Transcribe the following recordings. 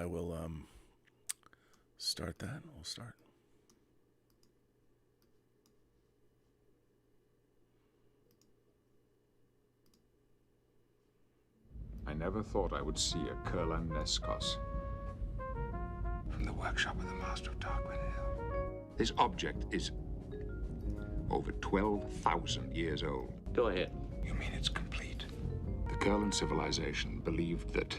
I will start that. We'll start. I never thought I would see a KURLAN NAISKOS. From the workshop of the Master of Darkwind Hill. This object is over 12,000 years old. Go ahead. You mean it's complete? The KURLAN civilization believed that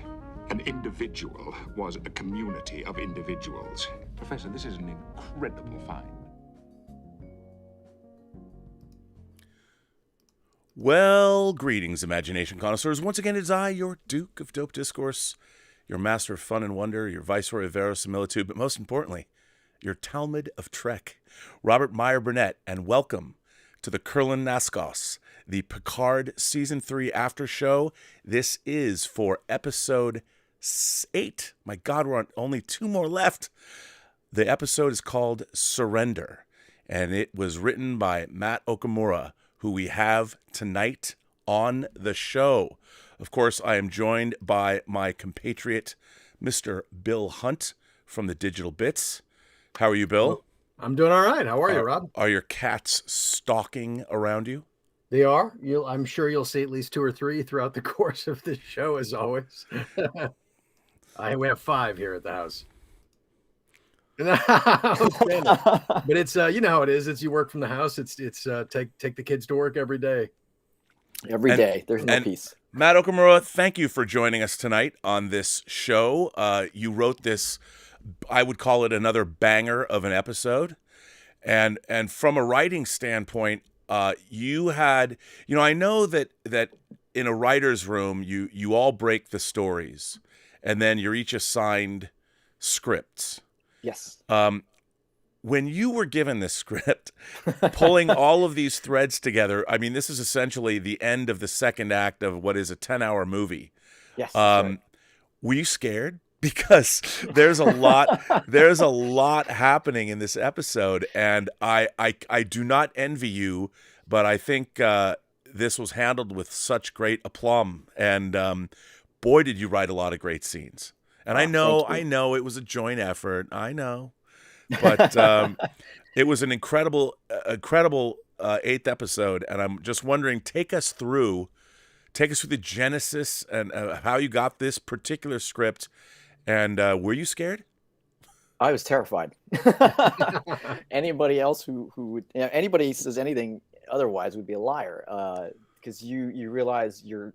an individual was a community of individuals. Professor, this is an incredible find. Well, greetings, imagination connoisseurs. Once again, it is I, your Duke of Dope Discourse, your master of fun and wonder, your viceroy of verisimilitude, but most importantly, your Talmud of Trek, Robert Meyer Burnett, and welcome to the KURLAN NAISKOS, the Picard Season 3 after show. This is for episode 8. My God, we're on only 2 more left. The episode is called Surrender, and it was written by Matt Okumura, who we have tonight on the show. Of course, I am joined by my compatriot, Mr. Bill Hunt from the Digital Bits. How are you, Bill? I'm doing all right. How are you, Rob? Are your cats stalking around you? They are. I'm sure you'll see at least 2 or 3 throughout the course of this show, as always. We have 5 here at the house. But it's you know how it is. It's you work from the house. It's take the kids to work every day. Every day. There's no peace. Matt Okumura, thank you for joining us tonight on this show. You wrote this, I would call it another banger of an episode. And from a writing standpoint, you had, I know that in a writer's room, you all break the stories and then you're each assigned scripts. Yes. When you were given this script, pulling all of these threads together, I mean, this is essentially the end of the second act of what is a 10-hour movie. Yes. Right. Were you scared? Because there's a lot happening in this episode, and I do not envy you, but I think this was handled with such great aplomb, and boy, did you write a lot of great scenes. And I know it was a joint effort. I know, but it was an incredible 8th episode. And I'm just wondering, take us through the genesis and how you got this particular script. And were you scared? I was terrified. Anybody else who would, anybody says anything otherwise would be a liar. Because you realize you're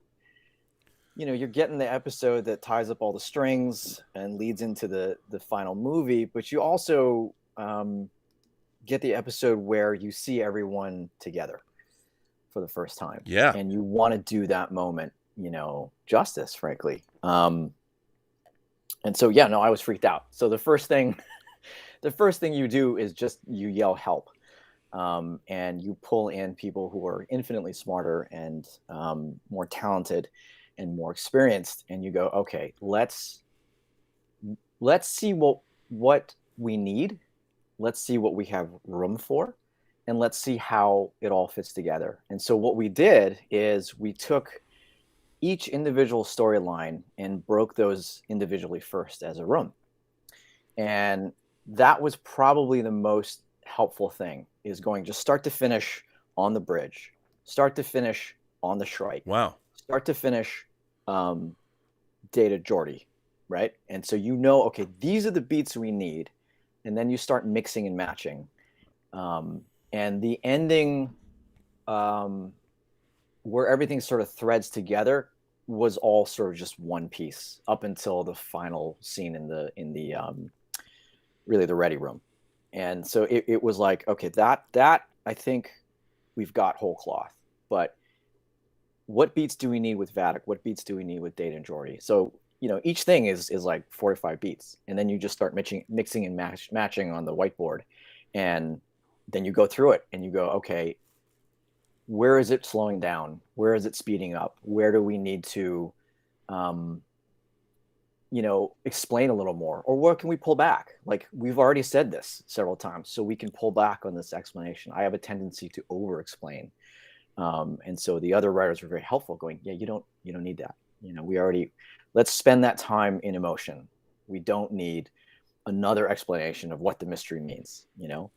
getting the episode that ties up all the strings and leads into the final movie, but you also get the episode where you see everyone together for the first time. Yeah. And you want to do that moment, justice, frankly. And so, I was freaked out. So the first thing you do is just you yell help. And you pull in people who are infinitely smarter and more talented and more experienced, and you go, okay, let's see what we need, let's see what we have room for, and let's see how it all fits together. And so what we did is we took each individual storyline and broke those individually first as a room. And that was probably the most helpful thing, is going just start to finish on the bridge, start to finish on the Shrike. Wow. Start to finish Data Geordi, right? And so okay, these are the beats we need, and then you start mixing and matching. And the ending, where everything sort of threads together, was all sort of just one piece up until the final scene in the really the ready room. And so it was like, okay, that I think we've got whole cloth, but what beats do we need with Vadic? What beats do we need with Data and Geordi? So, each thing is like 45 beats. And then you just start mixing and matching on the whiteboard. And then you go through it and you go, okay, where is it slowing down? Where is it speeding up? Where do we need to, explain a little more? Or where can we pull back? Like, we've already said this several times, so we can pull back on this explanation. I have a tendency to over-explain. And so the other writers were very helpful, going, yeah, you don't need that. Let's spend that time in emotion. We don't need another explanation of what the mystery means, you know?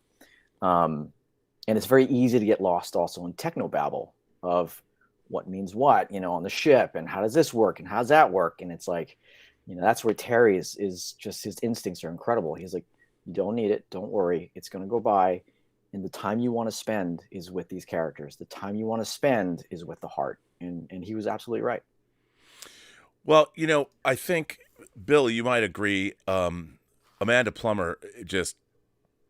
And it's very easy to get lost also in technobabble of what means what, you know, on the ship, and how does this work and how does that work? And it's like, you know, that's where Terry is just, his instincts are incredible. He's like, you don't need it. Don't worry. It's going to go by. And the time you want to spend is with these characters. The time you want to spend is with the heart. And he was absolutely right. Well, you know, I think, Bill, you might agree. Amanda Plummer just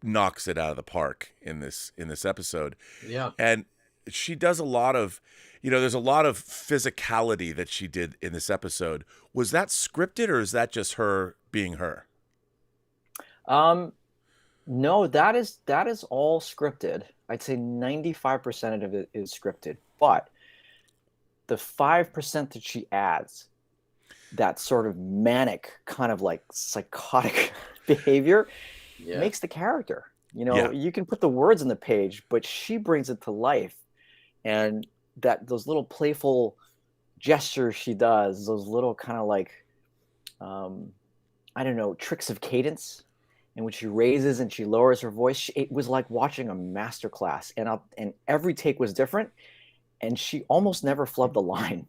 knocks it out of the park in this episode. Yeah. And she does a lot of, you know, there's a lot of physicality that she did in this episode. Was that scripted, or is that just her being her? No, that is all scripted. I'd say 95% of it is scripted, but the 5% that she adds, that sort of manic, kind of like psychotic behavior, makes the character. You know, you can put the words on the page, but she brings it to life. And those little playful gestures she does, those little kind of like, I don't know, tricks of cadence. And when she raises and she lowers her voice, it was like watching a masterclass. And every take was different. And she almost never flubbed the line.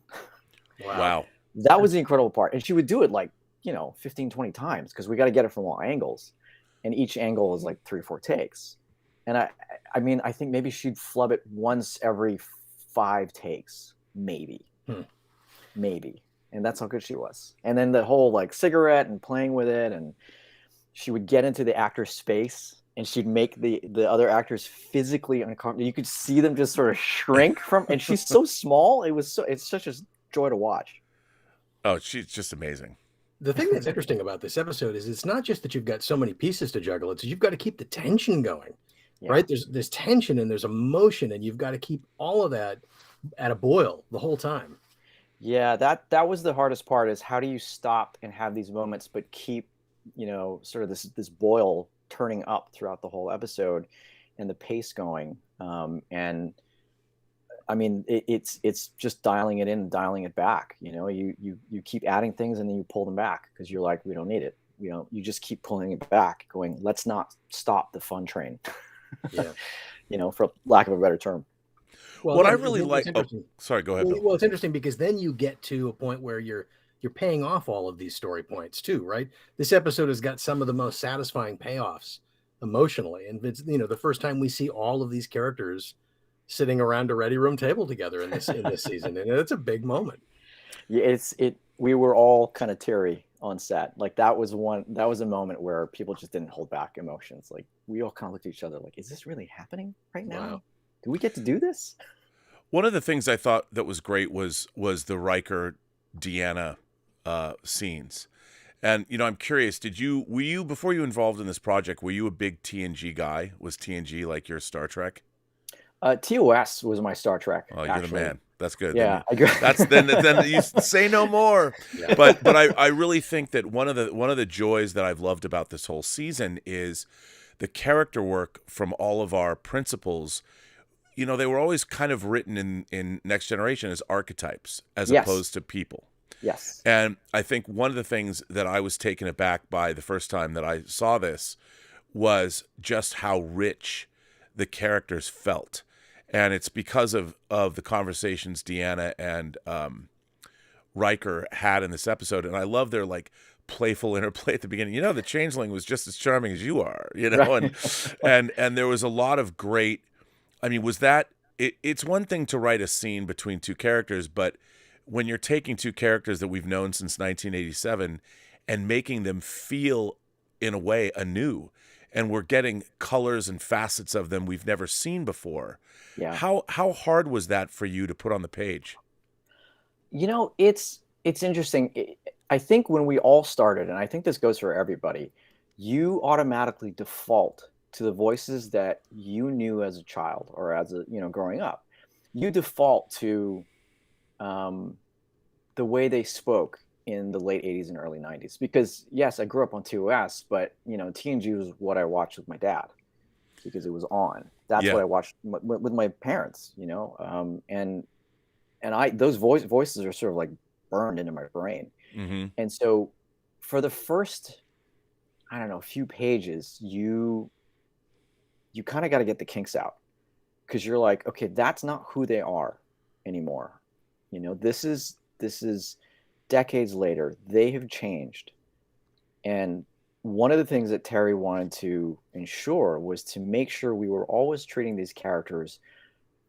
Wow. That was the incredible part. And she would do it like, you know, 15, 20 times, because we got to get it from all angles. And each angle is like 3 or 4 takes. And I mean, I think maybe she'd flub it once every 5 takes, maybe. Maybe. And that's how good she was. And then the whole like cigarette and playing with it, and she would get into the actor's space and she'd make the other actors physically uncomfortable. You could see them just sort of shrink from, and she's so small. It's such a joy to watch. Oh, she's just amazing. The thing that's interesting about this episode is it's not just that you've got so many pieces to juggle. It's you've got to keep the tension going, right? There's tension and there's emotion, and you've got to keep all of that at a boil the whole time. Yeah, that was the hardest part, is how do you stop and have these moments but keep, you know, sort of this boil turning up throughout the whole episode and the pace going. And I mean, it's just dialing it in and dialing it back. You know, you keep adding things and then you pull them back because you're like, we don't need it. You just keep pulling it back, going, let's not stop the fun train. Yeah. You know, for lack of a better term. Well, what I really like, sorry, go ahead, Bill. Well, it's interesting because then you get to a point where you're paying off all of these story points too, right? This episode has got some of the most satisfying payoffs emotionally, and it's, you know, the first time we see all of these characters sitting around a ready room table together in this season, and it's a big moment. Yeah, we were all kind of teary on set. Like that was a moment where people just didn't hold back emotions. Like we all kind of looked at each other like, is this really happening right now? Wow. Do we get to do this? One of the things I thought that was great was the Riker Deanna scenes. And, you know, I'm curious, were you, before you involved in this project, were you a big TNG guy? Was TNG like your Star Trek? TOS was my Star Trek. Oh, you're the man. That's good. Yeah, then you say no more. Yeah. But I really think that one of the joys that I've loved about this whole season is the character work from all of our principals. You know, they were always kind of written in Next Generation as archetypes as opposed to people. Yes. And I think one of the things that I was taken aback by the first time that I saw this was just how rich the characters felt. And it's because of the conversations Deanna and Riker had in this episode. And I love their like playful interplay at the beginning. You know, the changeling was just as charming as you are, you know, right. and there was a lot of great, I mean, it's one thing to write a scene between two characters, but when you're taking two characters that we've known since 1987 and making them feel in a way anew, and we're getting colors and facets of them we've never seen before. Yeah. How hard was that for you to put on the page? You know, it's interesting. I think when we all started, and I think this goes for everybody, you automatically default to the voices that you knew as a child or as a, you know, growing up. You default to the way they spoke in the late 80s and early 90s, because yes, I grew up on TOS, but you know, TNG was what I watched with my dad because it was on. That's what I watched with my parents, you know, and those voices are sort of like burned into my brain. Mm-hmm. And so for the first I don't know, a few pages, you kind of got to get the kinks out, because you're like, okay, that's not who they are anymore. You know, this is decades later. They have changed. And one of the things that Terry wanted to ensure was to make sure we were always treating these characters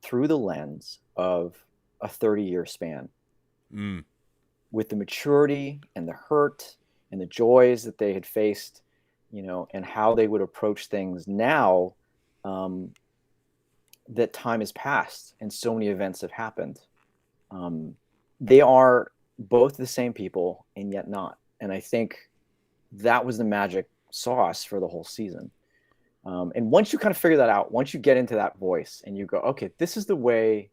through the lens of a 30-year span, with the maturity and the hurt and the joys that they had faced, you know, and how they would approach things now, that time has passed and so many events have happened. They are both the same people and yet not. And I think that was the magic sauce for the whole season. And once you kind of figure that out, once you get into that voice and you go, okay, this is the way,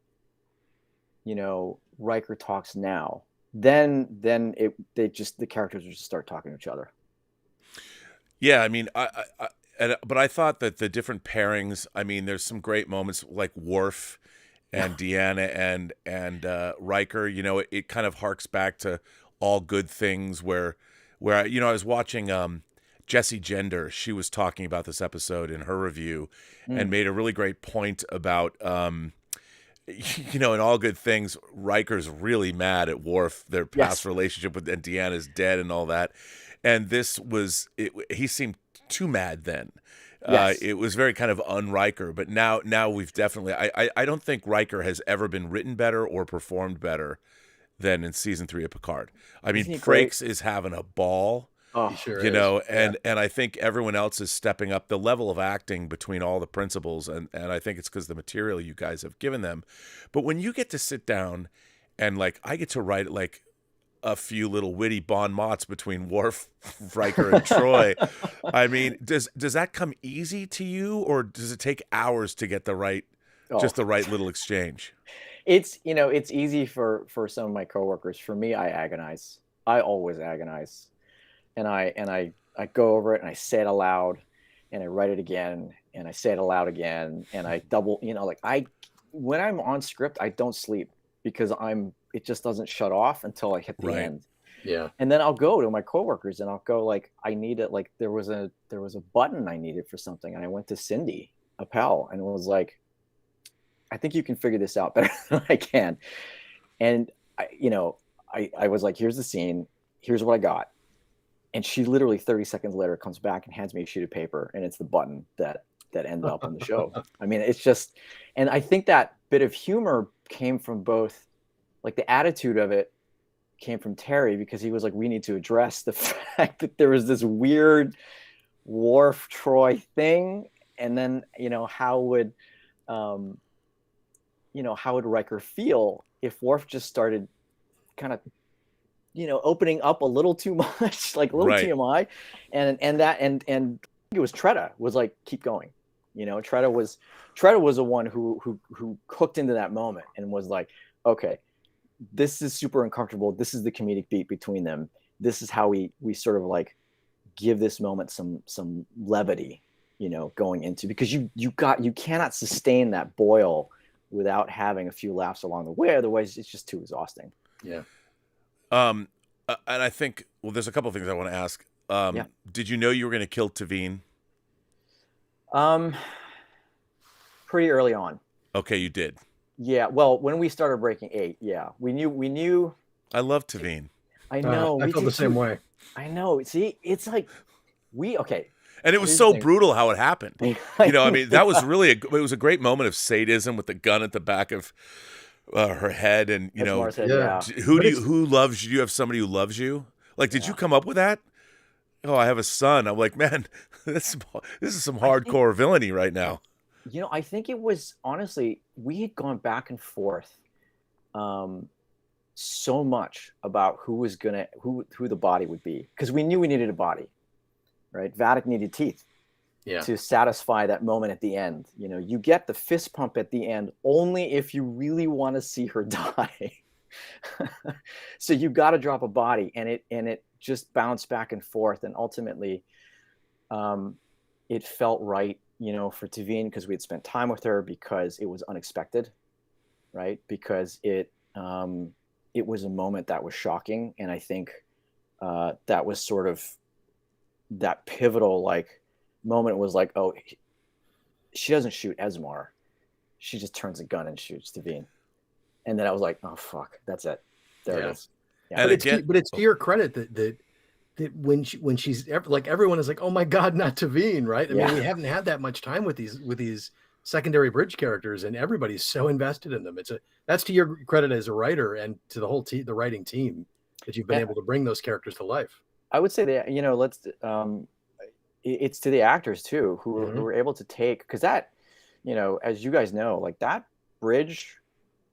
you know, Riker talks now, then the characters just start talking to each other. Yeah, I mean, but I thought that the different pairings, I mean, there's some great moments like Worf and Deanna and Riker. You know, it kind of harks back to All Good Things, where you know, I was watching Jessie Gender. She was talking about this episode in her review and made a really great point about you know, in All Good Things, Riker's really mad at Worf, their past relationship with, and Deanna's dead and all that. And this was, he seemed too mad then. It was very kind of un-Riker, but now we've definitely, I don't think Riker has ever been written better or performed better than in season 3 of Picard. I mean, Frakes is having a ball. Oh, he sure you is. know, and I think everyone else is stepping up the level of acting between all the principals, and I think it's because the material you guys have given them. But when you get to sit down and, like, I get to write, like, a few little witty bon mots between Worf, Riker, and Troy, I mean, does that come easy to you, or does it take hours to get the right, just the right little exchange? It's, you know, it's easy for some of my coworkers. For me, I agonize. I always agonize. And I go over it and I say it aloud and I write it again and I say it aloud again and I double, you know, like when I'm on script, I don't sleep because it just doesn't shut off until I hit the end. Yeah. And then I'll go to my coworkers and I'll go like, I need it. Like there was a button I needed for something. And I went to Cindy Appel and was like, I think you can figure this out better than I can. And I was like, here's the scene. Here's what I got. And she literally 30 seconds later comes back and hands me a sheet of paper, and it's the button that ended up on the show. I mean, it's just, and I think that bit of humor came from both, like the attitude of it came from Terry, because he was like, we need to address the fact that there was this weird Worf Troy thing. And then, how would Riker feel if Worf just started kind of, opening up a little too much, like a little TMI, and it was Tretta was like, keep going. Tretta was the one who hooked into that moment and was like, okay, this is super uncomfortable. This is the comedic beat between them. This is how we sort of like give this moment some levity, going into, because you cannot sustain that boil without having a few laughs along the way. Otherwise it's just too exhausting. Yeah. And I think, well, there's a couple of things I want to ask. Did you know you were going to kill Taveen? Pretty early on. Okay, you did. Yeah. Well, when we started Breaking 8, we knew. I love Taveen. I know. I felt the same way. I know. See, it's like okay. And it was so brutal how it happened. I mean, that was really it was a great moment of sadism with the gun at the back of her head, and who loves you? Do you have somebody who loves you? Like, did you come up with that? Oh, I have a son. I'm like, man, this is some hardcore villainy right now. I think it was, honestly, we had gone back and forth so much about who the body would be, because we knew we needed a body, right? Vadic needed teeth. Yeah. To satisfy that moment at the end. You get the fist pump at the end only if you really want to see her die. So you got to drop a body, and it just bounced back and forth, and ultimately it felt right, for Taveen, because we had spent time with her, because it was unexpected, right? Because it was a moment that was shocking, and I think that was sort of that pivotal like moment was like, oh, she doesn't shoot Esmar, she just turns a gun and shoots Taveen, and then I was like, oh fuck, that's it, there it is. Yeah. And But it's to your credit that when she's like, everyone is like, oh my god, not Taveen, right? I mean, we haven't had that much time with these secondary bridge characters, and everybody's so invested in them. That's to your credit as a writer and to the whole the writing team that you've been able to bring those characters to life. I would say that, you know, it's to the actors too who were able to take, because that, you know, as you guys know, like that bridge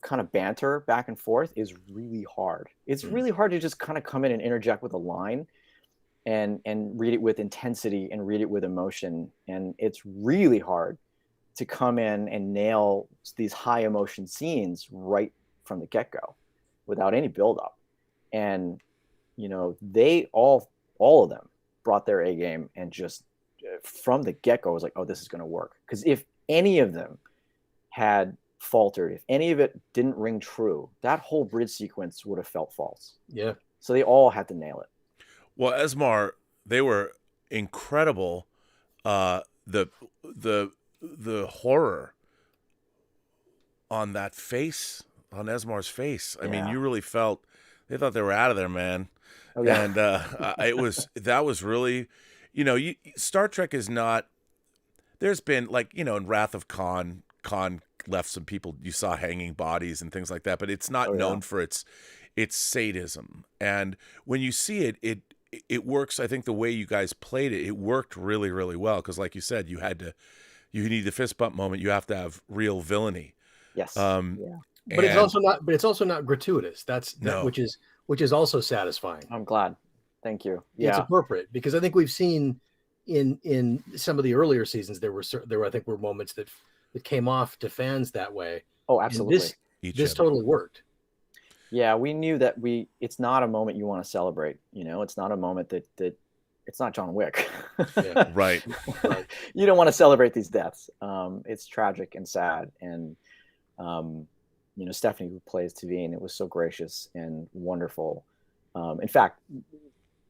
kind of banter back and forth is really hard. It's really hard to just kind of come in and interject with a line and read it with intensity and read it with emotion. And it's really hard to come in and nail these high emotion scenes right from the get-go without any build-up. And, you know, they all of them brought their A game, and just from the get-go was like, oh, this is going to work. Because if any of them had faltered, if any of it didn't ring true, that whole bridge sequence would have felt false. Yeah. So they all had to nail it. Well, Esmar, they were incredible. The horror on that face, on Esmar's face. I mean, you really felt they thought they were out of there, man. Oh, yeah. And that was really, you know, Star Trek is not. There's been, like, you know, in Wrath of Khan left some people, you saw hanging bodies and things like that, but it's not known for its sadism. And when you see it, it works. I think the way you guys played it worked really, really well. Because like you said, you need the fist bump moment. You have to have real villainy. Yes. But it's also not gratuitous. Which is also satisfying. I'm glad. Thank you. Yeah. It's appropriate, because I think we've seen in some of the earlier seasons, there were moments that came off to fans that way. Oh, absolutely. This totally worked. Yeah, we knew that it's not a moment you want to celebrate. You know, it's not a moment that it's not John Wick. Yeah. Right. You don't want to celebrate these deaths. It's tragic and sad. And, you know, Stephanie, who plays Taveen, it was so gracious and wonderful. In fact,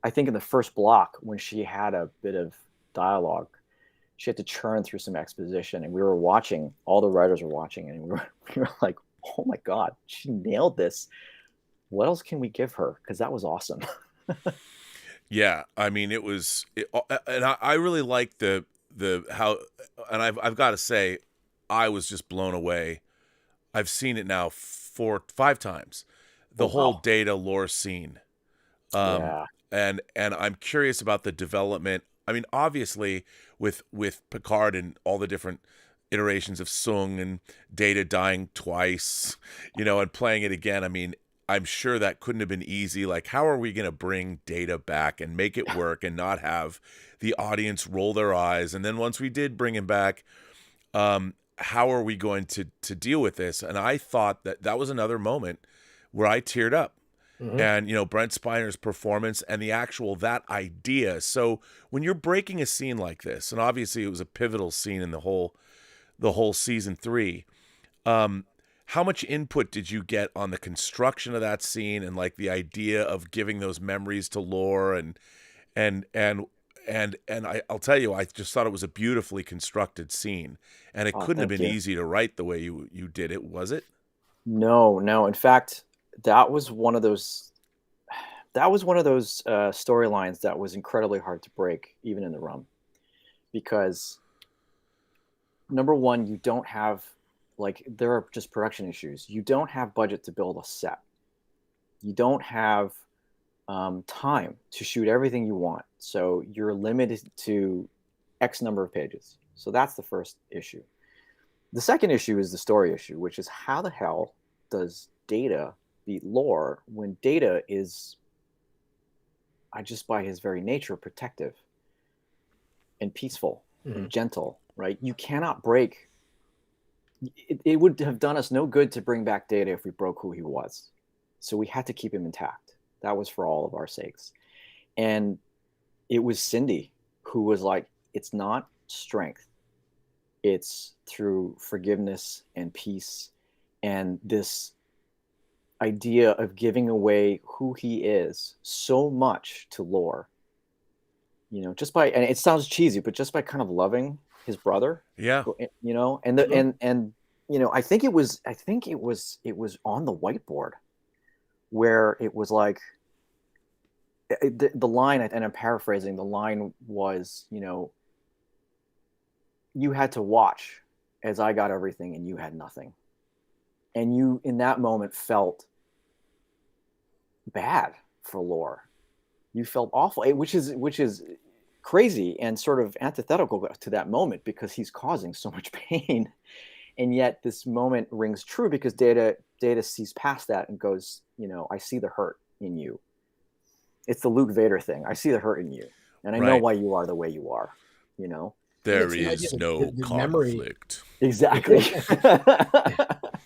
I think in the first block, when she had a bit of dialogue, she had to churn through some exposition, and we were watching, all the writers were watching, and we were like, oh my God, she nailed this. What else can we give her? Because that was awesome. Yeah, I mean, and I really liked the how, and I've got to say, I was just blown away. I've seen it now 4-5 times. The whole Data lore scene. And I'm curious about the development. I mean, obviously, with Picard and all the different iterations of Sung and Data dying twice, you know, and playing it again. I mean, I'm sure that couldn't have been easy. Like, how are we going to bring Data back and make it work and not have the audience roll their eyes? And then once we did bring him back, how are we going to deal with this? And I thought that was another moment where I teared up. Mm-hmm. And, you know, Brent Spiner's performance and that idea. So when you're breaking a scene like this, and obviously it was a pivotal scene in the whole season 3, how much input did you get on the construction of that scene and like the idea of giving those memories to Lore and I'll tell you, I just thought it was a beautifully constructed scene, and it couldn't have been easy to write the way you did it, was it? No. In fact, that was one of those storylines that was incredibly hard to break, even in the room, because number one, you don't have, like, there are just production issues. You don't have budget to build a set. You don't have time to shoot everything you want. So you're limited to X number of pages. So that's the first issue. The second issue is the story issue, which is how the hell does Data beat Lore when Data is, just by his very nature, protective and peaceful and gentle, right? You cannot break. It would have done us no good to bring back Data if we broke who he was. So we had to keep him intact. That was for all of our sakes. And it was Cindy who was like, it's not strength. It's through forgiveness and peace and this idea of giving away who he is so much to Lore just by, and it sounds cheesy, but just by kind of loving his brother, Yeah. and I think it was on the whiteboard where it was like the line, and I'm paraphrasing, the line was, you had to watch as I got everything and you had nothing. And you, in that moment, felt bad for Lore. You felt awful, which is crazy and sort of antithetical to that moment, because he's causing so much pain. And yet this moment rings true because Data sees past that and goes, I see the hurt in you. It's the Luke Vader thing. I see the hurt in you, and I know why you are the way you are. There is no conflict. Exactly.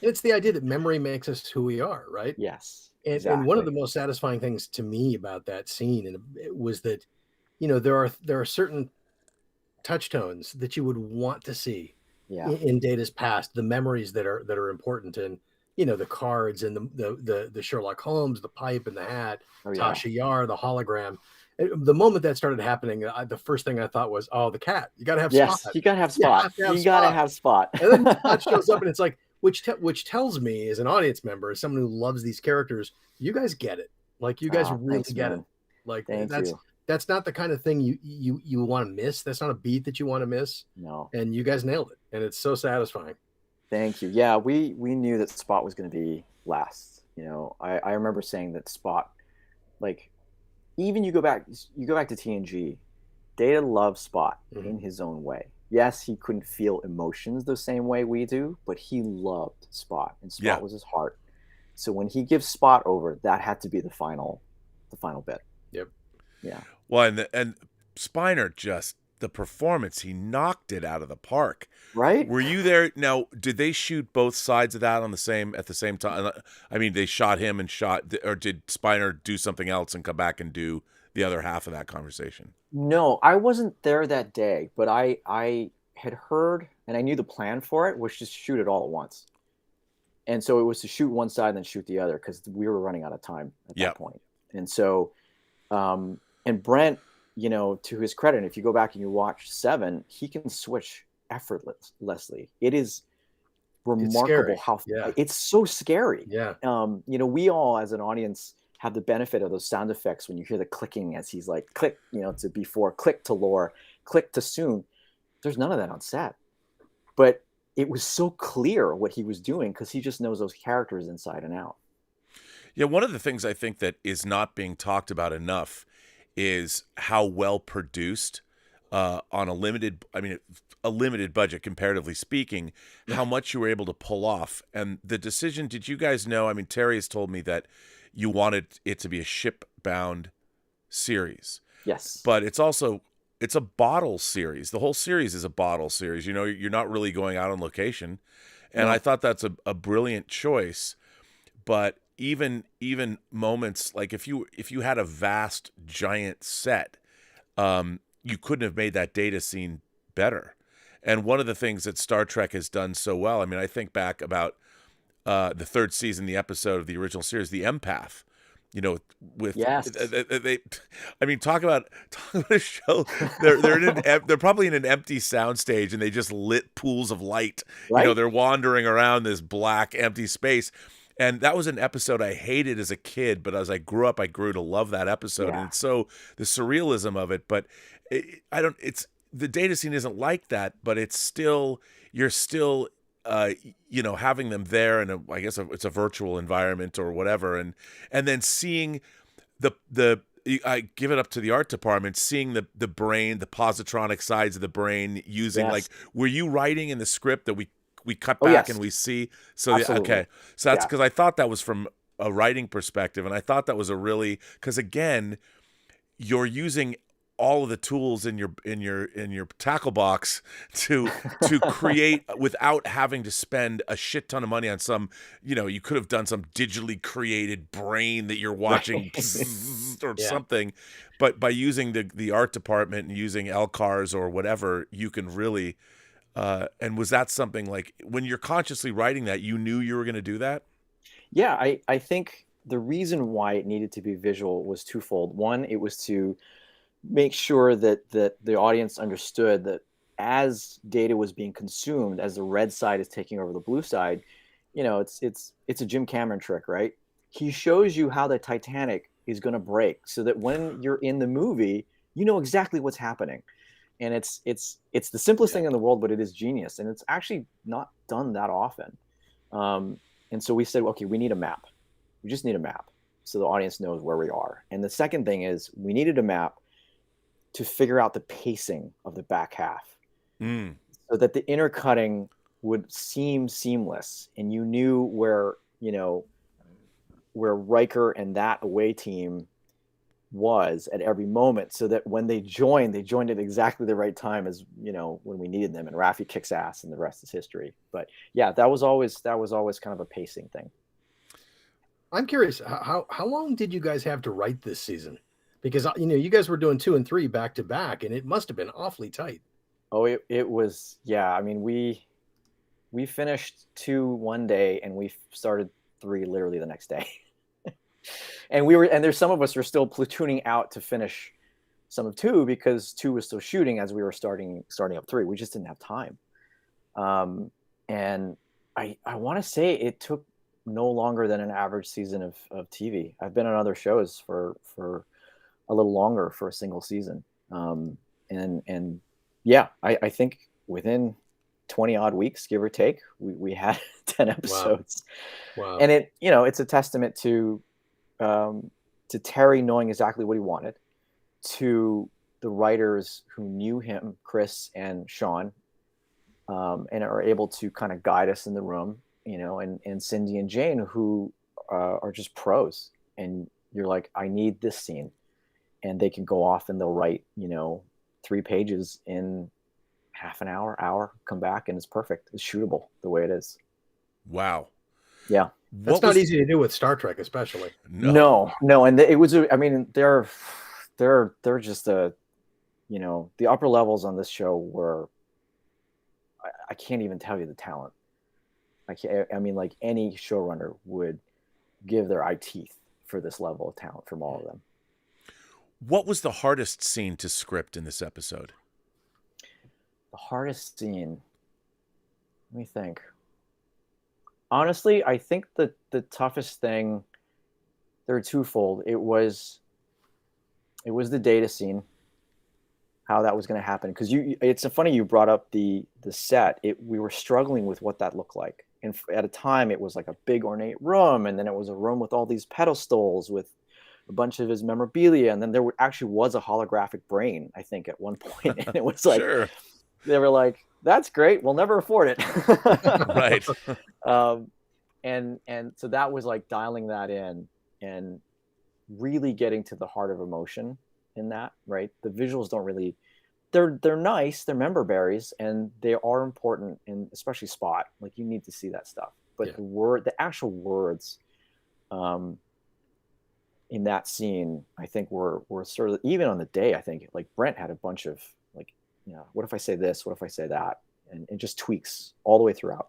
It's the idea that memory makes us who we are, right? Yes. And one of the most satisfying things to me about that scene was that, there are certain touchstones that you would want to see in Data's past, the memories that are important, and the cards and the Sherlock Holmes, the pipe and the hat, Tasha Yar, the hologram. The moment that started happening, the first thing I thought was, oh, the cat. You got to have Spot. Yes, you got to have Spot. You got to have Spot. And then Spot shows up, and it's like, which tells me, as an audience member, as someone who loves these characters, you guys get it. Like, you guys really get it. Like, that's not the kind of thing you want to miss. That's not a beat that you want to miss. No. And you guys nailed it, and it's so satisfying. Thank you. Yeah, we knew that Spot was going to be last. I remember saying that Spot, like, even you go back to TNG, Data loves Spot in his own way. Yes, he couldn't feel emotions the same way we do, but he loved Spot, and Spot was his heart. So when he gives Spot over, that had to be the final bit. Yep. Yeah. Well, and Spiner, just the performance, he knocked it out of the park. Right? Were you there? Now, did they shoot both sides of that at the same time? I mean, they shot him or did Spiner do something else and come back and do the other half of that conversation? No, I wasn't there that day, but I had heard, and I knew the plan for it was just shoot it all at once. And so it was to shoot one side and then shoot the other, because we were running out of time at that point. And so, and Brent, to his credit, if you go back and you watch 7, he can switch effortlessly. It is remarkable it's so scary. Yeah. We all, as an audience, have the benefit of those sound effects when you hear the clicking as he's like, click, to before, click to Lore, click to Soon. There's none of that on set. But it was so clear what he was doing because he just knows those characters inside and out. Yeah, one of the things I think that is not being talked about enough is how well produced on a limited budget, comparatively speaking, how much you were able to pull off. And the decision, did you guys know, I mean, Terry has told me that you wanted it to be a ship-bound series. Yes. But it's a bottle series. The whole series is a bottle series. You're not really going out on location. And I thought that's a brilliant choice. But even moments like if you had a vast giant set, you couldn't have made that Data scene better. And one of the things that Star Trek has done so well, I mean, I think back about the third season, the episode of the original series, The Empath, with talk about a show. They're probably in an empty soundstage and they just lit pools of light. Right? They're wandering around this black empty space. And that was an episode I hated as a kid, but as I grew up, I grew to love that episode. Yeah. And it's so the surrealism of it, but the Data scene isn't like that, but you're still having them there, and I guess it's a virtual environment or whatever, and then seeing I give it up to the art department, seeing the brain, the positronic sides of the brain, using were you writing in the script that we cut back and we see? So Absolutely. So that's because I thought that was from a writing perspective, and I thought that was because again, you're using all of the tools in your tackle box to create without having to spend a shit ton of money on some, you could have done some digitally created brain that you're watching or something, but by using the art department and using LCARs or whatever, you can really and was that something like when you're consciously writing that you knew you were going to do that? Yeah, I think the reason why it needed to be visual was twofold. One, it was to make sure that the audience understood that as data was being consumed, as the red side is taking over the blue side, it's a Jim Cameron trick, right? He shows you how the Titanic is going to break so that when you're in the movie, you know exactly what's happening. And it's the simplest thing in the world, but it is genius. And it's actually not done that often. And so we said, okay, we need a map. We just need a map so the audience knows where we are. And the second thing is we needed a map to figure out the pacing of the back half so that the intercutting would seem seamless. And you knew where Riker and that away team was at every moment, so that when they joined at exactly the right time as when we needed them, and Raffi kicks ass and the rest is history. But yeah, that was always kind of a pacing thing. I'm curious, how long did you guys have to write this season? Because you guys were doing 2 and 3 back to back, and it must have been awfully tight. Oh, it was. Yeah, I mean, we finished 2 one day and we started 3 literally the next day. And there's some of us are still platooning out to finish some of 2 because 2 was still shooting as we were starting up 3. We just didn't have time. And I want to say it took no longer than an average season of TV. I've been on other shows for a little longer for a single season. And yeah, I think within 20 odd weeks, give or take, we had 10 episodes. Wow. And it's a testament to Terry knowing exactly what he wanted, to the writers who knew him, Chris and Sean, and are able to kind of guide us in the room, and Cindy and Jane, who are just pros. And you're like, I need this scene. And they can go off and they'll write, 3 pages in half an hour, come back, and it's perfect. It's shootable the way it is. Wow. Yeah. That's not easy to do with Star Trek, especially. No. And it was, I mean, they're just the upper levels on this show were, I can't even tell you the talent. I mean, like any showrunner would give their eye teeth for this level of talent from all of them. What was the hardest scene to script in this episode? The hardest scene? Let me think. Honestly, I think the toughest thing, they're twofold. It was the data scene, how that was going to happen. Because it's funny you brought up the set. We were struggling with what that looked like. And at a time, it was like a big ornate room, and then it was a room with all these pedestals with a bunch of his memorabilia, and then there actually was a holographic brain, I think, at one point. And it was like, Sure. They were like, that's great, we'll never afford it. Right. And so that was like dialing that in and really getting to the heart of emotion in that, right? The visuals don't really, they're nice, they're member berries, and they are important, and especially Spot, like you need to see that stuff. But the actual words in that scene, I think were sort of, even on the day, I think like Brent had a bunch of like, what if I say this? What if I say that? And it just tweaks all the way throughout.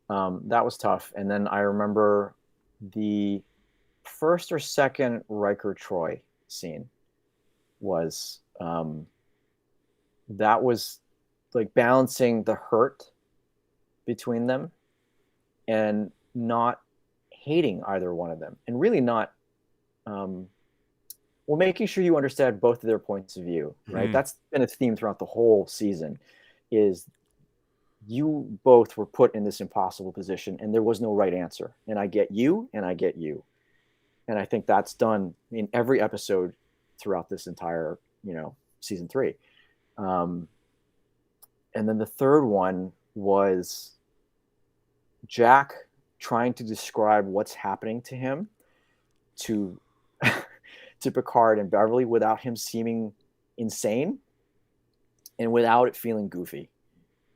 That was tough. And then I remember the first or second Riker Troy scene was, that was like balancing the hurt between them and not hating either one of them, and really not, making sure you understand both of their points of view, right? Mm-hmm. That's been a theme throughout the whole season, is you both were put in this impossible position and there was no right answer. And I get you and I get you. And I think that's done in every episode throughout this entire, season 3. And then the third one was Jack trying to describe what's happening to him to Picard and Beverly without him seeming insane and without it feeling goofy.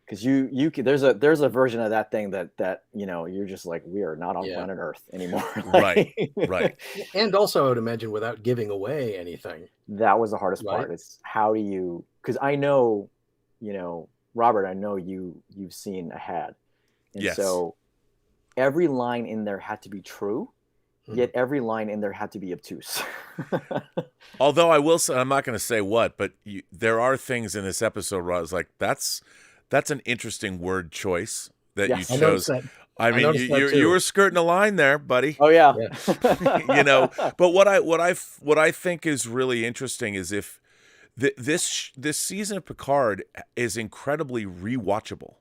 Because there's a version of that thing that you're just like, we are not on planet Earth anymore. Right. And also, I would imagine without giving away anything. That was the hardest part. It's how do you? Because I know, Robert, I know you've seen Ahead, and so every line in there had to be true, Yet every line in there had to be obtuse. Although I will say, I'm not going to say what, but there are things in this episode where I was like, that's an interesting word choice that Yes. you I noticed chose. that. I mean, noticed that you too. were skirting a line there, buddy. Oh yeah. You know, but what I think is really interesting is if this season of Picard is incredibly rewatchable,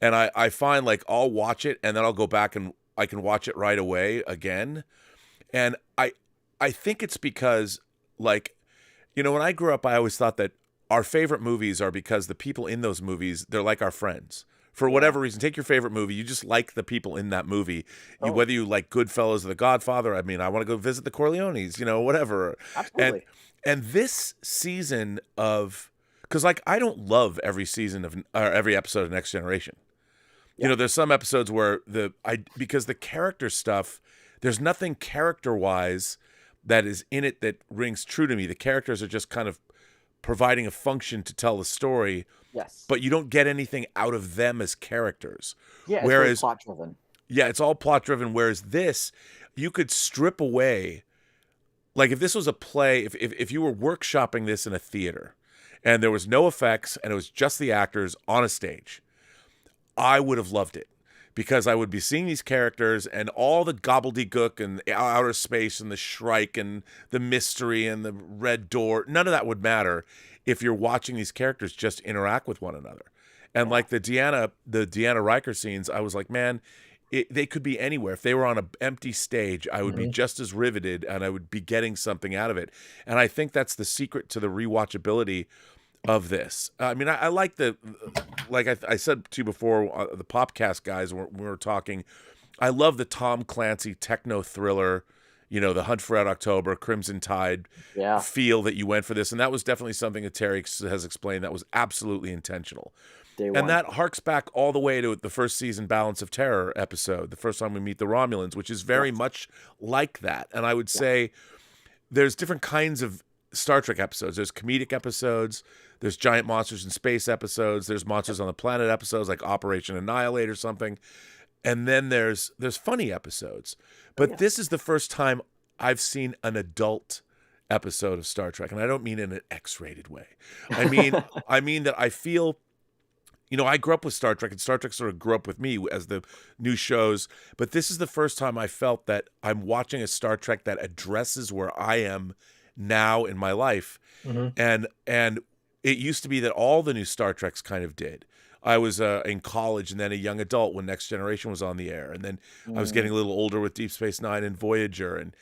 and I find like I'll watch it and then I'll go back and I can watch it right away again, and I think it's because, like, you know, when I grew up, I always thought that our favorite movies are because the people in those movies, they're like our friends. For whatever reason, take your favorite movie. You just like the people in that movie. Whether you like Goodfellas or The Godfather. I mean, I want to go visit the Corleones, you know, whatever. Absolutely. And this season of, because like I don't love every season of or every episode of Next Generation. You know, there's some episodes where because the character stuff, there's nothing character-wise that is in it that rings true to me. The characters are just kind of providing a function to tell the story. Yes. But you don't get anything out of them as characters. Yeah, it's very plot driven. Yeah, it's all plot driven. Whereas this, you could strip away, like if this was a play, if you were workshopping this in a theater and there was no effects and it was just the actors on a stage, I would have loved it. Because I would be seeing these characters and all the gobbledygook and the outer space and the Shrike and the mystery and the red door. None of that would matter if you're watching these characters just interact with one another. And like the Deanna Riker scenes, I was like, man, they could be anywhere. If they were on an empty stage, I would be just as riveted and I would be getting something out of it. And I think that's the secret to the rewatchability of this. I mean, I like I said to you before, the Popcast guys, when we were talking, I love the Tom Clancy techno thriller, you know, the Hunt for Red October, Crimson Tide feel that you went for this. And that was definitely something that Terry has explained that was absolutely intentional. And that harks back all the way to the first season Balance of Terror episode, the first time we meet the Romulans, which is very much like that. And I would say there's different kinds of Star Trek episodes. There's comedic episodes, there's giant monsters in space episodes, there's monsters on the planet episodes like Operation Annihilate or something, and then there's funny episodes. But this is the first time I've seen an adult episode of Star Trek, and I don't mean in an X-rated way. I mean that I feel, you know, I grew up with Star Trek, and Star Trek sort of grew up with me as the new shows, but this is the first time I felt that I'm watching a Star Trek that addresses where I am now in my life. And it used to be that all the new Star Treks kind of did. I was in college and then a young adult when Next Generation was on the air, and then I was getting a little older with Deep Space Nine and Voyager, and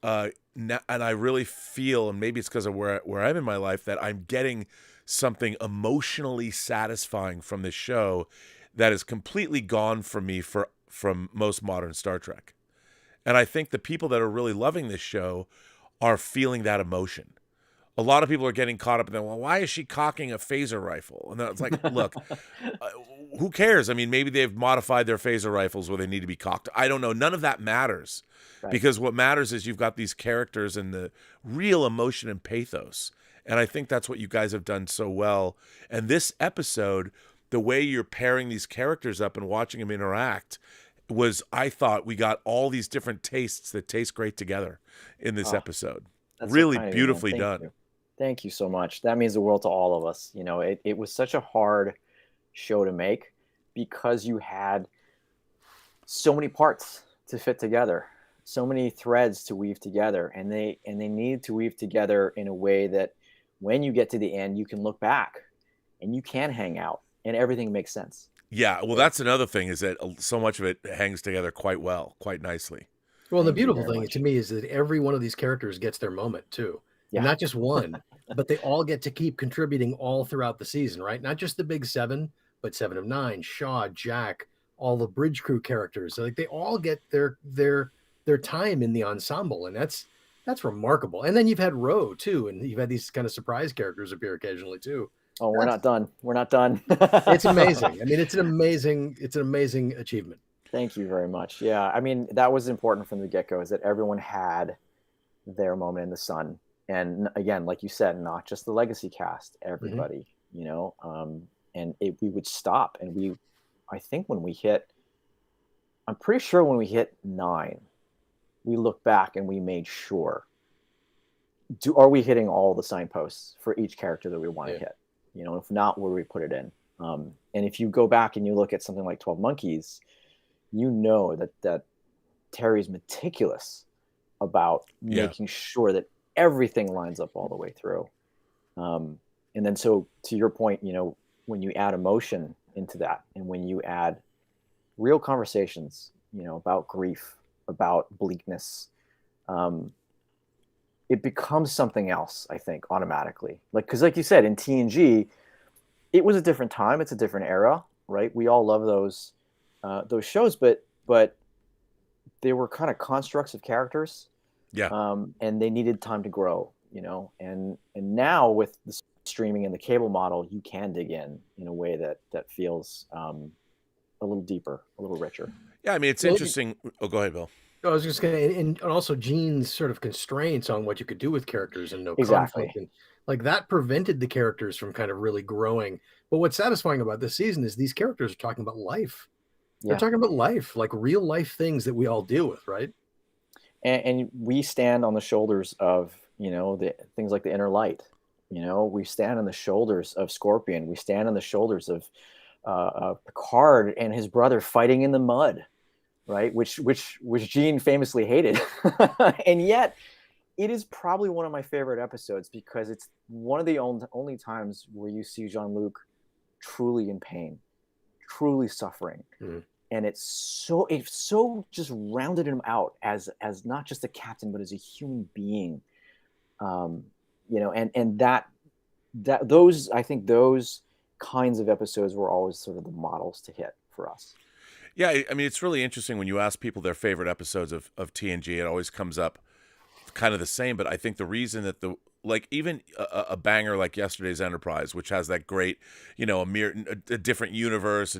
I really feel, and maybe it's because of where I'm in my life, that I'm getting something emotionally satisfying from this show that is completely gone from me from most modern Star Trek. And I think the people that are really loving this show are feeling that emotion. A lot of people are getting caught up in that, well, why is she cocking a phaser rifle? And it's like, look, who cares? I mean, maybe they've modified their phaser rifles where they need to be cocked. I don't know. None of that matters. Because what matters is you've got these characters and the real emotion and pathos. And I think that's what you guys have done so well. And this episode, the way you're pairing these characters up and watching them interact was, I thought we got all these different tastes that taste great together in this episode. Really so beautifully done. Thank you so much. That means the world to all of us. You know, it was such a hard show to make because you had so many parts to fit together, so many threads to weave together, and they need to weave together in a way that when you get to the end, you can look back and you can hang out and everything makes sense. Yeah, well, that's another thing, is that so much of it hangs together quite well, quite nicely. Well, the beautiful thing to me is that every one of these characters gets their moment too. Yeah. Not just one, but they all get to keep contributing all throughout the season, right? Not just the big seven, but 7 of 9, Shaw, Jack, all the bridge crew characters. So, like, they all get their time in the ensemble, and that's remarkable. And then you've had Ro too, and you've had these kind of surprise characters appear occasionally too. Oh, we're not done. We're not done. It's amazing. I mean, it's an amazing achievement. Thank you very much. Yeah, I mean, that was important from the get-go, is that everyone had their moment in the sun. And again, like you said, not just the legacy cast, everybody, you know, and we would stop. And I think when we hit I'm pretty sure when we hit 9, we look back and we made sure, are we hitting all the signposts for each character that we want to hit? You know, if not, where do we put it in? And if you go back and you look at something like 12 Monkeys, you know that Terry's meticulous about making sure that everything lines up all the way through. And then, so to your point, you know, when you add emotion into that, and when you add real conversations, you know, about grief, about bleakness, it becomes something else, I think, automatically. Like, because like you said, in TNG, it was a different time. It's a different era, right? We all love those shows, but they were kind of constructs of characters. Yeah. And they needed time to grow, you know, and now with the streaming and the cable model, you can dig in a way that feels a little deeper, a little richer. Yeah, I mean, it's interesting. Oh, go ahead, Bill. I was just going to, and also Gene's sort of constraints on what you could do with characters and no Exactly. conflict. And like that prevented the characters from kind of really growing. But what's satisfying about this season is these characters are talking about life. They're talking about life, like real life things that we all deal with, right? And we stand on the shoulders of, you know, the things like the Inner Light. You know, we stand on the shoulders of Scorpion. We stand on the shoulders of Picard and his brother fighting in the mud, right? Which Gene famously hated. And yet it is probably one of my favorite episodes because it's one of the only times where you see Jean-Luc truly in pain, truly suffering. And it's so just rounded him out as not just a captain, but as a human being. You know, and that those, I think those kinds of episodes were always sort of the models to hit for us. Yeah, I mean, it's really interesting when you ask people their favorite episodes of TNG, it always comes up kind of the same. But I think the reason that like even a banger like yesterday's Enterprise, which has that great, you know, a different universe,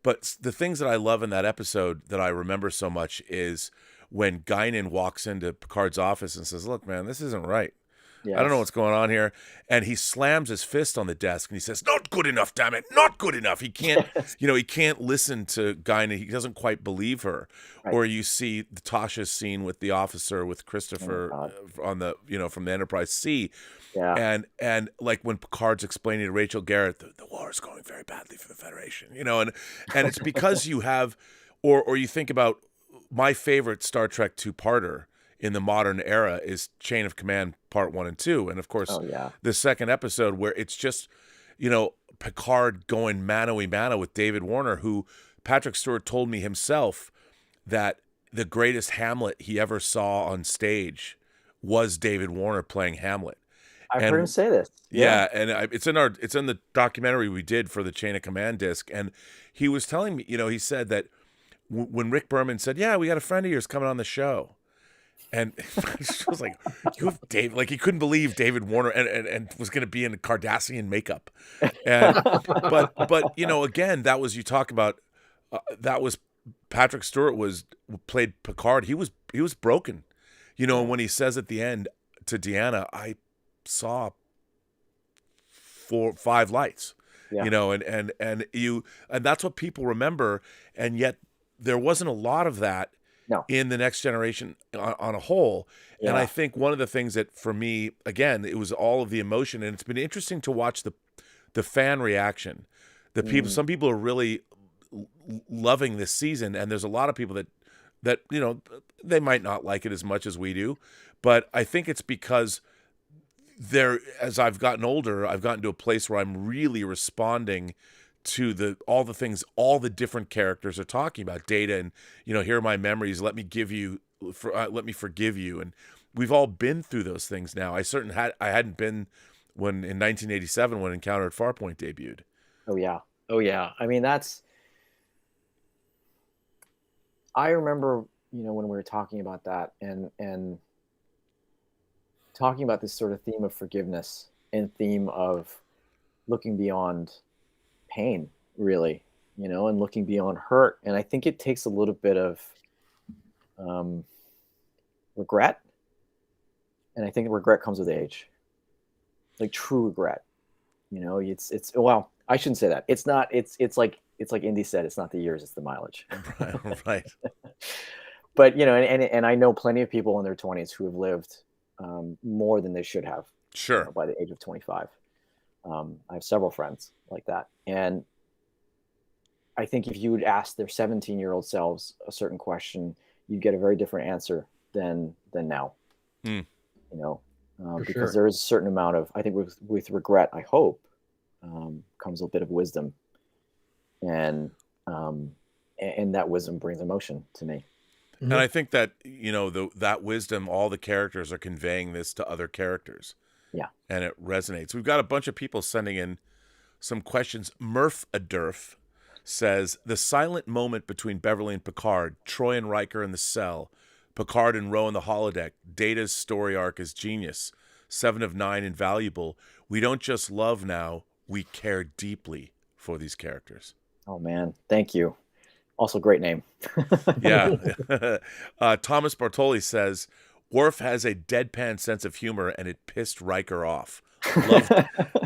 but the things that I love in that episode that I remember so much is when Guinan walks into Picard's office and says, "Look, man, this isn't right. I don't know what's going on here." And he slams his fist on the desk and he says, "Not good enough, damn it. Not good enough." He can't, you know, he can't listen to Guinan. He doesn't quite believe her. Right. Or you see the Tasha's scene with the officer with Christopher on the, you know, from the Enterprise C. Yeah. And like when Picard's explaining to Rachel Garrett, the war is going very badly for the Federation, you know, and it's because you have, or you think about my favorite Star Trek two-parter in the modern era is Chain of Command Part 1 and 2. And of course, the second episode where it's just, you know, Picard going mano-a-mano with David Warner, who Patrick Stewart told me himself that the greatest Hamlet he ever saw on stage was David Warner playing Hamlet. I've heard him say this. Yeah, and it's in the documentary we did for the Chain of Command disc. And he was telling me, you know, he said that when Rick Berman said, "Yeah, we got a friend of yours coming on the show," and I was like, "You have Dave?" Like he couldn't believe David Warner and was going to be in Cardassian makeup. And but you know, again, that was, you talk about that was Patrick Stewart played Picard. He was broken, you know. And when he says at the end to Deanna, "I saw 4-5 lights," you know, and that's what people remember, and yet there wasn't a lot of that. No. In the Next Generation on a whole. Yeah. And I think one of the things that for me, again, it was all of the emotion, and it's been interesting to watch the fan reaction. The people, some people are really loving this season, and there's a lot of people that, you know, they might not like it as much as we do, but I think it's because as I've gotten older, I've gotten to a place where I'm really responding to all the things all the different characters are talking about. Data and, you know, here are my memories, let me forgive you, and we've all been through those things now. I hadn't been when in 1987 when Encounter at Farpoint debuted. Oh yeah, I mean, I remember, you know, when we were talking about that and talking about this sort of theme of forgiveness and theme of looking beyond pain, really, you know, and looking beyond hurt. And I think it takes a little bit of regret. And I think regret comes with age, like true regret. You know, it's well, I shouldn't say that. It's not. It's like it's like Indy said, it's not the years, it's the mileage. Right. But, you know, and I know plenty of people in their 20s who have lived more than they should have. Sure. You know, by the age of 25. I have several friends like that. And I think if you would ask their 17-year-old selves a certain question, you'd get a very different answer than now. You know, because there is a certain amount of, I think with regret, I hope, comes a bit of wisdom. And that wisdom brings emotion to me. And I think that, you know, that wisdom, all the characters are conveying this to other characters. Yeah. And it resonates. We've got a bunch of people sending in some questions. Murph Adurf says, the silent moment between Beverly and Picard, Troy and Riker in the cell, Picard and Ro in the holodeck, Data's story arc is genius, 7 of 9 invaluable. We don't just love now, we care deeply for these characters. Oh, man. Thank you. Also, great name. Yeah. Thomas Bartoli says, Worf has a deadpan sense of humor, and it pissed Riker off.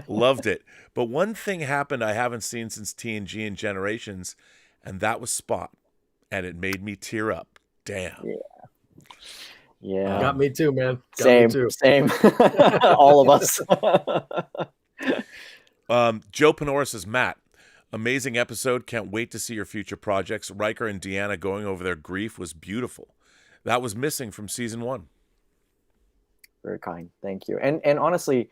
Loved it. But one thing happened I haven't seen since TNG and Generations, and that was Spot. And it made me tear up. Damn. Yeah. Got me too, man. Same. All of us. Joe Panora says, Matt, amazing episode. Can't wait to see your future projects. Riker and Deanna going over their grief was beautiful. That was missing from season 1. Very kind. Thank you. And honestly,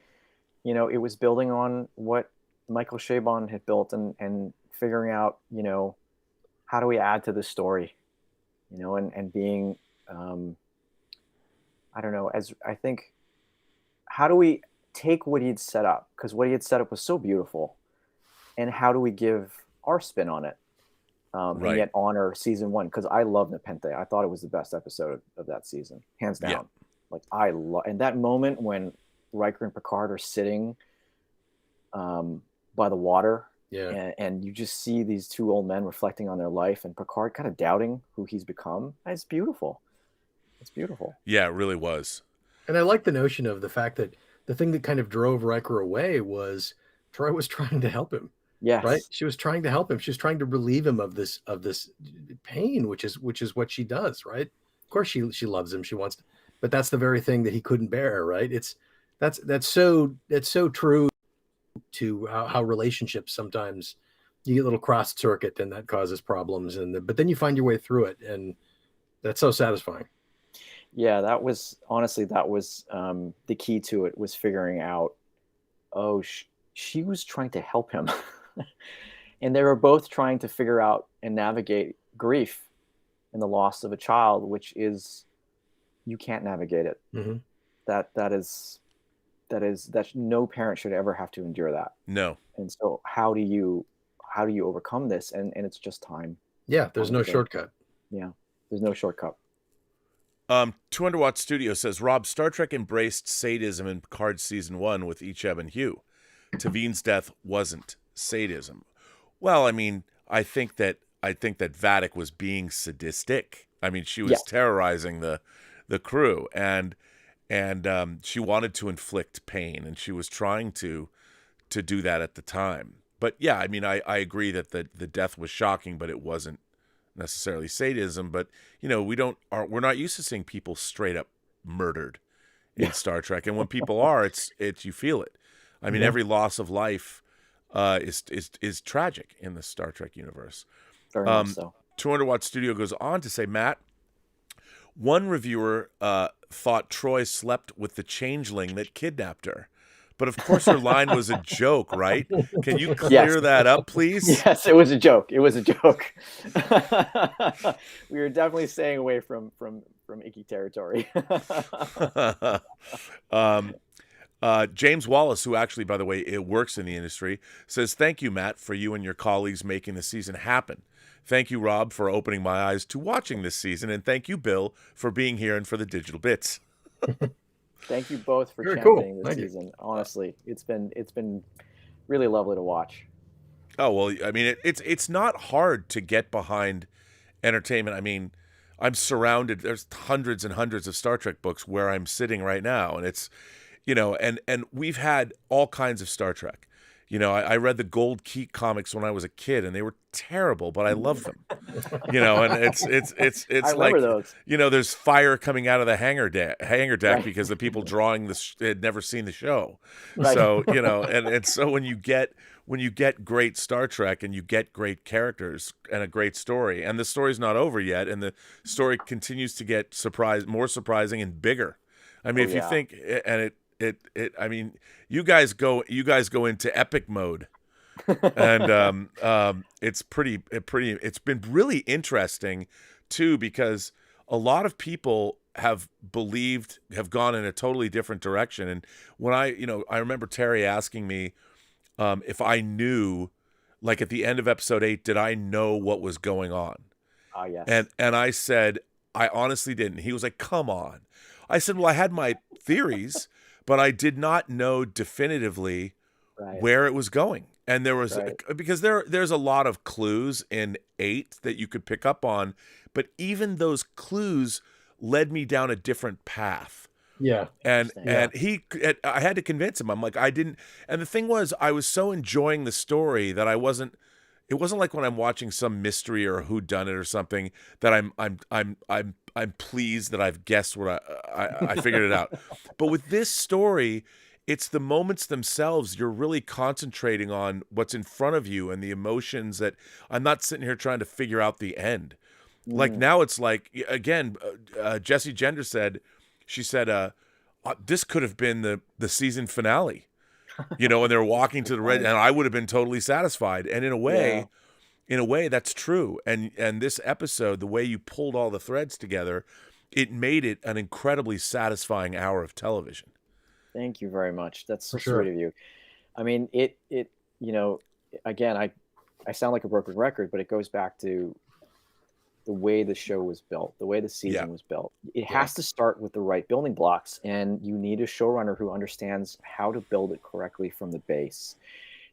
you know, it was building on what Michael Chabon had built and figuring out, you know, how do we add to this story, you know, and being, I don't know, as I think, how do we take what he'd set up? Because what he had set up was so beautiful. And how do we give our spin on it? And yet honor season 1, because I love Nepenthe. I thought it was the best episode of that season, hands down. Yeah. Like and that moment when Riker and Picard are sitting by the water, and you just see these 2 old men reflecting on their life, and Picard kind of doubting who he's become. It's beautiful. It's beautiful. Yeah, it really was. And I like the notion of the fact that the thing that kind of drove Riker away was Troy was trying to help him. Yes. Right. She was trying to help him. She was trying to relieve him of this pain, which is what she does. Right. Of course, she loves him. She wants to, but that's the very thing that he couldn't bear. Right. That's so true to how relationships sometimes you get a little cross circuit and that causes problems. But then you find your way through it. And that's so satisfying. Yeah, that was the key to it, was figuring out, she was trying to help him. And they were both trying to figure out and navigate grief and the loss of a child, which is, you can't navigate it. Mm-hmm. That no parent should ever have to endure that. No. And so how do you overcome this? And it's just time. Yeah, there's no shortcut. Yeah, there's no shortcut. 200 Watt Studio says, Rob, Star Trek embraced sadism in Picard season 1 with Icheb and Hugh. Taveen's death wasn't sadism. Well, I mean, I think that Vadic was being sadistic. I mean, she was terrorizing the crew, and she wanted to inflict pain, and she was trying to do that at the time. But yeah, I mean, I agree that the death was shocking, but it wasn't necessarily sadism. But you know, we're not used to seeing people straight up murdered in Star Trek, and when people are, it's you feel it. I mean, every loss of life is tragic in the Star Trek universe. Very much so. 200 Watt Studio goes on to say, Matt, one reviewer thought Troy slept with the changeling that kidnapped her. But of course her line was a joke, right? Can you clear that up, please? Yes, it was a joke. It was a joke. We were definitely staying away from icky territory. James Wallace, who actually, by the way, works in the industry, says, thank you, Matt, for you and your colleagues making the season happen. Thank you, Rob, for opening my eyes to watching this season. And thank you, Bill, for being here and for the digital bits. Thank you both for Very championing cool. this Thank season. you. Honestly, it's been really lovely to watch. Oh, well, I mean, it's not hard to get behind entertainment. I mean, I'm surrounded. There's hundreds and hundreds of Star Trek books where I'm sitting right now. And it's, you know, and we've had all kinds of Star Trek. You know, I read the Gold Key comics when I was a kid, and they were terrible, but I loved them. You know, and it's I like, remember those. you know, there's fire coming out of the hangar deck Right. because the people drawing this had never seen the show. Right. So, you know, and so when you get great Star Trek and you get great characters and a great story, and the story's not over yet, and the story continues to get more surprising and bigger. I mean, if you think, and I mean, you guys go into epic mode, and it's been really interesting too, because a lot of people have gone in a totally different direction. And when I remember Terry asking me if I knew, like at the end of episode 8, did I know what was going on? Yes. And I said, I honestly didn't. He was like, come on. I said, well, I had my theories, but I did not know definitively where it was going. And there was, because there's a lot of clues in 8 that you could pick up on, but even those clues led me down a different path. Yeah. And I had to convince him. I'm like, I didn't. And the thing was, I was so enjoying the story that it wasn't like when I'm watching some mystery or a whodunit or something that I'm pleased that I've guessed what I figured it out. But with this story, it's the moments themselves. You're really concentrating on what's in front of you and the emotions that I'm not sitting here trying to figure out the end. Like now it's like, again, Jessie Gender said, this could have been the season finale, you know, and they're walking to the red, and I would have been totally satisfied. And in a way, that's true. And this episode, the way you pulled all the threads together, it made it an incredibly satisfying hour of television. Thank you very much. That's so sweet of you. I mean, it you know, again, I sound like a broken record, but it goes back to the way the show was built, the way the season was built. It has to start with the right building blocks, and you need a showrunner who understands how to build it correctly from the base.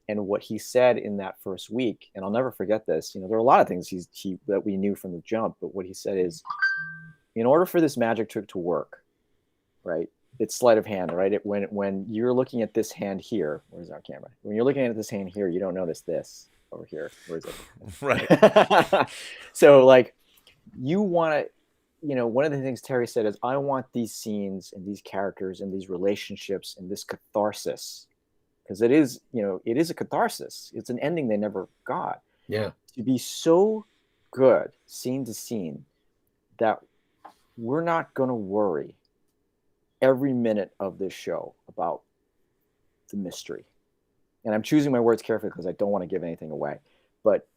And what he said in that first week, and I'll never forget this, you know, there are a lot of things that we knew from the jump, but what he said is, in order for this magic trick to work, right, it's sleight of hand, right? When you're looking at this hand here, where's our camera? When you're looking at this hand here, you don't notice this over here. Where is it? Right. So like, you want to, you know, one of the things Terry said is, I want these scenes and these characters and these relationships and this catharsis, because it is, you know, it is a catharsis. It's an ending they never got. Yeah. To be so good scene to scene that we're not going to worry every minute of this show about the mystery. And I'm choosing my words carefully because I don't want to give anything away, but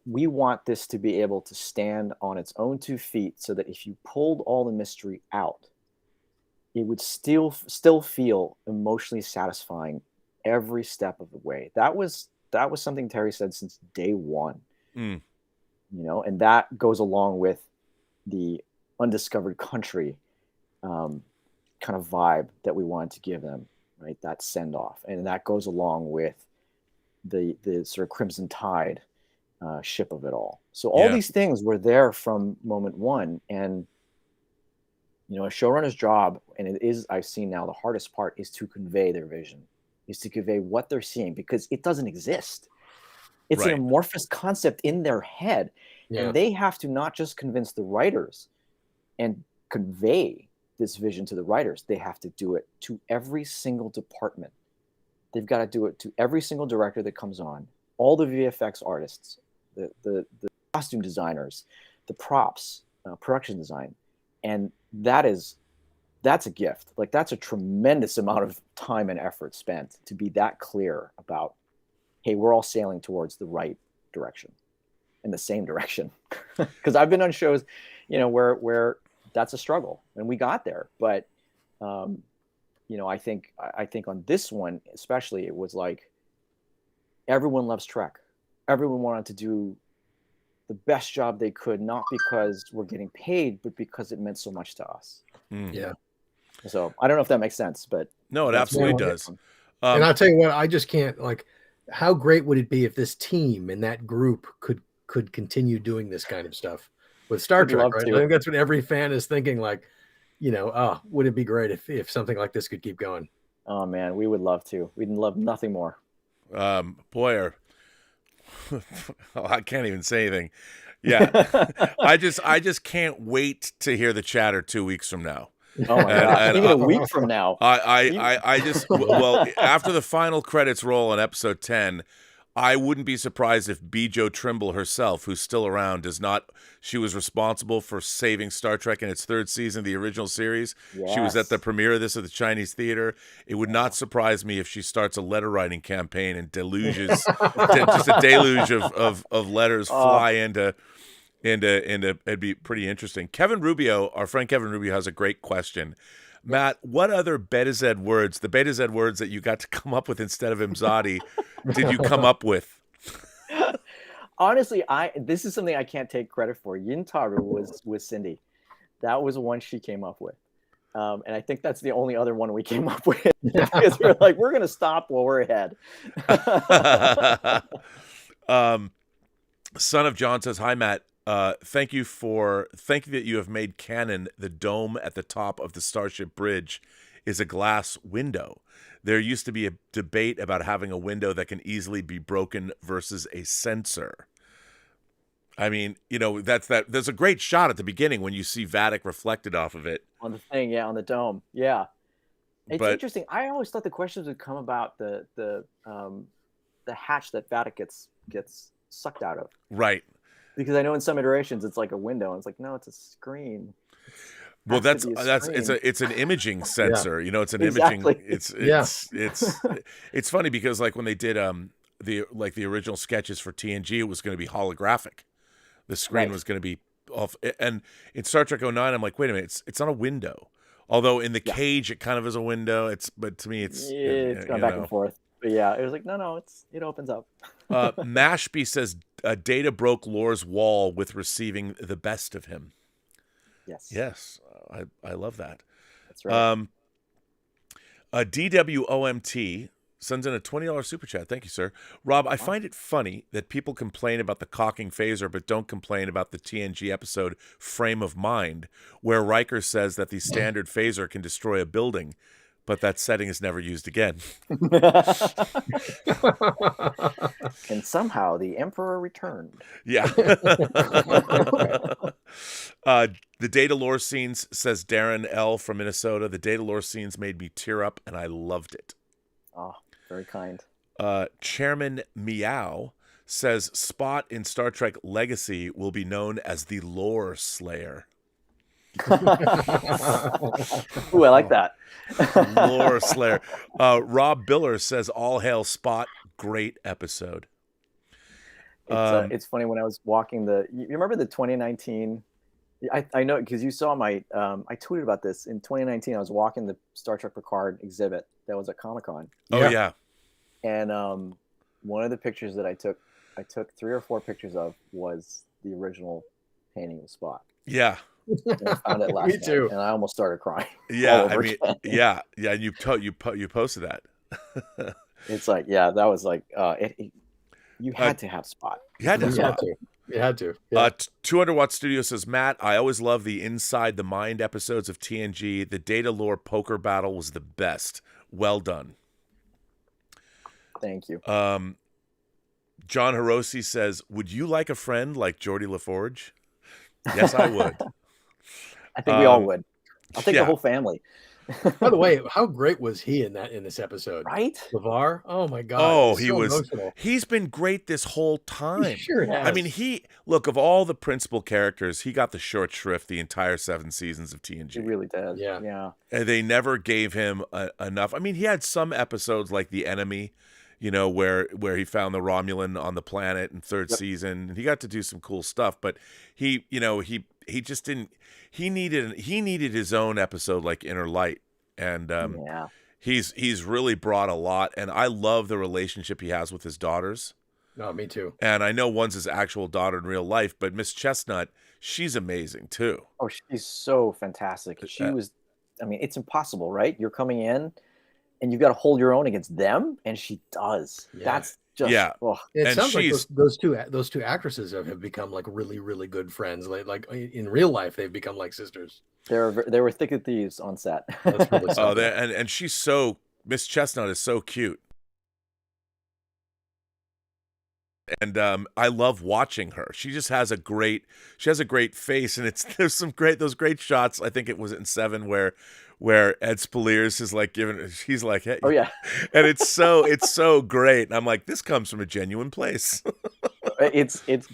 we want this to be able to stand on its own 2 feet, so that if you pulled all the mystery out, it would still feel emotionally satisfying every step of the way. That was something Terry said since day one. You know, and that goes along with the undiscovered country kind of vibe that we wanted to give them, right? That send off, and that goes along with the sort of Crimson Tide ship of it all. So all these things were there from moment one. And, you know, a showrunner's job, and it is, I've seen now, the hardest part is to convey their vision, is to convey what they're seeing, because it doesn't exist. It's an amorphous concept in their head. And they have to not just convince the writers and convey this vision to the writers, they have to do it to every single department. They've got to do it to every single director that comes on, all the VFX artists, the costume designers, the props, production design. And that's a gift. Like, that's a tremendous amount of time and effort spent to be that clear about, hey, we're all sailing towards the right direction, in the same direction. Because I've been on shows, you know, where that's a struggle, and we got there. But, you know, I think on this one, especially, it was like, everyone loves Trek. Everyone wanted to do the best job they could, not because we're getting paid, but because it meant so much to us. Yeah. So I don't know if that makes sense, but no, it absolutely does. And I'll tell you what, I just can't, like, how great would it be if this team and that group could continue doing this kind of stuff with Star Trek, right? I think that's what every fan is thinking, like, you know, oh, would it be great if something like this could keep going? Oh man, we would love to. We'd love nothing more. Boy, I can't even say anything. Yeah, I just can't wait to hear the chatter 2 weeks from now. Oh my god! Even a week from now. I just well, after the final credits roll on episode 10, I wouldn't be surprised if Bijo Trimble herself, who's still around, does not. She was responsible for saving Star Trek in its 3rd season, the original series. Yes. She was at the premiere of this at the Chinese Theater. It would not surprise me if she starts a letter writing campaign and deluges, just a deluge of letters fly into. It'd be pretty interesting. Kevin Rubio, our friend Kevin Rubio, has a great question. Matt, what other Betazed words, the Betazed words that you got to come up with instead of Imzadi, did you come up with? Honestly, this is something I can't take credit for. Yintaru was Cindy. That was one she came up with. And I think that's the only other one we came up with. Because we're like, we're going to stop while we're ahead. Son of John says, hi, Matt. Thank you that you have made canon the dome at the top of the Starship Bridge is a glass window. There used to be a debate about having a window that can easily be broken versus a sensor. I mean, there's a great shot at the beginning when you see Vadic reflected off of it. On the thing, on the dome. Yeah. It's interesting. I always thought the questions would come about the hatch that Vadic gets sucked out of. Right. Because I know in some iterations it's like a window, and it's like, no, it's a screen. Well, it's an imaging sensor. Yeah. It's an Exactly. imaging. It's funny because like when they did the original sketches for TNG, it was going to be holographic. The screen was going to be off, and in Star Trek 09, I'm like, wait a minute, it's not a window. Although in the cage it kind of is a window. But to me it's going back and forth. But yeah, it was like no, it opens up. Mashby says Data broke Lore's wall with receiving the best of him. Yes, I love that. That's right. DWOMT sends in a $20 super chat. Thank you, sir. Rob, I find it funny that people complain about the cocking phaser, but don't complain about the TNG episode Frame of Mind, where Riker says that the standard phaser can destroy a building, but that setting is never used again. And somehow the Emperor returned. Yeah. The Data Lore scenes, says Darren L. from Minnesota, the Data Lore scenes made me tear up, and I loved it. Oh, very kind. Chairman Meow says Spot in Star Trek Legacy will be known as the Lore Slayer. Ooh, I like that. Lore Slayer. Rob Biller says all hail Spot. Great episode. It's funny when I was walking you remember the 2019, I know because you saw my I tweeted about this in 2019. I was walking the Star Trek Picard exhibit that was at Comic-Con. Oh yeah. And one of the pictures that I took 3 or 4 pictures of was the original painting of Spot. Yeah. And I found it last Me too. night, and I almost started crying. Yeah, I mean, yeah. And you posted that. It's like, yeah, that was like, you had to have Spot. You had to have Spot. You had to. Yeah. 200 Watt Studio says, Matt, I always love the Inside the Mind episodes of TNG. The Data Lore poker battle was the best. Well done. Thank you. John Hiroshi says, would you like a friend like Geordie LaForge? Yes, I would. I think we all would. I'll take the whole family. By the way, how great was he in this episode? Right? LeVar? Oh my God. Oh, Emotional. He's been great this whole time. He sure has. I mean, look, of all the principal characters, he got the short shrift the entire 7 seasons of TNG. He really did. Yeah. Yeah. And they never gave him enough. I mean, he had some episodes like The Enemy, where he found the Romulan on the planet in 3rd season, and he got to do some cool stuff, but he just didn't. He needed his own episode like Inner Light, and he's really brought a lot, and I love the relationship he has with his daughters. No, me too. And I know one's his actual daughter in real life, but Miss Chestnut, she's amazing too. Oh, she's so fantastic. She was, I mean, it's impossible, right? You're coming in and you've got to hold your own against them, and she does. Yeah. That's just It sounds like those two actresses have become like really, really good friends. Like in real life, they've become like sisters. They were thick as thieves on set. That's really something. And she's Miss Chestnut is so cute. and I love watching her. She just has a great face, and there's those great shots. I think it was in 7 where Ed Spaliers is like he's like, hey, Oh yeah. and it's so great. And I'm like, this comes from a genuine place.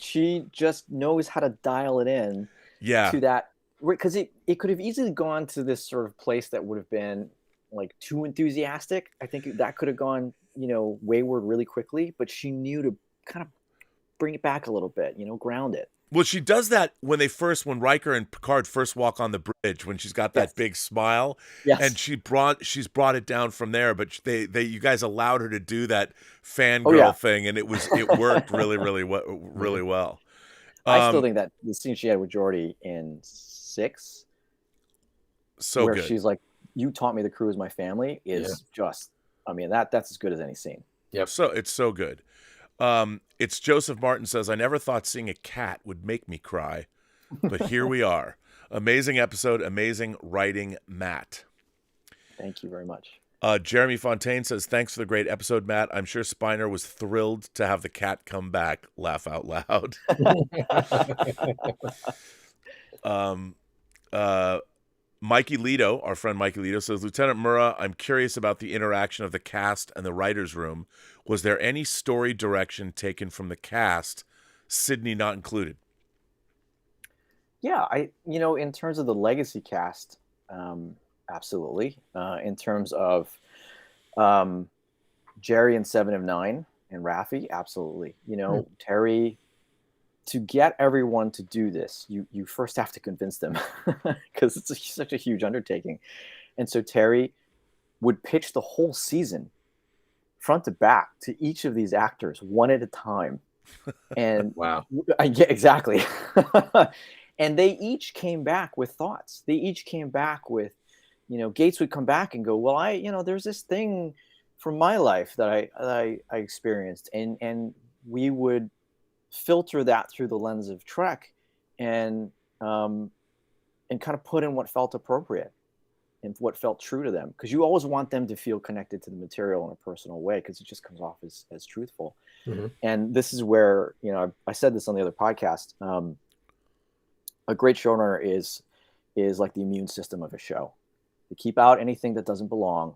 She just knows how to dial it in. Yeah. To that, because it could have easily gone to this sort of place that would have been like too enthusiastic. I think that could have gone, wayward really quickly, but she knew to kind of bring it back a little bit, ground it. Well, she does that when Riker and Picard first walk on the bridge, when she's got that big smile. Yes. And she's brought it down from there, but you guys allowed her to do that fangirl thing, and it worked really, really, really well. I still think that the scene she had with Geordi in 6, so where good. She's like, "You taught me the crew is my family," is just, I mean, that's as good as any scene. Yep. So it's so good. It's Joseph Martin says, I never thought seeing a cat would make me cry, but here we are. Amazing episode, amazing writing, Matt. Thank you very much. Jeremy Fontaine says, thanks for the great episode, Matt. I'm sure Spiner was thrilled to have the cat come back. Laugh out loud. Mikey Lito, our friend Mikey Lito, says, Lieutenant Murrah, I'm curious about the interaction of the cast and the writer's room. Was there any story direction taken from the cast, Sydney not included? Yeah, in terms of the legacy cast, absolutely. In terms of Jerry and 7 of 9 and Raffi, absolutely. Terry, to get everyone to do this, you first have to convince them because it's such a huge undertaking. And so Terry would pitch the whole season front to back to each of these actors one at a time. And wow. Yeah, exactly. And they each came back with thoughts. They each came back with, Gates would come back and go, well, there's this thing from my life that I experienced. And we would filter that through the lens of Trek and kind of put in what felt appropriate and what felt true to them. Because you always want them to feel connected to the material in a personal way, because it just comes off as truthful. Mm-hmm. And this is where, I said this on the other podcast, a great showrunner is like the immune system of a show. They keep out anything that doesn't belong,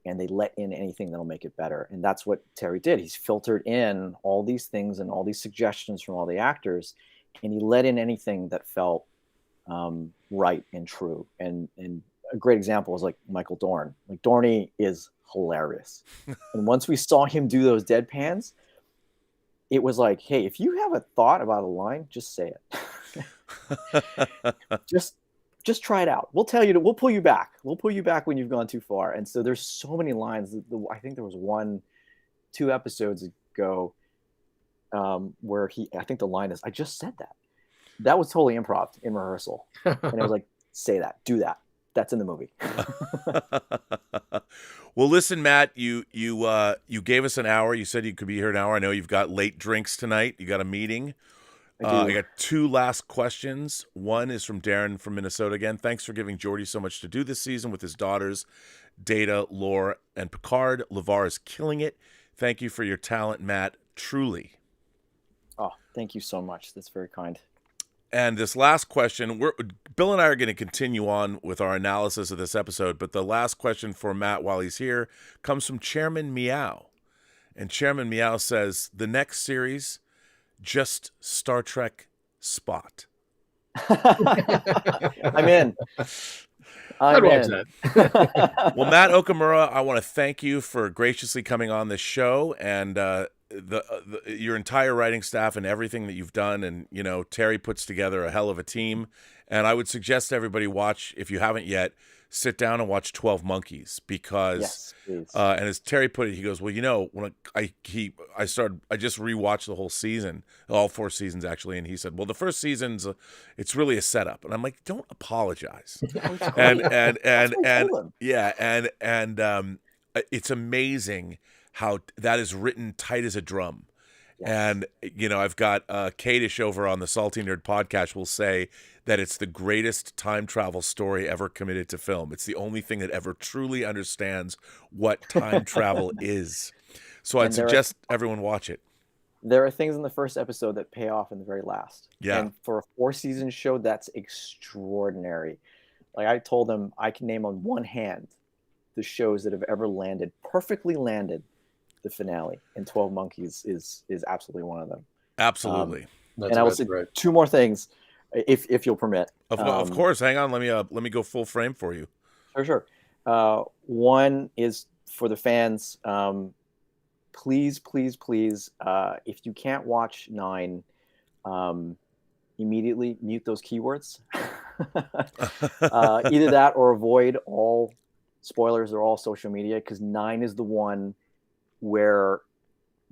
and they let in anything that'll make it better. And that's what Terry did. He's filtered in all these things and all these suggestions from all the actors, and he let in anything that felt right and true. And a great example is like Michael Dorn. Like, Dorney is hilarious. And once we saw him do those deadpans, it was like, hey, if you have a thought about a line, just say it. just try it out. We'll tell you we'll pull you back. We'll pull you back when you've gone too far. And so there's so many lines. I think there was 1-2 episodes ago where I think the line is, I just said that. That was totally improv in rehearsal. And it was like, say that, do that. That's in the movie. Well, listen, Matt, you gave us an hour. You said you could be here an hour. I know you've got late drinks tonight. You got a meeting. I got 2 last questions. One is from Darren from Minnesota again. Thanks for giving Geordi so much to do this season with his daughters, Data, Lore, and Picard. LeVar is killing it. Thank you for your talent, Matt. Truly. Oh, thank you so much. That's very kind. And this last question, Bill and I are going to continue on with our analysis of this episode, but the last question for Matt while he's here comes from Chairman Meow. And Chairman Meow says, the next series, just Star Trek Spot. I'm in. I'd watch that. Well, Matt Okumura, I want to thank you for graciously coming on this show, and your entire writing staff and everything that you've done. And, Terry puts together a hell of a team. And I would suggest to everybody watch, if you haven't yet, sit down and watch 12 Monkeys, because, yes, and as Terry put it, he goes, well, when I just rewatched the whole season, all 4 seasons actually. And he said, well, the first season's, it's really a setup. And I'm like, don't apologize. and it's amazing how that is written tight as a drum. Yes. And, I've got Kadish over on the Salty Nerd podcast will say that it's the greatest time travel story ever committed to film. It's the only thing that ever truly understands what time travel is. So I'd suggest everyone watch it. there are things in the first episode that pay off in the very last. Yeah. And for a 4-season show, that's extraordinary. Like I told them, I can name on one hand the shows that have ever perfectly landed the finale, and 12 Monkeys is absolutely one of them. Absolutely. And I will say two more things, if you'll permit. Of course. Hang on. Let me go full frame for you. Sure. One is for the fans. Please, if you can't watch 9, immediately mute those keywords. Either that or avoid all spoilers or all social media, because 9 is the one where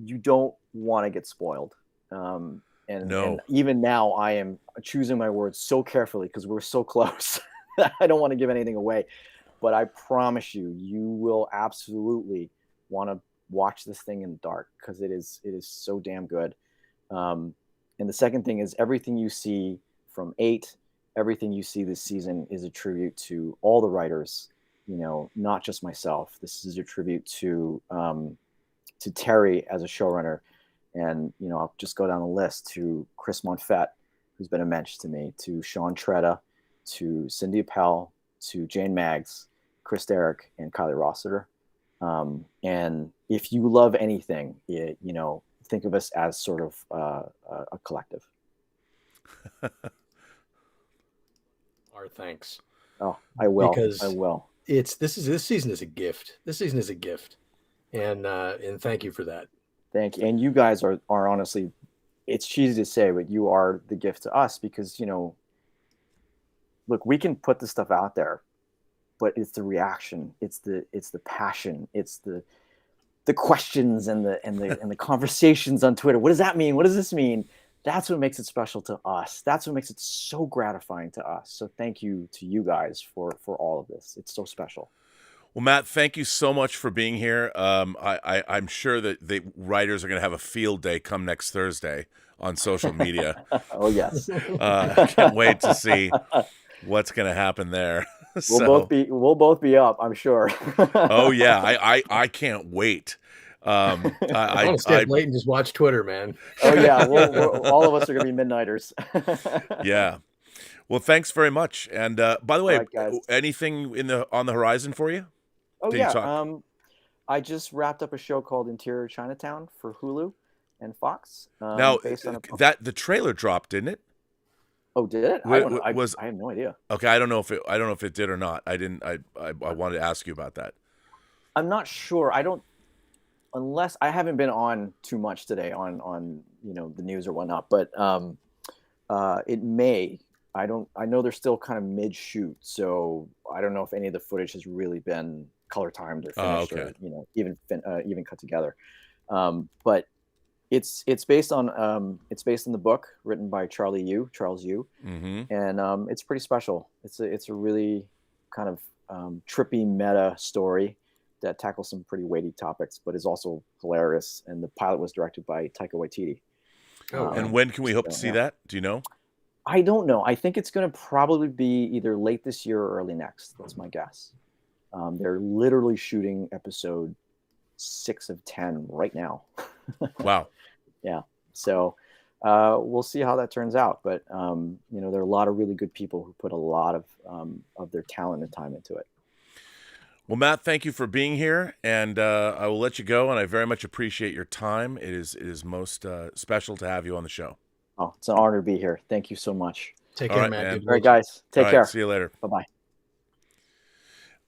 you don't want to get spoiled. And even now I am choosing my words so carefully because we're so close. I don't want to give anything away, but I promise you will absolutely want to watch this thing in the dark, because it is so damn good. And the second thing is, everything you see from 8, everything you see this season is a tribute to all the writers, not just myself. This is a tribute to Terry as a showrunner. And, I'll just go down the list to Chris Monfette, who's been a mensch to me, to Sean Tretta, to Cindy Appel, to Jane Maggs, Chris Derrick, and Kylie Rossiter. And if you love anything, think of us as sort of a collective. Our thanks. Oh, I will. Because I will. This season is a gift. This season is a gift, and thank you for that. Thank you. And you guys are honestly, it's cheesy to say, but you are the gift to us, because look, we can put this stuff out there, but it's the reaction, it's the passion, it's the questions and the conversations on Twitter. What does that mean? What does this mean? That's what makes it special to us. That's what makes it so gratifying to us. So thank you to you guys for all of this. It's so special. Well, Matt, thank you so much for being here. I'm sure that the writers are going to have a field day come next Thursday on social media. Oh, yes. I can't wait to see what's going to happen there. We'll both be up, I'm sure. Oh yeah, I can't wait. I want to stay up late and just watch Twitter, man. Oh yeah, all of us are gonna be midnighters. Yeah. Well, thanks very much. And by the way, right, anything on the horizon for you? Oh yeah. I just wrapped up a show called Interior Chinatown for Hulu and Fox. Now the trailer dropped, didn't it? Oh, did it? I have no idea. Okay, I don't know if it did or not. I wanted to ask you about that. I'm not sure. Unless I haven't been on too much today on the news or whatnot, but it may. I know they're still kind of mid shoot, so I don't know if any of the footage has really been color timed or finished, or even cut together. But it's based on the book written by Charles Yu, mm-hmm. and it's pretty special. It's a really kind of trippy meta story that tackles some pretty weighty topics, but is also hilarious. And the pilot was directed by Taika Waititi. And when can we hope to see that? Do you know? I don't know. I think it's going to probably be either late this year or early next. That's my guess. They're literally shooting episode 6 of 10 right now. Wow. Yeah. So we'll see how that turns out. But, there are a lot of really good people who put a lot of their talent and time into it. Well, Matt, thank you for being here, and I will let you go, and I very much appreciate your time. It is most special to have you on the show. Oh, it's an honor to be here. Thank you so much. Take care, Matt. All right, guys. Take care. See you later. Bye-bye.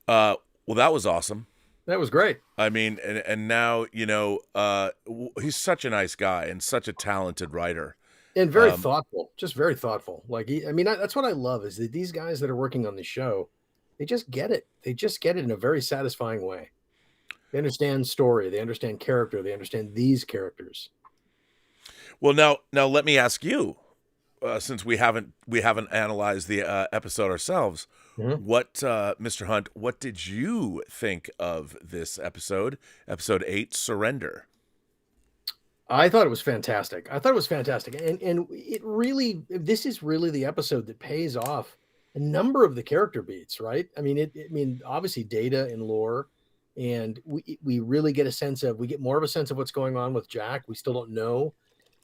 Well, that was awesome. That was great. I mean, and now, he's such a nice guy and such a talented writer. And very thoughtful, just very thoughtful. That's what I love, is that these guys that are working on the show, they just get it. They just get it in a very satisfying way. They understand story. They understand character. They understand these characters. Well, now let me ask you, since we haven't analyzed the episode ourselves, mm-hmm. What, Mr. Hunt, what did you think of this episode 8, Surrender? I thought it was fantastic. And this is really the episode that pays off a number of the character beats, right? I mean, obviously Data and lore, and we really get we get more of a sense of what's going on with Jack. We still don't know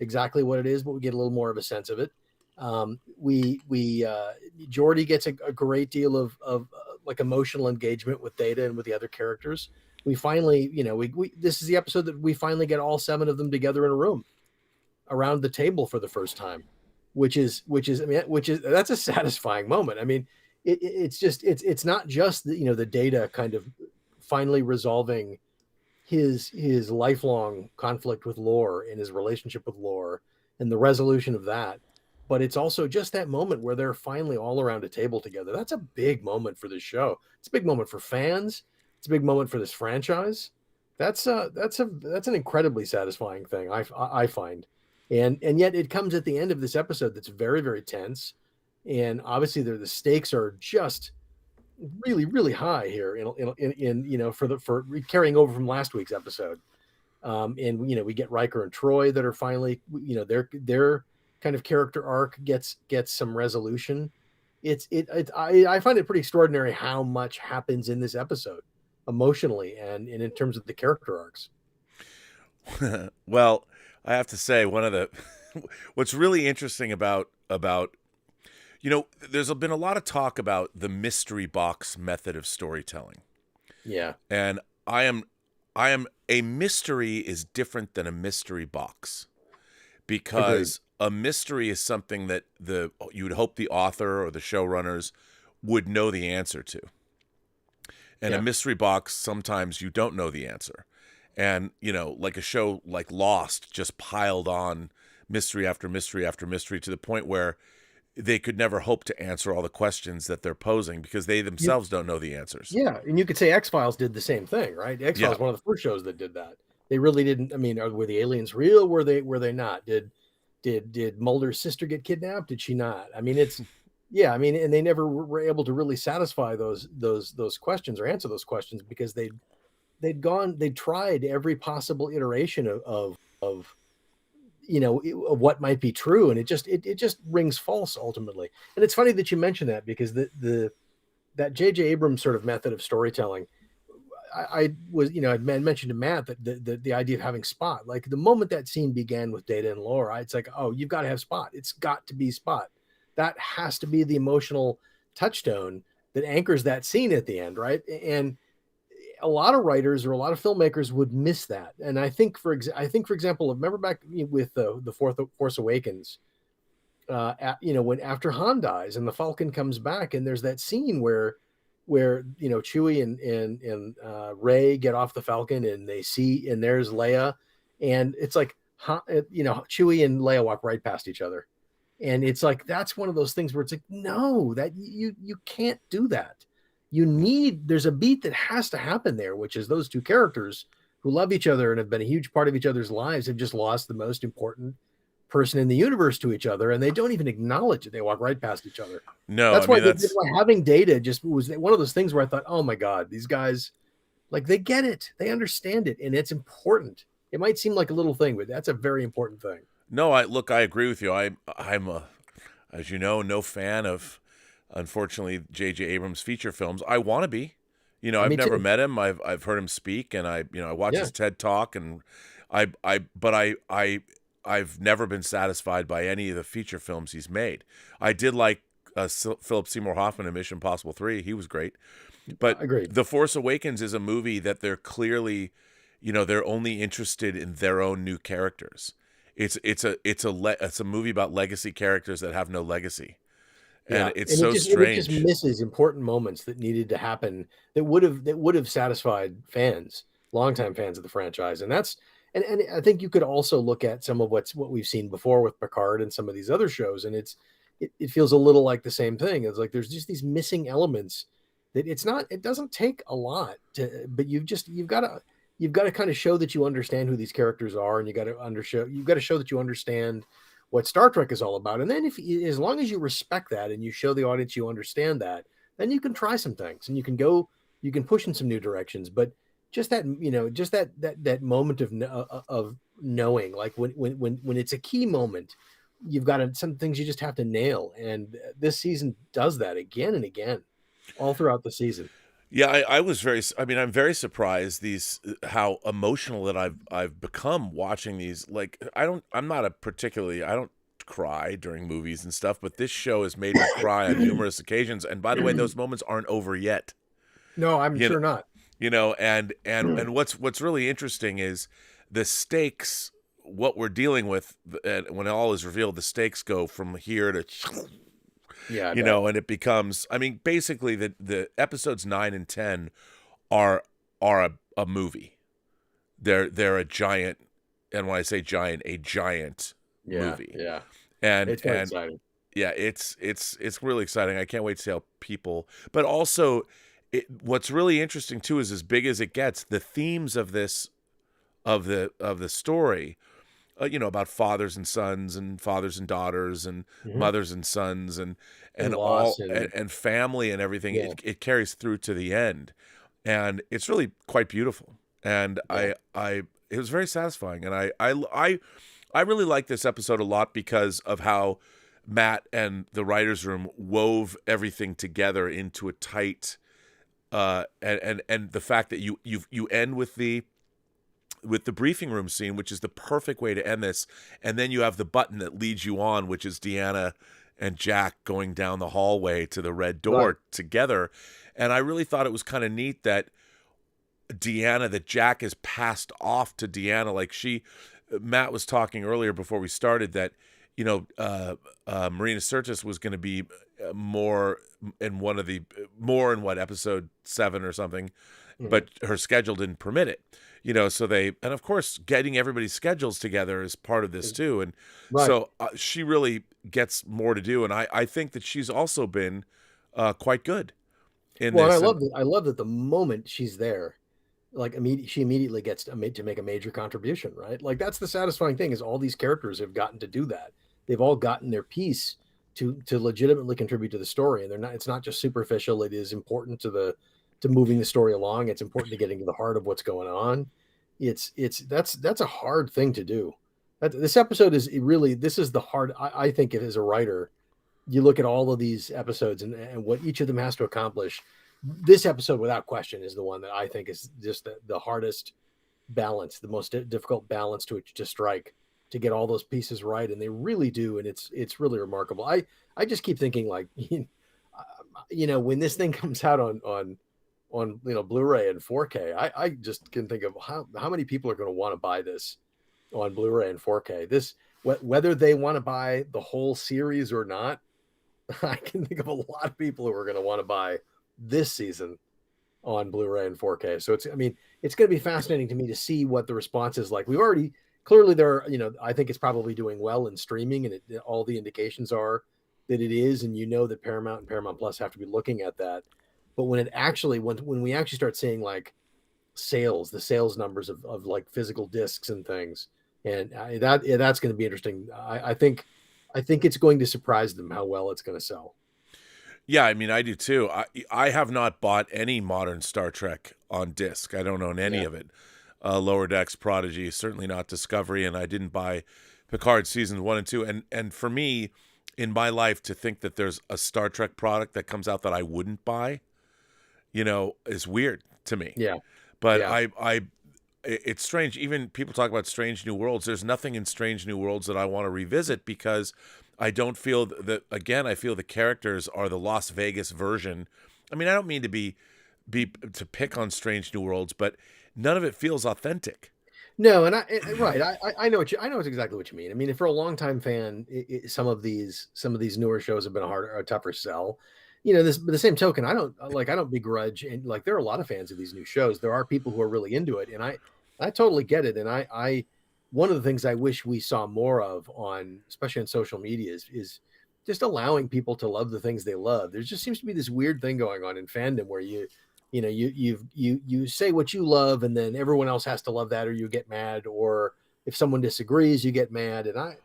exactly what it is, but we get a little more of a sense of it. Geordi gets a great deal of like emotional engagement with Data and with the other characters. We finally, this is the episode that we finally get all 7 of them together in a room around the table for the first time, which is that's a satisfying moment. I mean, it's not just the Data kind of finally resolving his lifelong conflict with Lore and his relationship with Lore and the resolution of that, but it's also just that moment where they're finally all around a table together. That's a big moment for this show. It's a big moment for fans. It's a big moment for this franchise. That's an incredibly satisfying thing, I find, and yet it comes at the end of this episode that's very, very tense, and obviously the stakes are just really, really high here in for carrying over from last week's episode. And we get Riker and Troy that are finally, their kind of character arc gets some resolution. I find it pretty extraordinary how much happens in this episode emotionally and in terms of the character arcs. Well, I have to say what's really interesting about there's been a lot of talk about the mystery box method of storytelling. Yeah. And a mystery is different than a mystery box, because a mystery is something that you would hope the author or the showrunners would know the answer to. And a mystery box, sometimes you don't know the answer. And, like a show like Lost just piled on mystery after mystery after mystery to the point where they could never hope to answer all the questions that they're posing because they themselves don't know the ansers. Yeah, and you could say X-Files did the same thing, right? X-Files was one of the first shows that did that. They really didn't. I mean, were the aliens real? Were they not? Did Mulder's sister get kidnapped? Did she not? I mean, and they never were able to really satisfy those questions or answer those questions because they'd tried every possible iteration of what might be true, and it just rings false ultimately. And it's funny that you mentioned that, because that J.J. Abrams sort of method of storytelling, I mentioned to Matt that the idea of having Spot, like the moment that scene began with Data and Lore, it's like, oh, you've got to have Spot. It's got to be Spot. That has to be the emotional touchstone that anchors that scene at the end, right? And a lot of writers or a lot of filmmakers would miss that. And I think, for example, remember back with the Force Awakens, when after Han dies and the Falcon comes back, and there's that scene where Chewie and Rey get off the Falcon and they see, and there's Leia, and it's like, Chewie and Leia walk right past each other, and it's like, that's one of those things where it's like, no, that you can't do that. There's a beat that has to happen there, which is those two characters who love each other and have been a huge part of each other's lives have just lost the most important person in the universe to each other, and they don't even acknowledge it. They walk right past each other. No, that's why having Data just was one of those things where I thought, oh my God, these guys, like, they get it, they understand it, and it's important. It might seem like a little thing, but that's a very important thing. No, I agree with you. I'm as you know, no fan of, unfortunately, J.J. Abrams' feature films. I want to be. I've never met him. I've heard him speak, and I watch his TED Talk, and I've never been satisfied by any of the feature films he's made. I did like Philip Seymour Hoffman in Mission Impossible 3. He was great. But Agreed. The Force Awakens is a movie that they're clearly, they're only interested in their own new characters. It's a movie about legacy characters that have no legacy. And it's so strange. It just misses important moments that needed to happen that would have satisfied fans, longtime fans of the franchise. And and I think you could also look at some of what we've seen before with Picard and some of these other shows, and it feels a little like the same thing. It's like there's just these missing elements that it doesn't take a lot but you've got to kind of show that you understand who these characters are, and you've got to show that you understand what Star Trek is all about. And then as long as you respect that and you show the audience you understand that, then you can try some things and you can push in some new directions. But just that, that moment of knowing, like when it's a key moment, you've got some things you just have to nail. And this season does that again and again, all throughout the season. Yeah, I was very. I mean, I'm very surprised how emotional that I've become watching these. Like, I'm not a particularly. I don't cry during movies and stuff, but this show has made me cry on numerous occasions. And by the way, those moments aren't over yet. No, I'm You know, sure not. and what's really interesting is the stakes. What we're dealing with, when all is revealed, the stakes go from here to Yeah, and it becomes, I mean, basically the episodes 9 and 10 are a movie. They're a giant, and when I say giant, a giant movie. Yeah, And it's very exciting. yeah, it's really exciting. I can't wait to see how but also what's really interesting too is, as big as it gets, the themes of the story, about fathers and sons and fathers and daughters and mothers and sons and loss and family and everything. Yeah. It carries through to the end, and it's really quite beautiful. And Yeah. it was very satisfying, and I really like this episode a lot because of how Matt and the writers' room wove everything together into a tight, and the fact that you end with the briefing room scene, which is the perfect way to end this. And then you have the button that leads you on, which is Deanna and Jack going down the hallway to the red door together. And I really thought it was kind of neat that Jack is passed off to Deanna. Like Matt was talking earlier before we started that, Marina Sirtis was going to be more in episode 7 or something, but her schedule didn't permit it. So and of course, getting everybody's schedules together is part of this too. And so she really gets more to do. And I think that she's also been quite good in this. I love that the moment she's there, like she immediately gets to make a major contribution, right? Like, that's the satisfying thing, is all these characters have gotten to do that. They've all gotten their piece to legitimately contribute to the story. And it's not just superficial. It is important to moving the story along. It's important to getting to the heart of what's going on. That's a hard thing to do. This episode is really, this is the hard, I think, as a writer, you look at all of these episodes and what each of them has to accomplish. This episode, without question, is the one that I think is just the hardest balance, the most difficult balance to strike, to get all those pieces right. And they really do. And it's really remarkable. I just keep thinking, like, when this thing comes out on Blu-ray and 4K, I just can think of how many people are going to want to buy this on Blu-ray and 4K. Whether they want to buy the whole series or not, I can think of a lot of people who are going to want to buy this season on Blu-ray and 4K. So it's going to be fascinating to me to see what the response is like. We've already clearly I think it's probably doing well in streaming, and all the indications are that it is, and that Paramount and Paramount Plus have to be looking at that. But when we actually start seeing, like, the sales numbers of like physical discs and things, and that's going to be interesting. I think it's going to surprise them how well it's going to sell. Yeah, I mean, I do too. I have not bought any modern Star Trek on disc. I don't own any of it. Lower Decks, Prodigy, certainly not Discovery, and I didn't buy Picard seasons 1 and 2. And for me, in my life, to think that there's a Star Trek product that comes out that I wouldn't buy, is weird to me. Yeah. But yeah. It's strange. Even people talk about Strange New Worlds. There's nothing in Strange New Worlds that I want to revisit, because I don't feel that, again, I feel the characters are the Las Vegas version. I mean, I don't mean to pick on Strange New Worlds, but none of it feels authentic. No, and I know exactly what you mean. I mean, for a longtime fan, some of these newer shows have been a tougher sell. But the same token, I don't begrudge, and like, there are a lot of fans of these new shows. There are people who are really into it, and I totally get it. And I one of the things I wish we saw more of, especially on social media, is just allowing people to love the things they love. There just seems to be this weird thing going on in fandom where you say what you love, and then everyone else has to love that, or you get mad, or if someone disagrees, you get mad. And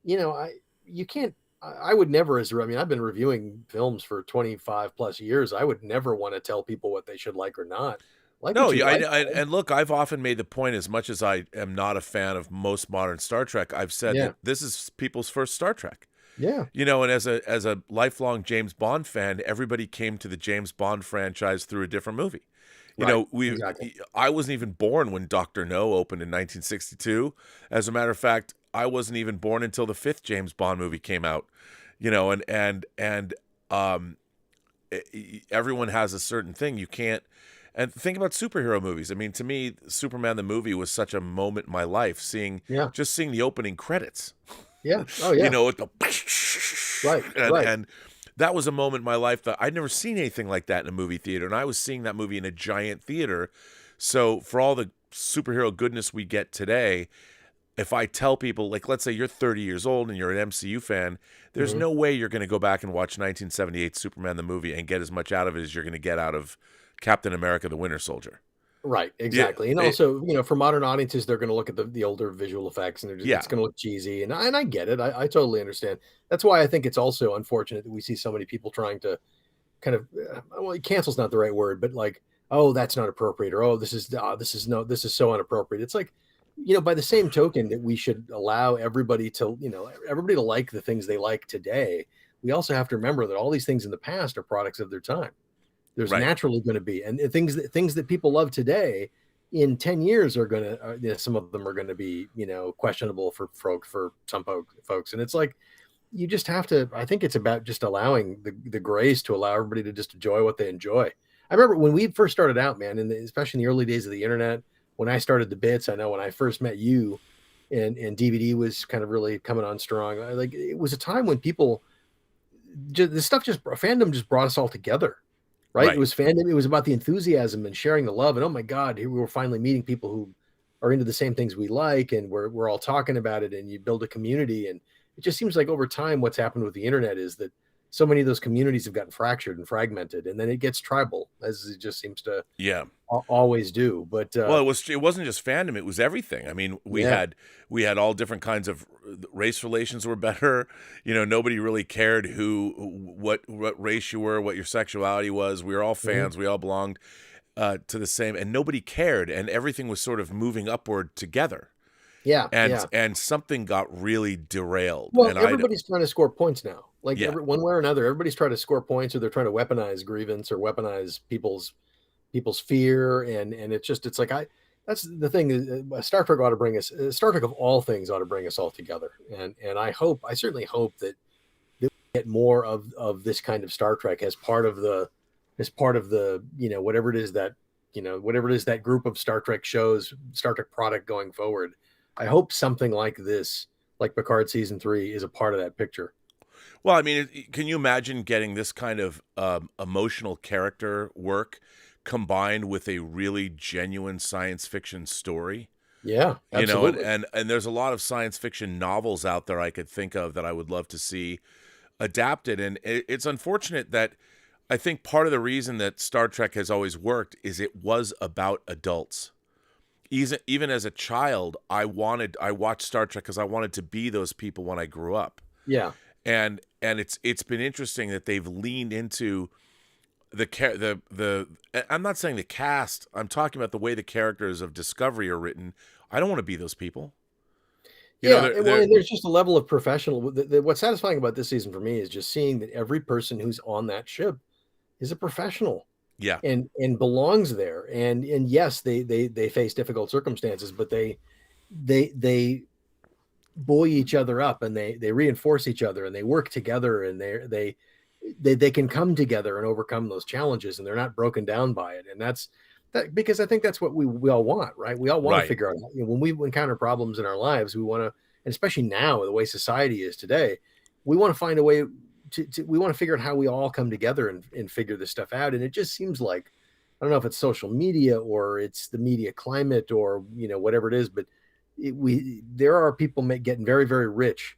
you can't. I would never, I've been reviewing films for 25 plus years. I would never want to tell people what they should like or not. And look, I've often made the point, as much as I am not a fan of most modern Star Trek, I've said that this is people's first Star Trek. Yeah. You know, and as a lifelong James Bond fan, everybody came to the James Bond franchise through a different movie. You Right, know, exactly. I wasn't even born when Dr. No opened in 1962. As a matter of fact, I wasn't even born until the fifth James Bond movie came out. You know, everyone has a certain thing. You can't. And think about superhero movies. I mean, to me, Superman the movie was such a moment in my life. Seeing Yeah. the opening credits. Yeah. Oh yeah. You know, with the Right. and, Right. and that was a moment in my life that I'd never seen anything like that in a movie theater, and I was seeing that movie in a giant theater. So for all the superhero goodness we get today, if I tell people, like, let's say you're 30 years old and you're an MCU fan, there's no way you're going to go back and watch 1978 Superman the movie and get as much out of it as you're going to get out of Captain America: The Winter Soldier. Right, exactly. And also, for modern audiences, they're going to look at the older visual effects, and it's going to look cheesy. And I get it. I totally understand. That's why I think it's also unfortunate that we see so many people trying to kind of, well, cancel's not the right word, but like, oh, that's not appropriate, or oh, this is so inappropriate. It's like, by the same token that we should allow everybody to like the things they like today, we also have to remember that all these things in the past are products of their time. There's naturally going to be, and things that people love today in 10 years are going to, some of them are going to be, questionable for some folks. And it's like, you just have to, I think it's about just allowing the grace to allow everybody to just enjoy what they enjoy. I remember when we first started out, man, especially in the early days of the internet, when I started the bits, I know when I first met you and DVD was kind of really coming on strong. Like, it was a time when people, fandom just brought us all together. Right? It was fandom. It was about the enthusiasm and sharing the love. And oh my God, here we were finally meeting people who are into the same things we like, and we're all talking about it, and you build a community. And it just seems like over time, what's happened with the internet is that so many of those communities have gotten fractured and fragmented, and then it gets tribal, as it just seems to always do. But well, it wasn't just fandom; it was everything. I mean, we had all different kinds of race relations were better. Nobody really cared what race you were, what your sexuality was. We were all fans. We all belonged to the same, and nobody cared, and everything was sort of moving upward together. Yeah, and something got really derailed. Well, and everybody's trying to score points now. Like one way or another, everybody's trying to score points, or they're trying to weaponize grievance or weaponize people's fear, and it's like that's the thing. Star Trek ought to bring us. Star Trek of all things ought to bring us all together, and I certainly hope that we get more of this kind of Star Trek as part of the whatever it is that group of Star Trek shows, Star Trek product going forward. I hope something like this, like Picard season 3, is a part of that picture. Well, I mean, can you imagine getting this kind of emotional character work combined with a really genuine science fiction story? Yeah, absolutely. And there's a lot of science fiction novels out there I could think of that I would love to see adapted. And it's unfortunate that I think part of the reason that Star Trek has always worked is it was about adults. Even as a child, I watched Star Trek because I wanted to be those people when I grew up. Yeah. And it's been interesting that they've leaned into the I'm not saying the cast, I'm talking about the way the characters of Discovery are written. I don't want to be those people. There's just a level of professional. What's satisfying about this season for me is just seeing that every person who's on that ship is a professional. Yeah. And belongs there. And yes, they face difficult circumstances, but they buoy each other up, and they reinforce each other, and they work together, and they can come together and overcome those challenges, and they're not broken down by it. And that's because I think that's what we all want, right? We all want to figure out, when we encounter problems in our lives, we want to, and especially now the way society is today, we want to find a way we want to figure out how we all come together and figure this stuff out. And it just seems like, I don't know if it's social media or it's the media climate or, whatever it is, but there are people getting very, very rich,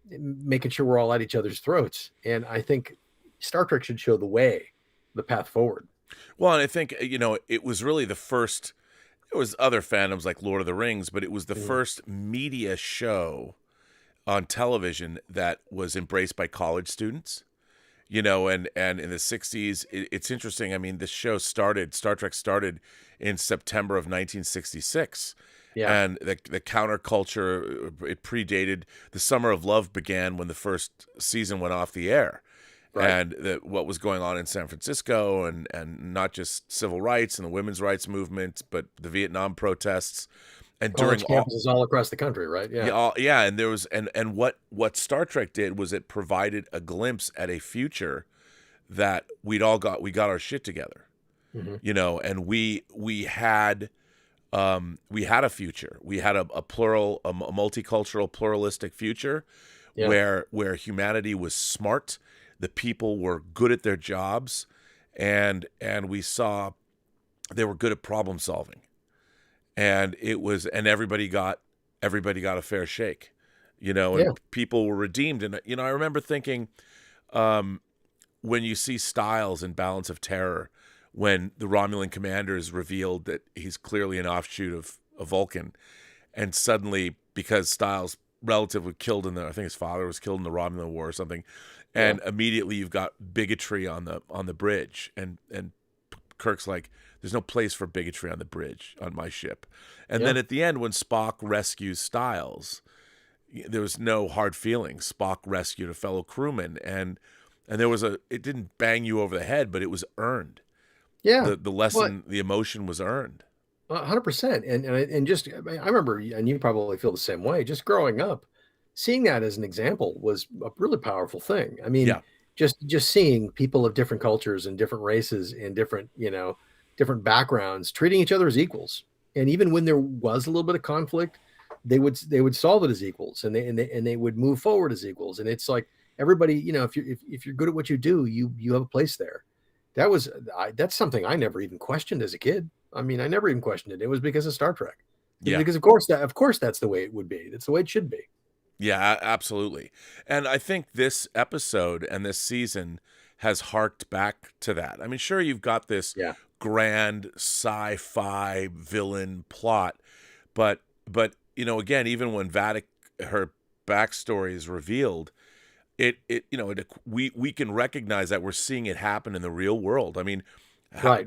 making sure we're all at each other's throats. And I think Star Trek should show the path forward. Well, and I think, it was really the first, there was other fandoms like Lord of the Rings, but it was the first media show on television that was embraced by college students, and in the 60s, it's interesting. I mean, this show Star Trek started in September of 1966. Yeah. And the counterculture, it predated. The Summer of Love began when the first season went off the air. Right. And what was going on in San Francisco, and not just civil rights and the women's rights movement, but the Vietnam protests, and College during campuses all across the country, right? Yeah. yeah, and there was and what Star Trek did was it provided a glimpse at a future that we got our shit together, Mm-hmm. and we had a future. We had a multicultural, pluralistic future, Yeah. where humanity was smart. The people were good at their jobs, and we saw they were good at problem solving, and everybody got a fair shake, and Yeah. people were redeemed. And I remember thinking, when you see Styles in Balance of Terror, when the Romulan commander is revealed that he's clearly an offshoot of Vulcan, and suddenly, because Styles relatively killed I think his father was killed in the Romulan War or something, and immediately you've got bigotry on the bridge, and Kirk's like, there's no place for bigotry on the bridge on my ship. And then at the end, when Spock rescues Styles, there was no hard feelings. Spock rescued a fellow crewman, and there was it didn't bang you over the head, but it was earned. Yeah. The lesson, the emotion was earned. 100%. And just, I remember, and you probably feel the same way, just growing up, seeing that as an example was a really powerful thing. I mean, just seeing people of different cultures and different races and different backgrounds treating each other as equals. And even when there was a little bit of conflict, they would solve it as equals, and they would move forward as equals. And it's like everybody, if you're good at what you do, you have a place there. That's something I never even questioned as a kid. I mean, I never even questioned it. It was because of Star Trek. Because of course that's the way it would be. That's the way it should be. Yeah, absolutely. And I think this episode and this season has harked back to that. I mean, sure, you've got this grand sci-fi villain plot, but again, even when her backstory is revealed, we can recognize that we're seeing it happen in the real world. I mean,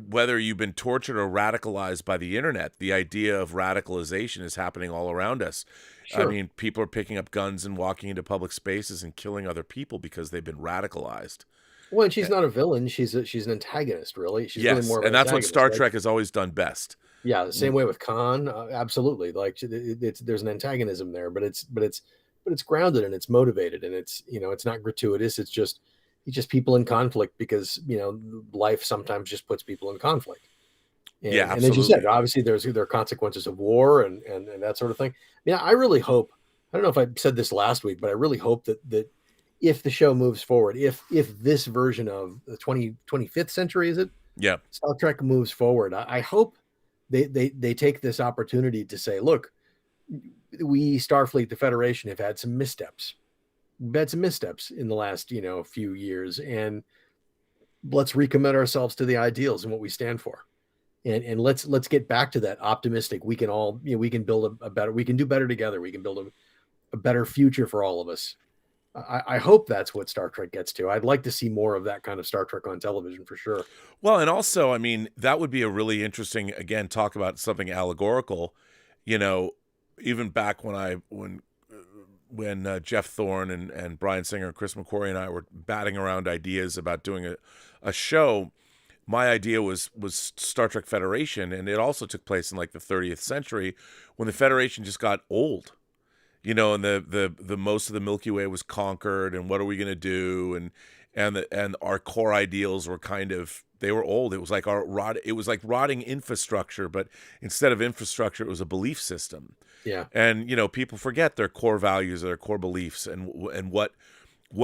whether you've been tortured or radicalized by the internet, the idea of radicalization is happening all around us. Sure. I mean, people are picking up guns and walking into public spaces and killing other people because they've been radicalized. Well, and she's not a villain. She's an antagonist, really. She's really more of and that's what Star Trek has always done best. Yeah, the same way with Khan. Absolutely. Like there's an antagonism there, but it's grounded and it's motivated, and it's not gratuitous. It's just people in conflict because life sometimes just puts people in conflict. And, and as you said, obviously there are consequences of war and that sort of thing. I really hope, I don't know if I said this last week, but I really hope that if the show moves forward, if this version of the 25th century, is it? Yeah. Star Trek moves forward. I hope they take this opportunity to say, look, we Starfleet, the Federation, have had some missteps. We've had some missteps in the last, few years, and let's recommit ourselves to the ideals and what we stand for. And let's get back to that optimistic. We can all, we can build we can do better together. We can build a better future for all of us. I hope that's what Star Trek gets to. I'd like to see more of that kind of Star Trek on television for sure. Well, and also, I mean, that would be a really interesting, again, talk about something allegorical, even back when Jeff Thorne and Brian Singer and Chris McQuarrie and I were batting around ideas about doing a show. My idea was Star Trek Federation, and it also took place in like the 30th century when the Federation just got old, and the most of the Milky Way was conquered, and what are we going to do? And our core ideals were they were old. It was like rotting infrastructure, but instead of infrastructure, it was a belief system. Yeah. And people forget their core values, their core beliefs, and what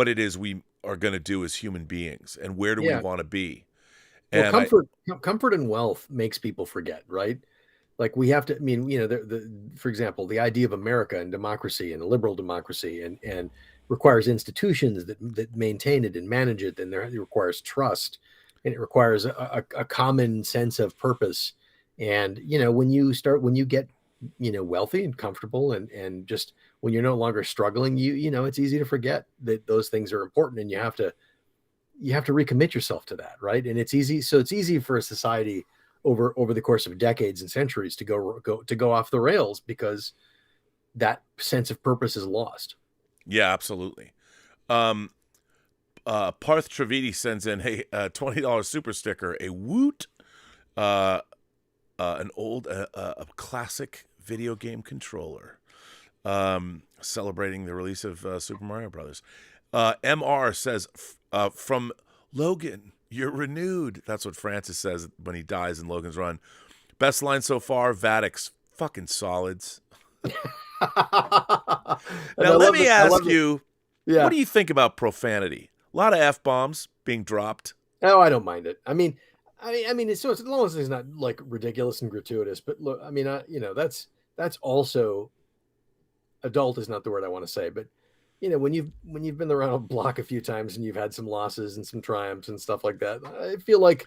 it is we are going to do as human beings, and where do we want to be. Well, comfort and wealth makes people forget, right? Like we have to, for example, the idea of America and democracy and a liberal democracy and requires institutions that maintain it and manage it. And it requires trust, and it requires a common sense of purpose. And, when you get, wealthy and comfortable and just when you're no longer struggling, it's easy to forget that those things are important, and you have to recommit yourself to that. Right. And it's easy. So it's easy for a society over the course of decades and centuries to go off the rails because that sense of purpose is lost. Yeah, absolutely. Parth Trivedi sends in a $20 super sticker, a Woot, an old, a classic video game controller, celebrating the release of Super Mario Brothers. MR says, from Logan, you're renewed. That's what Francis says when he dies in Logan's Run. Best line so far, Vadix, fucking solids. Now, let me ask you, what do you think about profanity? A lot of F-bombs being dropped. Oh, I don't mind it. I mean, it's so as long as it's not like ridiculous and gratuitous. But look, I mean, that's also adult is not the word I want to say. But when you've been around a block a few times and you've had some losses and some triumphs and stuff like that, I feel like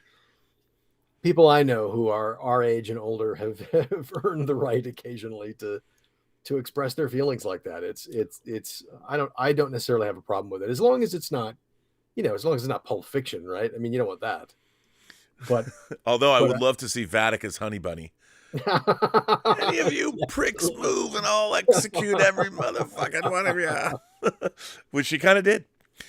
people I know who are our age and older have earned the right occasionally to express their feelings like that. It's I don't necessarily have a problem with it as long as it's not, as long as it's not Pulp Fiction, right? I mean, you don't want that. But although I would love to see Vatic as Honey Bunny. Any of you pricks move and I'll execute every motherfucking one of you. Which she kind of did.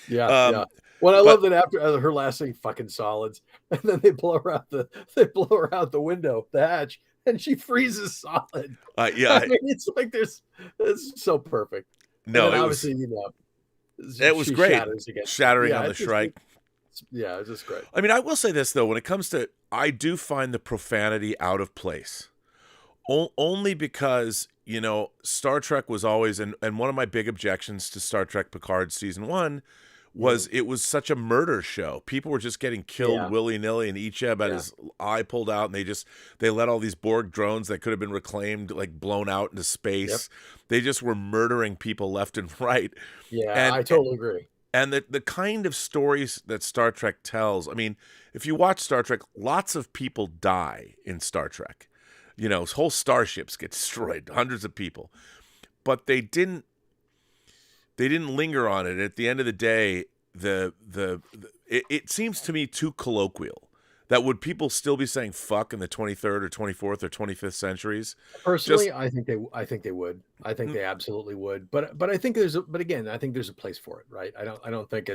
Yeah. Well, I love that after her last thing, fucking solids, and then they blow her out the window, the hatch, and she freezes solid. Yeah, I mean, it's like it's so perfect. No, it was great. Shattering on the Shrike. Yeah, it's just great. I mean, I will say this though: when it comes to, I do find the profanity out of place, only because Star Trek was always, and one of my big objections to Star Trek Picard season 1 was it was such a murder show. People were just getting killed willy-nilly, and Icheb had his eye pulled out, and they let all these Borg drones that could have been reclaimed, like blown out into space. Yep. They just were murdering people left and right. Yeah, I totally agree. And the kind of stories that Star Trek tells, I mean, if you watch Star Trek, lots of people die in Star Trek. Whole starships get destroyed, hundreds of people. But they didn't linger on it. At the end of the day, it seems to me too colloquial. That would people still be saying fuck in the 23rd or 24th or 25th centuries? Personally, I think they would. I think they absolutely would. But I think again, I think there's a place for it, right? I don't think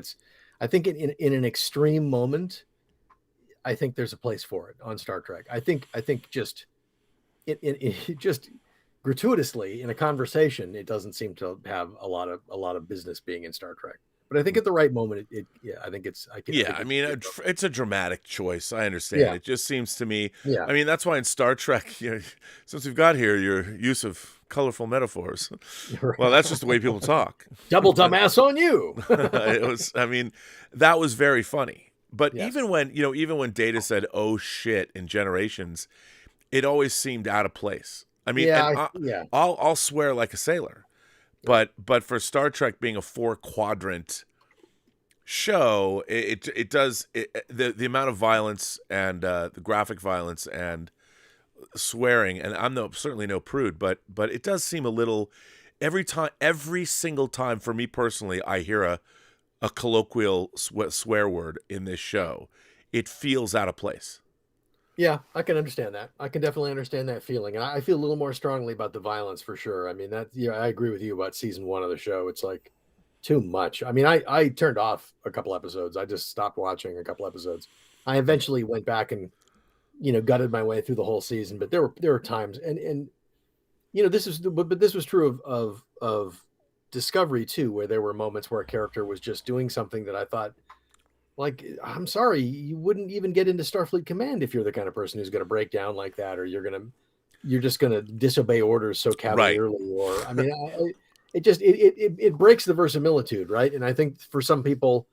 I think in an extreme moment, I think there's a place for it on Star Trek. I think just it just gratuitously in a conversation, it doesn't seem to have a lot of business being in Star Trek. But I think at the right moment, I think it's. It's a dramatic choice. I understand. Yeah. It just seems to me. Yeah. I mean, that's why in Star Trek, since we've got here your use of colorful metaphors. Well, that's just the way people talk. Double dumbass on you. It was. I mean, that was very funny. But even when Data said "oh shit" in Generations, it always seemed out of place. I mean, I'll swear like a sailor. But for Star Trek being a 4-quadrant show, it does the amount of violence and the graphic violence and swearing, and I'm certainly no prude, but it does seem a little every single time for me personally, I hear a colloquial swear word in this show, it feels out of place. Yeah, I can understand that. I can definitely understand that feeling. And I feel a little more strongly about the violence for sure. I mean, I agree with you about season 1 of the show. It's like too much. I mean, I turned off a couple episodes. I just stopped watching a couple episodes. I eventually went back and, gutted my way through the whole season. But there were times and this was true of Discovery too, where there were moments where a character was just doing something that I thought, like, I'm sorry, you wouldn't even get into Starfleet Command if you're the kind of person who's going to break down like that, or you're just going to disobey orders so cavalierly. Right. Or, I mean, it breaks the verisimilitude, right? And I think for some people,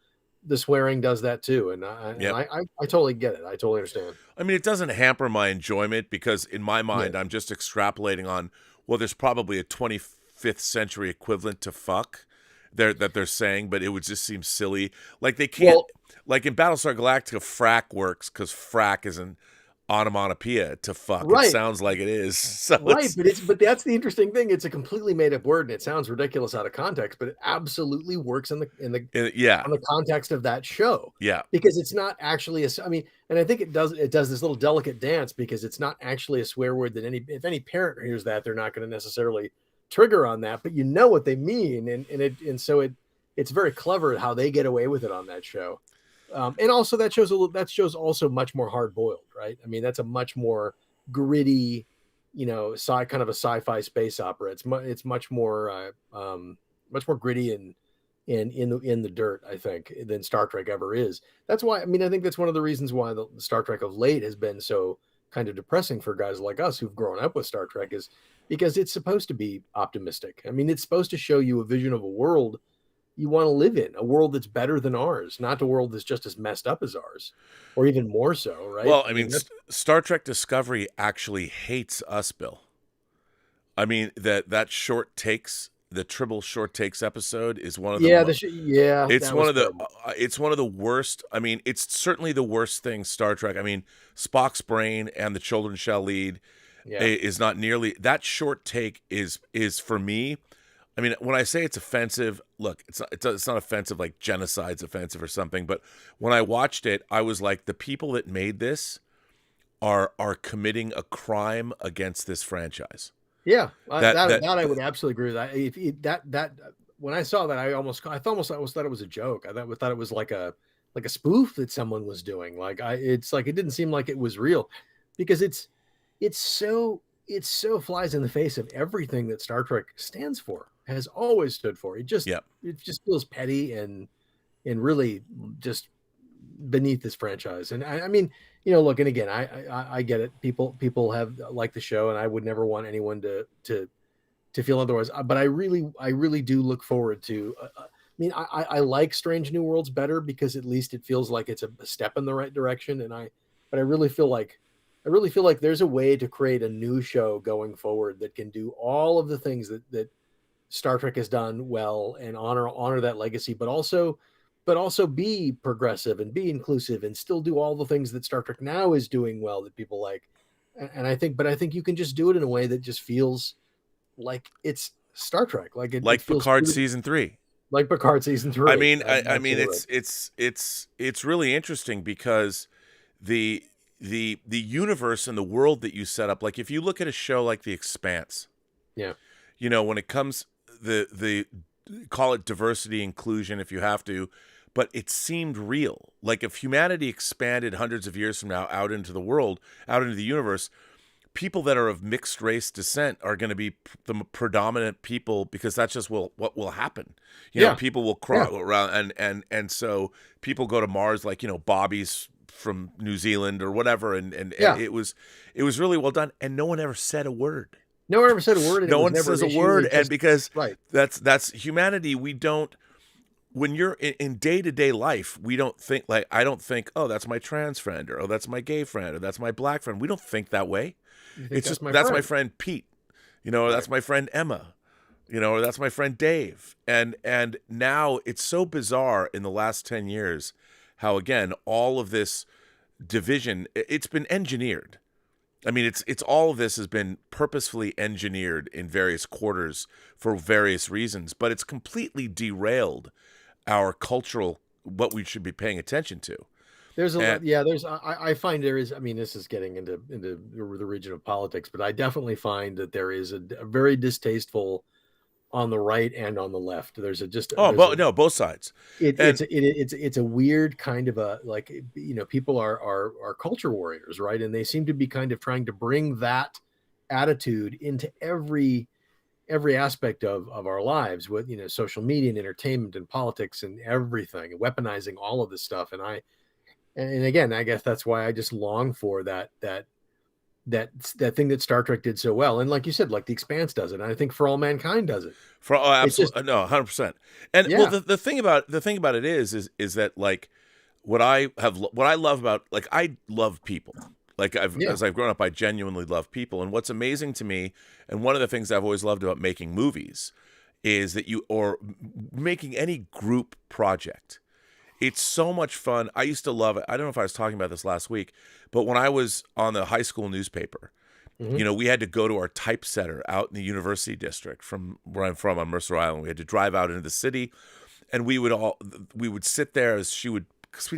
the swearing does that too. And I totally get it. I totally understand. I mean, it doesn't hamper my enjoyment because in my mind, I'm just extrapolating on, well, there's probably a 25th century equivalent to fuck that they're saying, but it would just seem silly. Like they can't, like in Battlestar Galactica, frack works because frack is an onomatopoeia to fuck. Right. It sounds like it is. So Right, but that's the interesting thing. It's a completely made up word, and it sounds ridiculous out of context, but it absolutely works in the yeah, on the context of that show. yeah. Because it's not actually I mean, and I think it does this little delicate dance because it's not actually a swear word that if any parent hears that, they're not going to necessarily trigger on that, but you know what they mean, and so it's very clever how they get away with it on that show. And also that show's also much more hard boiled, right? I mean, that's a much more gritty, kind of a sci-fi space opera. It's much more gritty and in the dirt, I think, than Star Trek ever is. That's why, I mean, I think that's one of the reasons why the Star Trek of late has been so kind of depressing for guys like us who've grown up with Star Trek, is because it's supposed to be optimistic. I mean, it's supposed to show you a vision of a world you want to live in, a world that's better than ours, not a world that's just as messed up as ours, or even more so, right? Well, I mean, Star Trek Discovery actually hates us, Bill. I mean, that short takes, the Tribble short takes episode is one of the it's one of the worst. I mean, it's certainly the worst thing Star Trek. I mean, Spock's brain and the children shall lead is not nearly that short take is for me. I mean, when I say it's offensive, look, it's not offensive like genocide's offensive or something. But when I watched it, I was like, the people that made this are committing a crime against this franchise. Yeah, that I would absolutely agree with that. That when I saw that, I thought it was a joke. I thought it was like a spoof that someone was doing. It didn't seem like it was real, because it so flies in the face of everything that Star Trek stands for, has always stood for. It just feels petty and really just beneath this franchise. And I mean, look, and again, I get it. People have liked the show, and I would never want anyone to feel otherwise. But I really do look forward to. I mean, I like Strange New Worlds better because at least it feels like it's a step in the right direction. But I really feel like there's a way to create a new show going forward that can do all of the things that Star Trek has done well and honor that legacy, but also be progressive and be inclusive and still do all the things that Star Trek now is doing well that people like. And I think you can just do it in a way that just feels like it's Star Trek, it feels Picard season 3. Like Picard season 3. I mean, it's really interesting because the universe and the world that you set up, like if you look at a show like The Expanse, when it comes the call it diversity, inclusion if you have to, but it seemed real. Like if humanity expanded hundreds of years from now out into the world, out into the universe, people that are of mixed race descent are going to be the predominant people, because that's just what will happen. People will crawl around and so people go to Mars, like, Bobby's from New Zealand or whatever, and it was really well done, and no one ever said a word. No one ever said a word. And no one says a word, and because that's humanity. We don't. When you're in day-to-day life, we don't think like, I don't think, oh, that's my trans friend, or oh, that's my gay friend, or that's my black friend. We don't think that way. It's just that's my friend Pete, or that's my friend Emma, or that's my friend Dave. And now it's so bizarre in the last 10 years how, again, all of this division, it's been engineered. I mean, it's all of this has been purposefully engineered in various quarters for various reasons, but it's completely derailed our cultural, what we should be paying attention to. I find there is, I mean, this is getting into the region of politics, but I definitely find that there is a very distasteful on the right and on the left. Both sides. It's a weird kind of a, like, people are culture warriors, right? And they seem to be kind of trying to bring that attitude into every aspect of our lives, with social media and entertainment and politics and everything, and weaponizing all of this stuff. And again, I guess that's why I just long for that thing that Star Trek did so well. And like you said, like The Expanse does it, and I think For All Mankind does it. Absolutely, 100%. And well, the thing about it is that, like, what I love about, like, I love people. Like, as I've grown up, I genuinely love people. And what's amazing to me, and one of the things I've always loved about making movies, is that making any group project, It's so much fun. I used to love it. I don't know if I was talking about this last week, but when I was on the high school newspaper, we had to go to our typesetter out in the University District from where I'm from on Mercer Island. We had to drive out into the city, and we would sit there as she would, because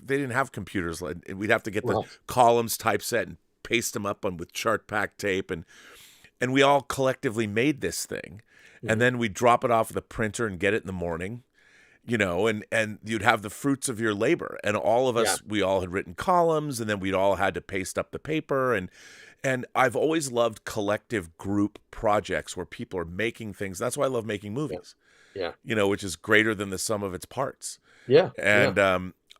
they didn't have computers, and we'd have to get the columns typeset and paste them up with chart pack tape, and we all collectively made this thing, and then we'd drop it off at the printer and get it in the morning. And you'd have the fruits of your labor, and all of us, we all had written columns, and then we'd all had to paste up the paper. And I've always loved collective group projects where people are making things. That's why I love making movies, which is greater than the sum of its parts. Yeah. And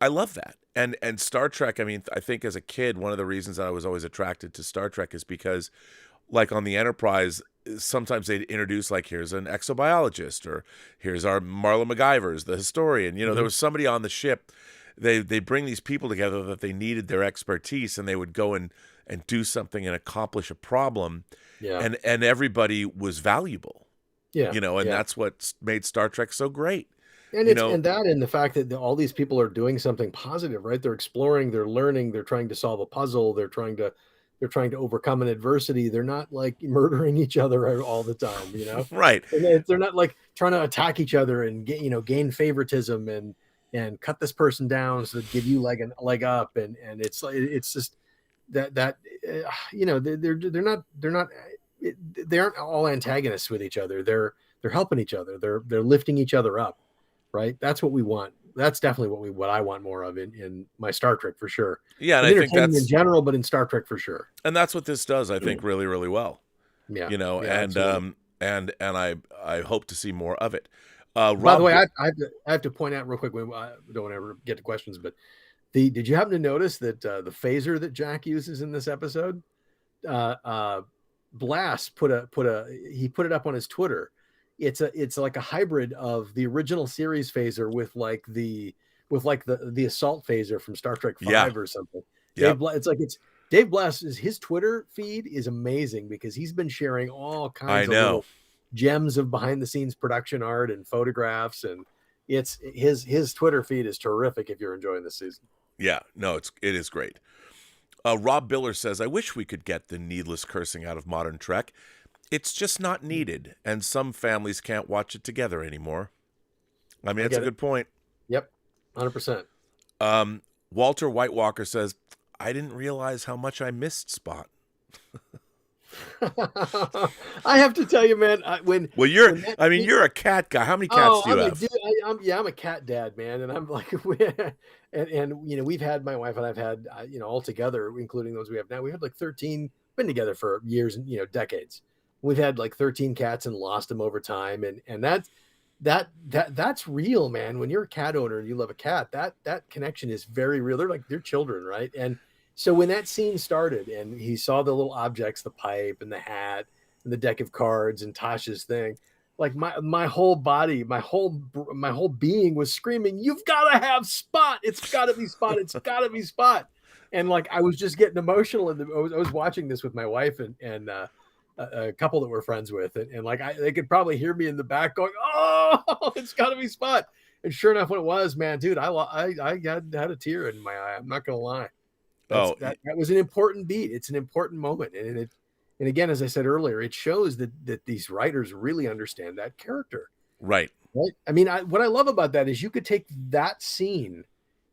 I love that. And Star Trek, I mean, I think as a kid, one of the reasons that I was always attracted to Star Trek is because, like on the Enterprise, sometimes they'd introduce, like, here's an exobiologist, or here's our Marla MacGyver's, the historian. There was somebody on the ship. They bring these people together that they needed their expertise, and they would go and do something and accomplish a problem. Yeah. And everybody was valuable. Yeah. And that's what made Star Trek so great. And and the fact that all these people are doing something positive, right? They're exploring, they're learning, they're trying to solve a puzzle, they're trying to overcome an adversity. They're not like murdering each other all the time, Right. And they're not like trying to attack each other and gain favoritism and cut this person down so that give you a leg up. And it's just that they aren't all antagonists with each other. They're helping each other. They're lifting each other up. Right. That's what we want. That's definitely what I want more of in my Star Trek, for sure. Yeah, and I think that's in general, but in Star Trek for sure. And that's what this does, I think, really, really well. Yeah. And I hope to see more of it. By the way, I have to point out real quick. I don't want to ever get to questions, but did you happen to notice that the phaser that Jack uses in this episode, Blast put it up on his Twitter. It's like a hybrid of the original series phaser with the assault phaser from Star Trek 5 or something. Yeah. Dave Blast's his Twitter feed is amazing because he's been sharing all kinds of little gems of behind the scenes production art and photographs, and it's his Twitter feed is terrific if you're enjoying this season. Yeah, no, it is great. Rob Biller says, I wish we could get the needless cursing out of modern Trek. It's just not needed, and some families can't watch it together anymore. I mean, that's a good point. Yep, 100%. Walter White Walker says, I didn't realize how much I missed Spot. I have to tell you, man. You're a cat guy. How many cats do you have? I'm a cat dad, man, and I'm like, and we've had, my wife and I've had, all together, including those we have now. We had like 13. Been together for years and decades. We've had like 13 cats and lost them over time, and that's real, man. When you're a cat owner and you love a cat, that connection is very real. They're children, right? And so when that scene started and he saw the little objects, the pipe and the hat and the deck of cards and Tasha's thing, like my whole body, my whole being was screaming, "You've got to have Spot! It's got to be Spot! It's got to be Spot!" And like I was just getting emotional, and I was watching this with my wife and a couple that we're friends with, and like they could probably hear me in the back going, "Oh, it's got to be Spot!" And sure enough, when it was, man, dude, I had a tear in my eye. I'm not gonna lie. That was an important beat. It's an important moment, and again, as I said earlier, it shows that these writers really understand that character. Right. I mean, what I love about that is you could take that scene,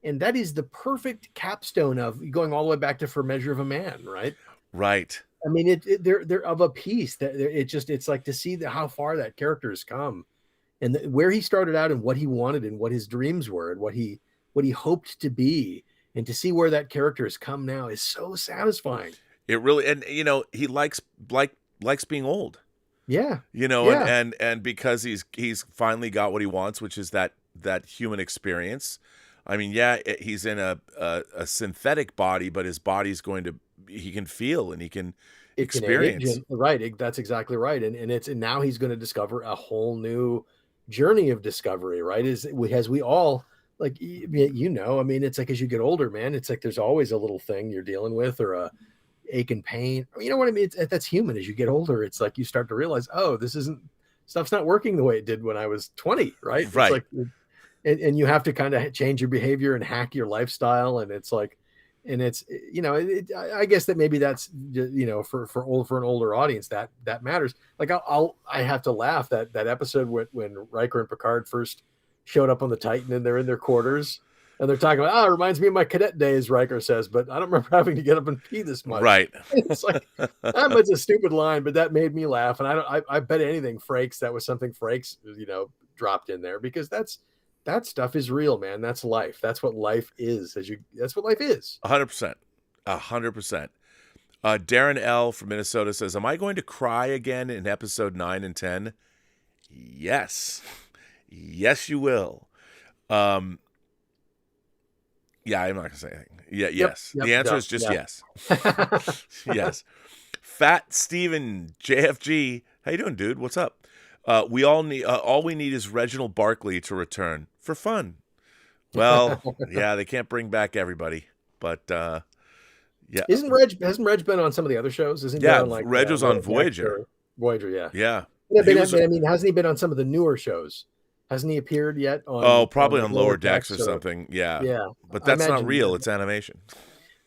and that is the perfect capstone of going all the way back to For Measure of a Man, right? Right. I mean, they're of a piece that it's like to see how far that character has come, and where he started out and what he wanted and what his dreams were and what he hoped to be, and to see where that character has come now is so satisfying. It really, and he likes being old. Yeah. And because he's finally got what he wants, which is that human experience. I mean, he's in a synthetic body, but his body's he can feel and he can experience. Right. That's exactly right. And now he's going to discover a whole new journey of discovery, right? As we all, like, I mean, it's like, as you get older, man, it's like, there's always a little thing you're dealing with, or a ache and pain. You know what I mean? That's human. As you get older, it's like, you start to realize, oh, stuff's not working the way it did when I was 20. Right. Right. It's like, and you have to kind of change your behavior and hack your lifestyle. And it's like, and it's, I guess that maybe that's, for an older audience that matters. Like I have to laugh that episode when Riker and Picard first showed up on the Titan and they're in their quarters and they're talking about, it reminds me of my cadet days, Riker says, but I don't remember having to get up and pee this much. Right. It's like, it's a stupid line, but that made me laugh. And I bet anything Frakes, that was something Frakes, dropped in there, because that stuff is real, man. That's life. That's what life is. That's what life is. 100%. 100%. Darren L. from Minnesota says, am I going to cry again in episode 9 and 10? Yes. Yes, you will. Yeah, I'm not going to say anything. Yeah, yes. Yep, the answer is just yes. Yes. Fat Steven JFG. How you doing, dude? What's up? We all need is Reginald Barkley to return for fun. Well, yeah, they can't bring back everybody, but yeah. Hasn't Reg been on some of the other shows? Isn't he yeah, on like Reg was on Voyager. Voyager, yeah. Yeah. Hasn't he been on some of the newer shows? Hasn't he appeared yet? Probably on Lower Decks or something. Yeah. Yeah. But that's not real. It's animation.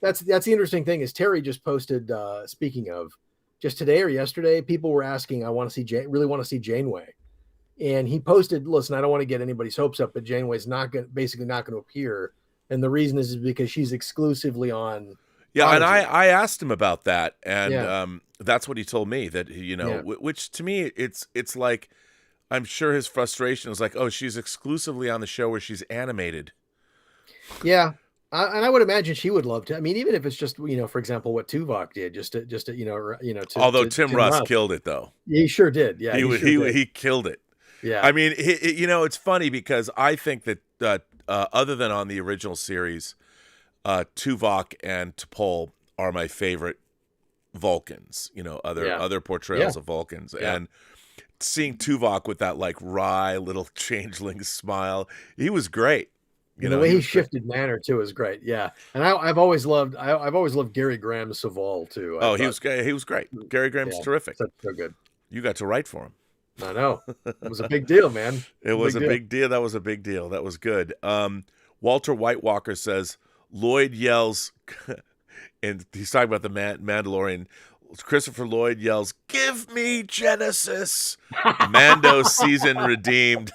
That's the interesting thing is Terry just posted, speaking of, just today or yesterday, people were asking, really want to see Janeway. And he posted, listen, I don't want to get anybody's hopes up, but Janeway's basically not going to appear. And the reason is because she's exclusively on. Yeah, and I asked him about that, and that's what he told me, that, which to me, it's like, I'm sure his frustration is like, oh, she's exclusively on the show where she's animated. Yeah. And I would imagine she would love to. I mean, even if it's just, for example, what Tuvok did, although Tim Russ killed it, though. He sure did. Yeah, he killed it. Yeah. I mean, it's funny because I think that other than on the original series, Tuvok and T'Pol are my favorite Vulcans. Other portrayals of Vulcans, and seeing Tuvok with that like wry little changeling smile, he was great. The way he shifted manner too is great. Yeah, and I've always loved Gary Graham Saval too. He was great. Gary Graham's terrific. So good. You got to write for him. I know. It was a big deal, man. It was a big deal. That was a big deal. That was good. Walter White Walker says Lloyd yells, and he's talking about the Mandalorian. Christopher Lloyd yells, "Give me Genesis!" Mando season redeemed.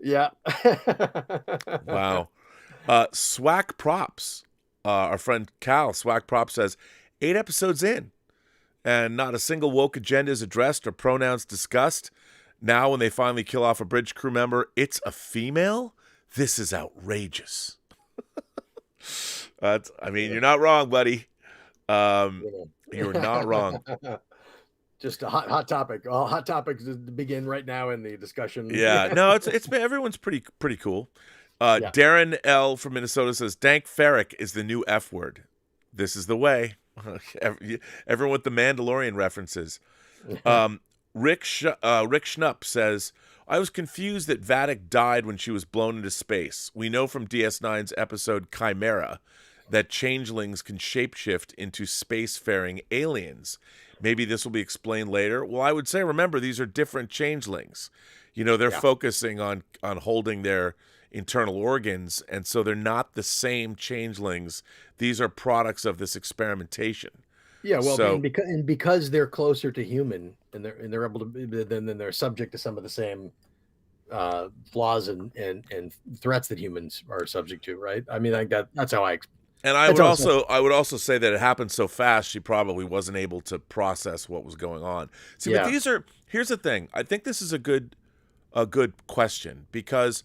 Yeah. Wow. Swack Props. Our friend Cal, Swack Props, says 8 episodes in, and not a single woke agenda is addressed or pronouns discussed. Now, when they finally kill off a bridge crew member, it's a female? This is outrageous. You're not wrong, buddy. You're not wrong. Just a hot topic. All hot topics to begin right now in the discussion. Yeah, no, it's been, everyone's pretty cool. Darren L from Minnesota says Dank Farrik is the new F word. This is the way. Everyone with the Mandalorian references. Rick Schnupp says, I was confused that Vadic died when she was blown into space. We know from DS9's episode Chimera that changelings can shapeshift into spacefaring aliens. Maybe this will be explained later. Well, I would say, remember, these are different changelings. They're focusing on holding their internal organs, and so they're not the same changelings. These are products of this experimentation. Yeah, well, because they're closer to human, and they're able to, then they're subject to some of the same flaws and threats that humans are subject to, right? I mean, like that's how I. And I would also say that it happened so fast, she probably wasn't able to process what was going on. See, but here's the thing. I think this is a good question, because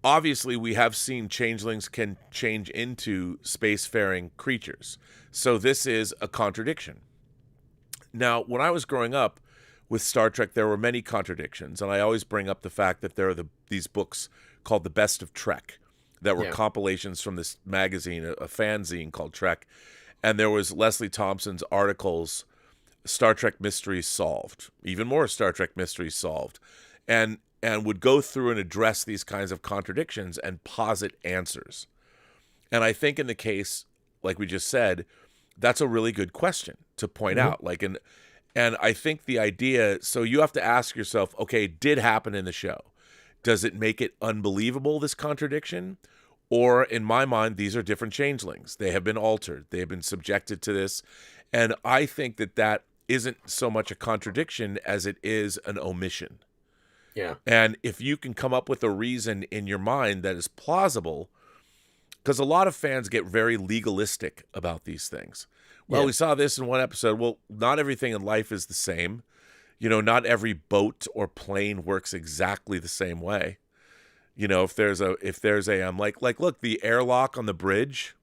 obviously we have seen changelings can change into spacefaring creatures. So this is a contradiction. Now, when I was growing up with Star Trek, there were many contradictions, and I always bring up the fact that there are these books called The Best of Trek that were compilations from this magazine, a fanzine called Trek, and there was Leslie Thompson's articles, Star Trek Mysteries Solved, even more Star Trek Mysteries Solved, and would go through and address these kinds of contradictions and posit answers. And I think in the case, like we just said, that's a really good question to point out. Like, And I think the idea, so you have to ask yourself, okay, did happen in the show. Does it make it unbelievable, this contradiction? Or in my mind, these are different changelings. They have been altered. They have been subjected to this. And I think that that isn't so much a contradiction as it is an omission. Yeah. And if you can come up with a reason in your mind that is plausible, because a lot of fans get very legalistic about these things. Well, Yeah. we saw this in one episode. Well, not everything in life is the same. You know, not every boat or plane works exactly the same way. You know, if there's a, like, look, the airlock on the bridge.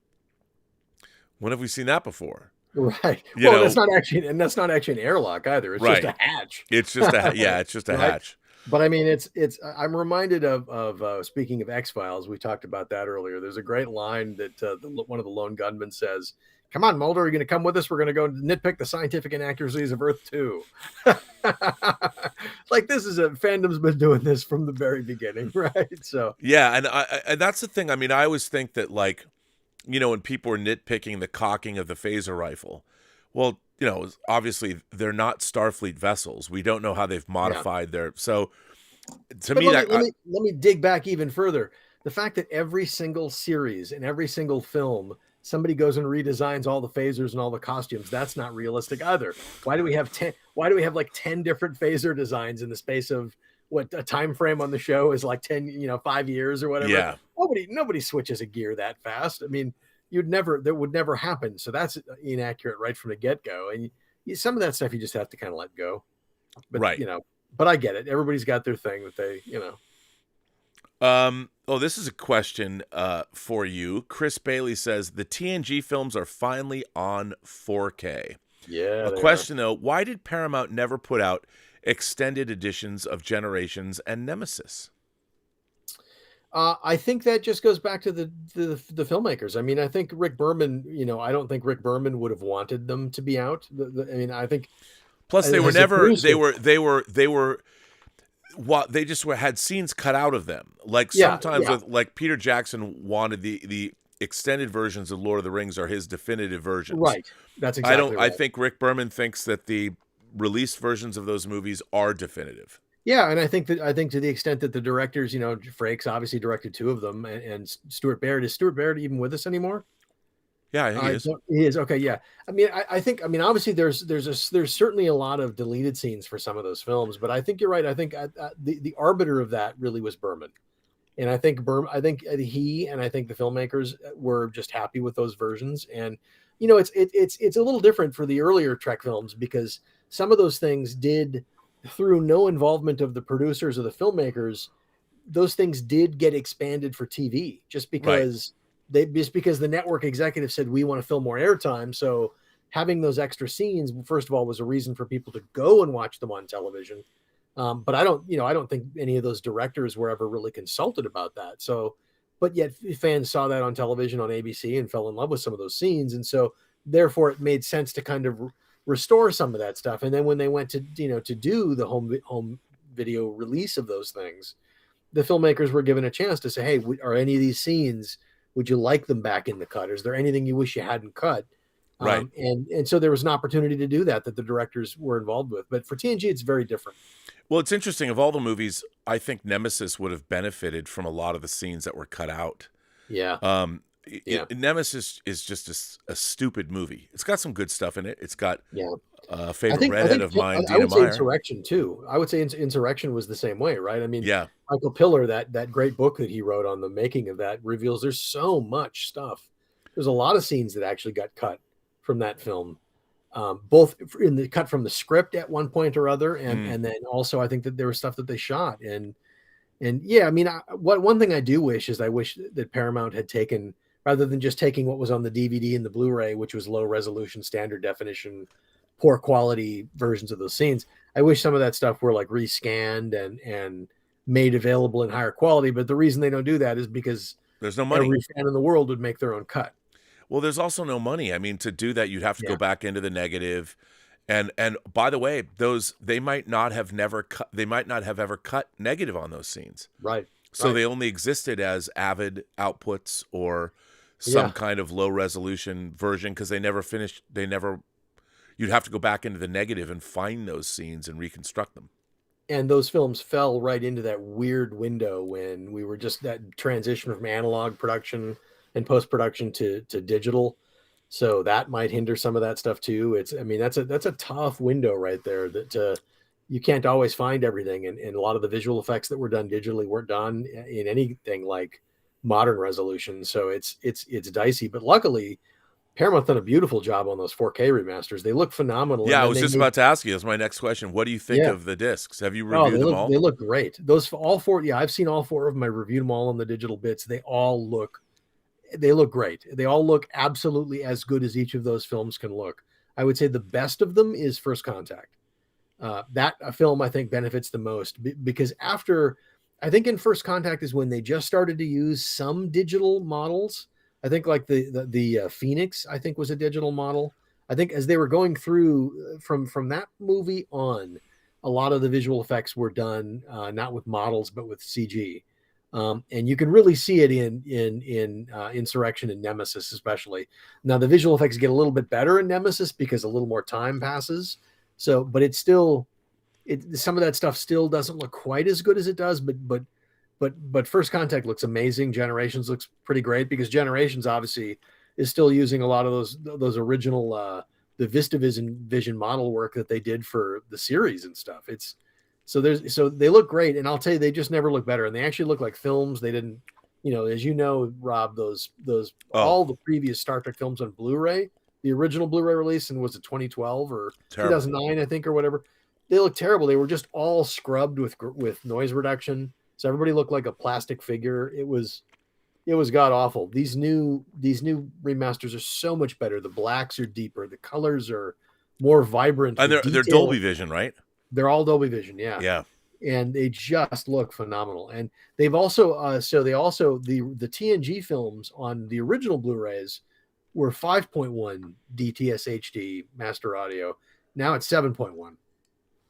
When have we seen that before? Right. You Well, know- that's not actually an airlock either. It's just Right. a hatch. It's just it's just a Right. hatch. But I mean, I'm reminded of speaking of X-Files, we talked about that earlier. There's a great line that one of the lone gunmen says, "Come on, Mulder, are you going to come with us? We're going to go nitpick the scientific inaccuracies of Earth 2." Like, this is fandom's been doing this from the very beginning, right? So Yeah, and that's the thing. I mean, I always think that, like, you know, when people are nitpicking the cocking of the phaser rifle, well, you know, obviously they're not Starfleet vessels. We don't know how they've modified their. So, to me, let me dig back even further. The fact that every single series and every single film, somebody goes and redesigns all the phasers and all the costumes, that's not realistic either. Why do we have 10? Why do we have like 10 different phaser designs in the space of what a time frame on the show is, like 10, 5 years or whatever? Yeah. Nobody switches a gear that fast. I mean, that would never happen. So that's inaccurate right from the get-go. And some of that stuff you just have to kind of let go. But, Right. But I get it. Everybody's got their thing that they. Oh, this is a question for you. Chris Bailey says the TNG films are finally on 4K. Yeah. A question though: why did Paramount never put out extended editions of Generations and Nemesis? I think that just goes back to the filmmakers. I mean, I think Rick Berman. I don't think Rick Berman would have wanted them to be out. I think. Plus, they were as a never. producer- They were. What they just had scenes cut out of them. Like Yeah, sometimes, yeah. with, like Peter Jackson wanted the extended versions of Lord of the Rings are his definitive versions. Right. That's exactly right. I think Rick Berman thinks that the released versions of those movies are definitive. Yeah, and I think to the extent that the directors, Frakes obviously directed 2 of them, and Stuart Baird. Is Stuart Baird even with us anymore? Yeah, I think it is. He is. Okay, yeah. I think obviously there's certainly a lot of deleted scenes for some of those films, but I think you're right. I think the arbiter of that really was Berman, and I think he and I think the filmmakers were just happy with those versions. And it's a little different for the earlier Trek films, because some of those things did, through no involvement of the producers or the filmmakers, those things did get expanded for TV just because. Because the network executive said, we want to fill more airtime. So having those extra scenes, first of all, was a reason for people to go and watch them on television. But I don't think any of those directors were ever really consulted about that. So, but yet fans saw that on television on ABC and fell in love with some of those scenes. And so therefore it made sense to kind of restore some of that stuff. And then when they went to do the home video release of those things, the filmmakers were given a chance to say, hey, are any of these scenes, would you like them back in the cut? Is there anything you wish you hadn't cut? Right. And so there was an opportunity to do that the directors were involved with. But for TNG, it's very different. Well, it's interesting. Of all the movies, I think Nemesis would have benefited from a lot of the scenes that were cut out. Yeah. Nemesis is just a stupid movie. It's got some good stuff in it. It's got a favorite I think redhead of mine, I Dina would say Meyer. Insurrection too. I would say Insurrection was the same way, right? I mean, Yeah. Michael Piller, that great book that he wrote on the making of that, reveals there's so much stuff. There's a lot of scenes that actually got cut from that film, both in the cut from the script at one point or other, and then also I think that there was stuff that they shot. And yeah, I mean, one thing I do wish is I wish that Paramount had taken, rather than just taking what was on the DVD and the Blu-ray, which was low resolution, standard definition, poor quality versions of those scenes. I wish some of that stuff were like rescanned and made available in higher quality. But the reason they don't do that is because there's no money. Every fan in the world would make their own cut. Well, there's also no money. I mean, to do that, you'd have to go back into the negative. And by the way, they might not have ever cut negative on those scenes. Right. So they only existed as Avid outputs or some kind of low resolution version, because they never finished. you'd have to go back into the negative and find those scenes and reconstruct them. And those films fell right into that weird window when we were just that transition from analog production and post-production to digital. So that might hinder some of that stuff too. That's a tough window right there that you can't always find everything. And a lot of the visual effects that were done digitally weren't done in anything like modern resolution. So it's dicey, but luckily Paramount done a beautiful job on those 4K remasters. They look phenomenal. Yeah, I was just about to ask you. That's my next question. What do you think of the discs? Have you reviewed them all? They look great. Those all four. Yeah, I've seen all four of them. I reviewed them all on the digital bits. They look great. They all look absolutely as good as each of those films can look. I would say the best of them is First Contact. That film I think benefits the most because I think in First Contact is when they just started to use some digital models. I think like the Phoenix, I think, was a digital model. I think as they were going through from that movie on, a lot of the visual effects were done not with models but with CG, and you can really see it in Insurrection and Nemesis especially. Now the visual effects get a little bit better in Nemesis because a little more time passes. So, but it's still some of that stuff still doesn't look quite as good as it does, but First Contact looks amazing. Generations looks pretty great because Generations obviously is still using a lot of those original the VistaVision model work that they did for the series and stuff. So they look great, and I'll tell you, they just never look better, and they actually look like films. They didn't, as you know, Rob, all the previous Star Trek films on Blu-ray, the original Blu-ray release, and was it 2012 or terrible. 2009, I think, or whatever. They look terrible. They were just all scrubbed with noise reduction. So everybody looked like a plastic figure. It was god awful. These new remasters are so much better. The blacks are deeper. The colors are more vibrant. And they're Dolby Vision, right? They're all Dolby Vision. Yeah. Yeah. And they just look phenomenal. And they've also the TNG films on the original Blu-rays were 5.1 DTS HD master audio. Now it's 7.1.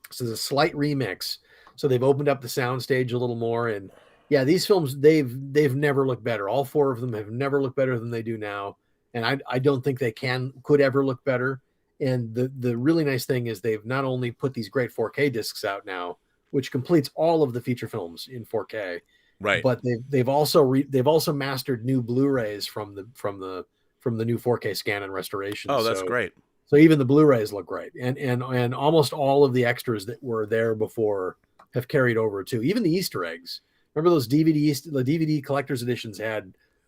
So there's a slight remix. So they've opened up the soundstage a little more, and yeah, these films they've never looked better. All four of them have never looked better than they do now, and I don't think they could ever look better. And the really nice thing is they've not only put these great 4K discs out now, which completes all of the feature films in 4K, right? But they've also mastered new Blu-rays from the new 4K scan and restoration. Oh, that's great. So even the Blu-rays look great, and almost all of the extras that were there before have carried over too. Even the Easter eggs. Remember those the DVD collector's editions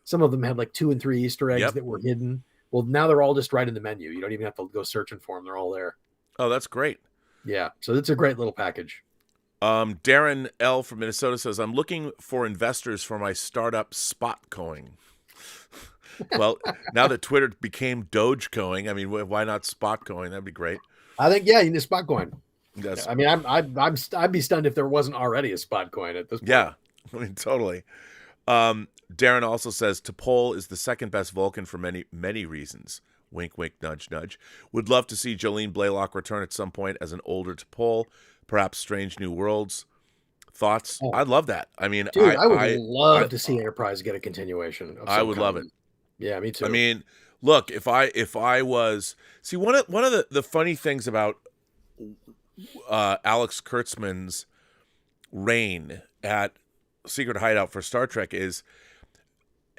some of them had like 2 and 3 Easter eggs that were hidden. Well, now they're all just right in the menu. You don't even have to go searching for them. They're all there. Oh, that's great. Yeah. So it's a great little package. Darren L. from Minnesota says, I'm looking for investors for my startup Spotcoin. Well, now that Twitter became Dogecoin, I mean, why not Spotcoin? That'd be great. I think, yeah, you need Spotcoin. Yes. I mean, I'd be stunned if there wasn't already a Spotcoin at this point. Yeah, I mean, totally. Darren also says, T'Pol is the second best Vulcan for many, many reasons. Wink, wink, nudge, nudge. Would love to see Jolene Blaylock return at some point as an older T'Pol, perhaps Strange New Worlds. Thoughts? Oh. I'd love that. I mean, dude, I would love to see Enterprise get a continuation. I would love it. Yeah, me too. I mean, look, if I was one of the funny things about Alex Kurtzman's reign at Secret Hideout for Star Trek is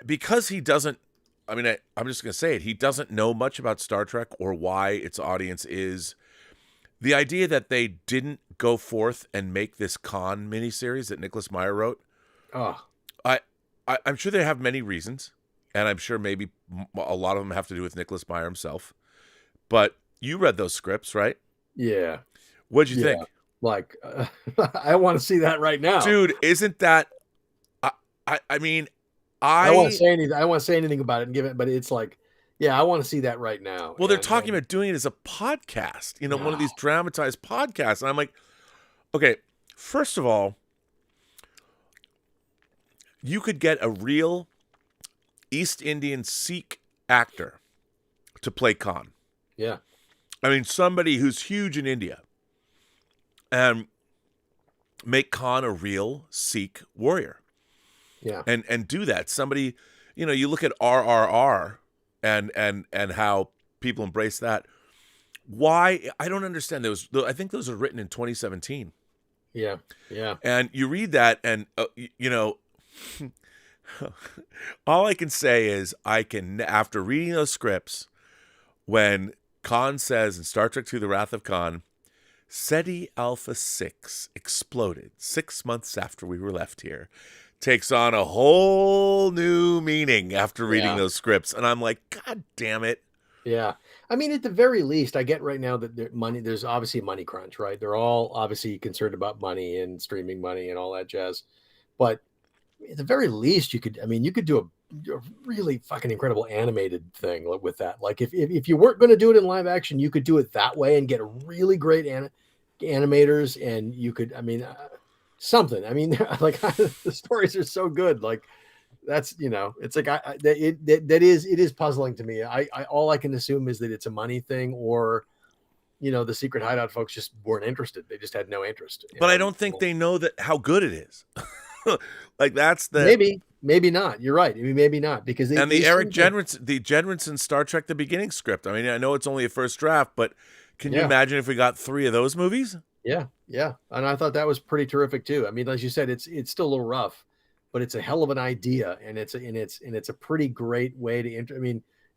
because he doesn't. I mean, I'm just going to say it. He doesn't know much about Star Trek or why its audience is. The idea that they didn't go forth and make this Khan miniseries that Nicholas Meyer wrote. Oh, I'm sure they have many reasons. And I'm sure maybe a lot of them have to do with Nicholas Meyer himself. But you read those scripts, right? Yeah. What'd you think? Like, I want to see that right now. Dude, isn't that... I mean, I don't want to say anything. I don't want to say anything about it and give it, but it's like, yeah, I want to see that right now. Well, they're talking about doing it as a podcast, one of these dramatized podcasts. And I'm like, okay, first of all, you could get a real East Indian Sikh actor to play Khan. Yeah. I mean, somebody who's huge in India and make Khan a real Sikh warrior. Yeah. And do that. Somebody, you look at RRR and how people embrace that. Why? I don't understand those. I think those are written in 2017. Yeah. And you read that, and you know, all I can say is after reading those scripts, when Khan says in Star Trek II: The Wrath of Khan, SETI Alpha 6 exploded 6 months after we were left here, takes on a whole new meaning after reading those scripts. And I'm like, God damn it. Yeah. I mean, at the very least, I get right now that there's obviously a money crunch, right? They're all obviously concerned about money and streaming money and all that jazz. But at the very least, you could do a really fucking incredible animated thing with that. Like if you weren't going to do it in live action, you could do it that way and get a really great animators, and you could, something. I mean, like the stories are so good. Like that's, it's like it is puzzling to me. I all I can assume is that it's a money thing, or the Secret Hideout folks just weren't interested. They just had no interest. But I don't think they know how good it is. Like that's the maybe not. You're right. I mean, maybe not, because the Jensen Star Trek: The Beginning script. I mean, I know it's only a first draft, but can you imagine if we got 3 of those movies? Yeah, and I thought that was pretty terrific too. I mean, as you said, it's still a little rough, but it's a hell of an idea, and it's a pretty great way to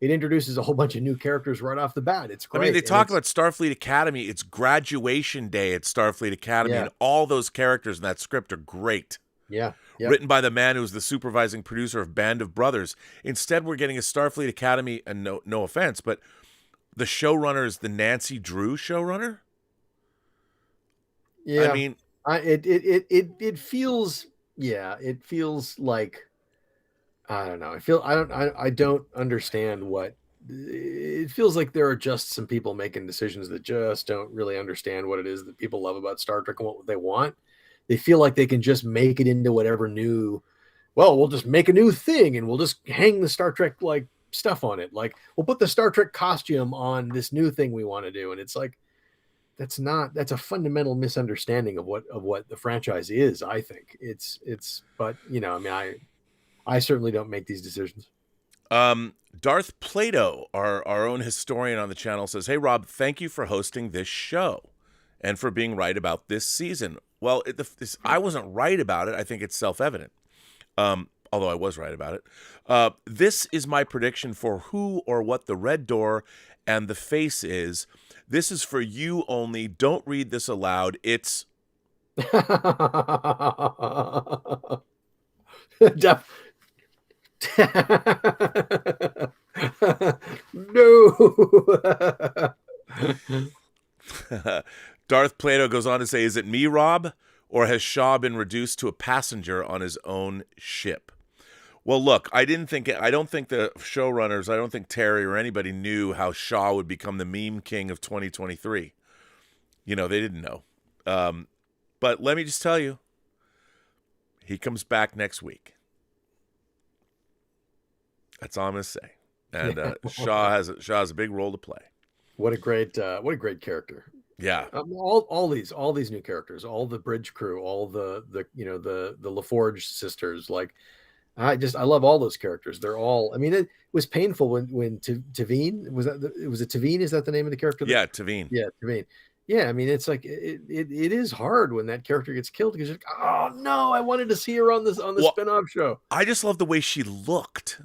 it introduces a whole bunch of new characters right off the bat. It's great. I mean, they talk about Starfleet Academy. It's graduation day at Starfleet Academy, and all those characters in that script are great. Yeah. Written by the man who was the supervising producer of Band of Brothers. Instead, we're getting a Starfleet Academy, and no offense, but the showrunner is the Nancy Drew showrunner. Yeah, I mean, it feels like, I don't know. I don't understand what it feels like. There are just some people making decisions that just don't really understand what it is that people love about Star Trek and what they want. They feel like they can just make it into whatever new. Well, we'll just make a new thing and we'll just hang the Star Trek like stuff on it. Like we'll put the Star Trek costume on this new thing we want to do, and it's like that's a fundamental misunderstanding of what the franchise is. I think but I certainly don't make these decisions. Darth Plato, our own historian on the channel, says, "Hey Rob, thank you for hosting this show and for being right about this season." Well, I wasn't right about it. I think it's self-evident, although I was right about it. This is my prediction for who or what the Red Door and the Face is. This is for you only. Don't read this aloud. It's... No. Darth Plato goes on to say, "Is it me, Rob, or has Shaw been reduced to a passenger on his own ship?" Well, look, I don't think the showrunners, I don't think Terry or anybody knew how Shaw would become the meme king of 2023. They didn't know. But let me just tell you, he comes back next week. That's all I'm going to say. And Shaw has a big role to play. What a great character. Yeah. All these new characters, all the bridge crew, all the LaForge sisters. Like, I love all those characters. They're all. I mean, it was painful when Taveen was it Taveen? Is that the name of the character? Yeah, Taveen. Yeah, Taveen. Yeah, I mean, it's like it is hard when that character gets killed, because you're like, oh no, I wanted to see her on the spinoff show. I just love the way she looked.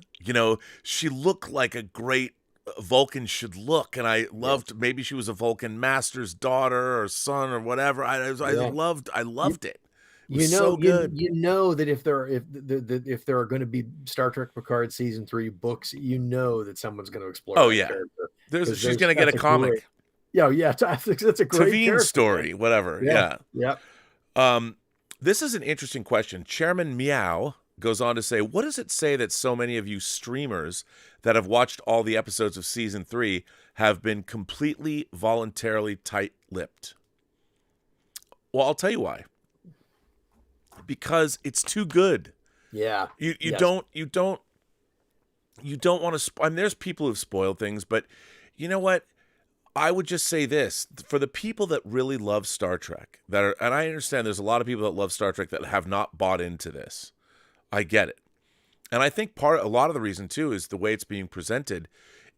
She looked like a great Vulcan should look, and I loved. Maybe she was a Vulcan master's daughter or son or whatever. I loved it. It was so good. That if there are going to be Star Trek Picard season 3 books, that someone's going to explore. Oh yeah, she's going to get a comic. Yeah, that's a great Taveen story, whatever. Yeah. This is an interesting question. Chairman Meow goes on to say, "What does it say that so many of you streamers that have watched all the episodes of season 3 have been completely voluntarily tight-lipped?" Well, I'll tell you why. Because it's too good. Yeah. You don't want to. I mean, there's people who've spoiled things, but you know what? I would just say this for the people that really love Star Trek, and I understand there's a lot of people that love Star Trek that have not bought into this. I get it. And I think a lot of the reason too is the way it's being presented.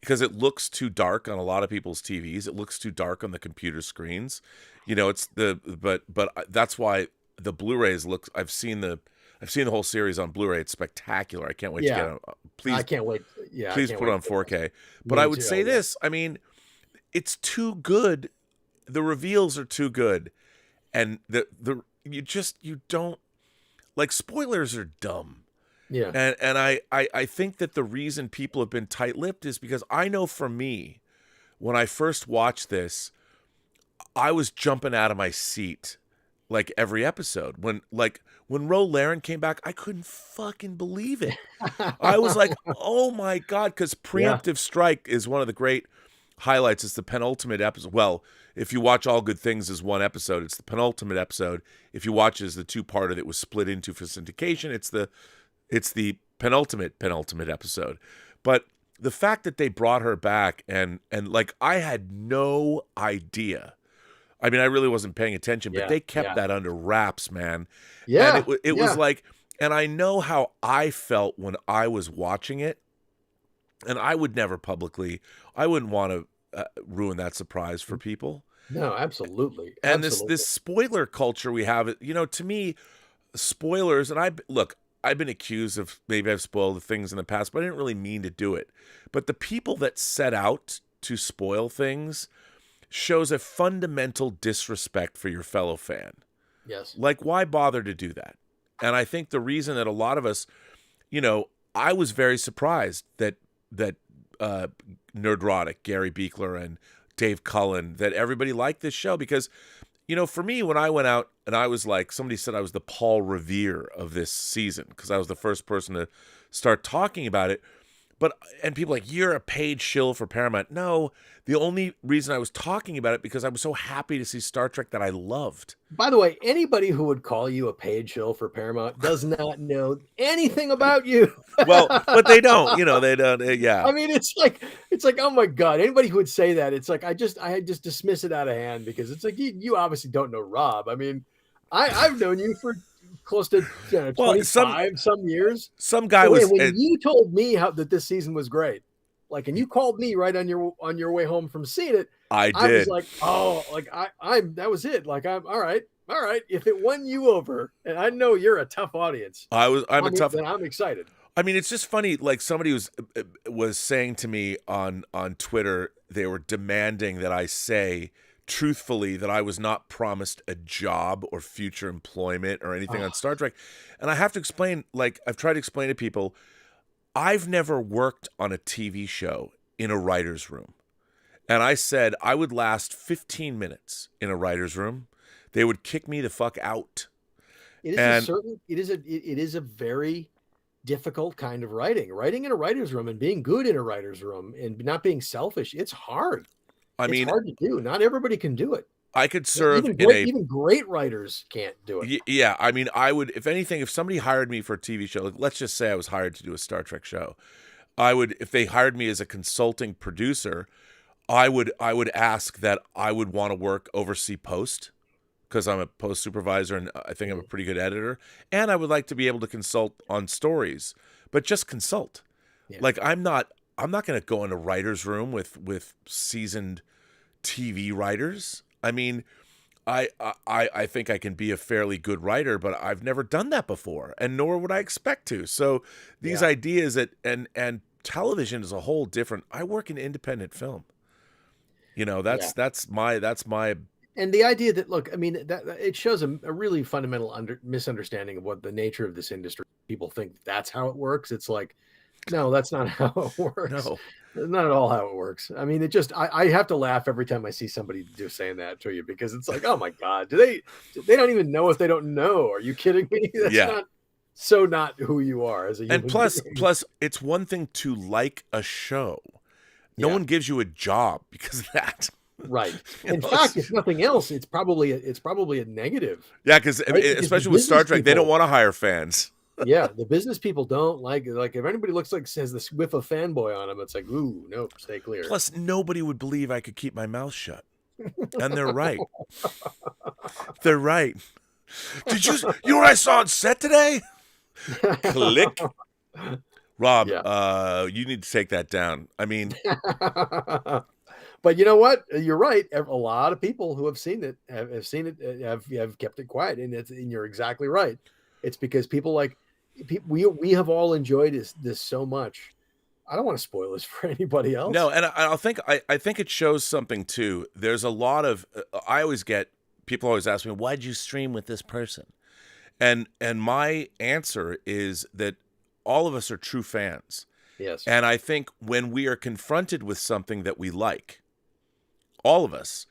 because it looks too dark on a lot of people's TVs. It looks too dark on the computer screens. It's but that's why the Blu-rays look. I've seen the whole series on Blu-ray. It's spectacular. I can't wait to get it. Please, I can't wait. Yeah, please put it on 4K. But I would say this. I mean, it's too good. The reveals are too good, and you don't like spoilers are dumb. Yeah. And I think that the reason people have been tight-lipped is because I know for me, when I first watched this, I was jumping out of my seat like every episode. When Ro Laren came back, I couldn't fucking believe it. I was like, oh my God, because Preemptive Strike is one of the great highlights. It's the penultimate episode. Well, if you watch All Good Things as one episode, it's the penultimate episode. If you watch it as the two-parter that was split into for syndication, it's the penultimate episode. But the fact that they brought her back and like I had no idea. I mean, I really wasn't paying attention, but they kept that under wraps, man. Yeah. And it was like, and I know how I felt when I was watching it, and I would never publicly, I wouldn't want to ruin that surprise for people. No, absolutely. And this spoiler culture we have, to me, spoilers, and I've been accused of maybe I've spoiled things in the past, but I didn't really mean to do it. But the people that set out to spoil things shows a fundamental disrespect for your fellow fan. Yes. Like, why bother to do that? And I think the reason that a lot of us, I was very surprised that Nerdrotic, Gary Beekler, and Dave Cullen, that everybody liked this show because, for me, when I went out and I was like, somebody said I was the Paul Revere of this season because I was the first person to start talking about it. And people like, you're a paid shill for Paramount. No, the only reason I was talking about it because I was so happy to see Star Trek that I loved. By the way, anybody who would call you a paid shill for Paramount does not know anything about you. Well, but they don't, they don't. Yeah. I mean, it's like, oh my God, anybody who would say that, it's like, I just dismiss it out of hand because it's like, you obviously don't know Rob. I mean, I've known you for close to 25 some years. Some guy you told me that this season was great, like, and you called me right on your way home from seeing it. I did. I was like, oh, like I'm that was it. Like, I'm all right. If it won you over, and I know you're a tough audience, then I'm excited. I mean, it's just funny. Like somebody was saying to me on Twitter, they were demanding that I say truthfully that I was not promised a job or future employment or anything on Star Trek. And I have to explain, like I've tried to explain to people, I've never worked on a TV show in a writer's room. And I said I would last 15 minutes in a writer's room. They would kick me the fuck out. It is a very difficult kind of writing in a writer's room and being good in a writer's room and not being selfish. It's hard. It's hard to do. Not everybody can do it. I could serve even great writers can't do it. Yeah, I mean, I would, if anything, if somebody hired me for a TV show, like, let's just say I was hired to do a Star Trek show, if they hired me as a consulting producer, I would ask that I would want to oversee post because I'm a post supervisor and I think I'm a pretty good editor, and I would like to be able to consult on stories, but just consult. Yeah. Like I'm not going to go in a writer's room with seasoned TV writers. I mean, I think I can be a fairly good writer, but I've never done that before, and nor would I expect to. So these ideas and television is a whole different. I work in independent film. That's my. And the idea that, look, I mean, that it shows a really fundamental misunderstanding of what the nature of this industry. People think that's how it works. It's like, no, that's not how it works. No, not at all how it works. I mean, I have to laugh every time I see somebody just saying that to you because it's like, oh my God, they don't even know if they don't know. Are you kidding me? That's not who you are as a human being. Plus, it's one thing to like a show. No one gives you a job because of that. Right. In fact, if nothing else, it's probably a negative. Yeah, because especially with Star Trek, they don't want to hire fans. Yeah, the business people don't like if anybody looks like says this whiff of fanboy on them, it's like, ooh, nope, stay clear. Plus, nobody would believe I could keep my mouth shut, and they're right. They're right. Did you know what I saw on set today? Click. Rob, Yeah. you need to take that down. I mean, But you know what? You're right. A lot of people who have seen it have seen it have kept it quiet, and you're exactly right. It's because people like we have all enjoyed this so much. I don't want to spoil this for anybody no, else. and I think it shows something too. There's a lot of I always get people always ask me, why'd you stream with this person? And my answer is that all of us are true fans. Yes. And I think when we are confronted with something that we like, all of us,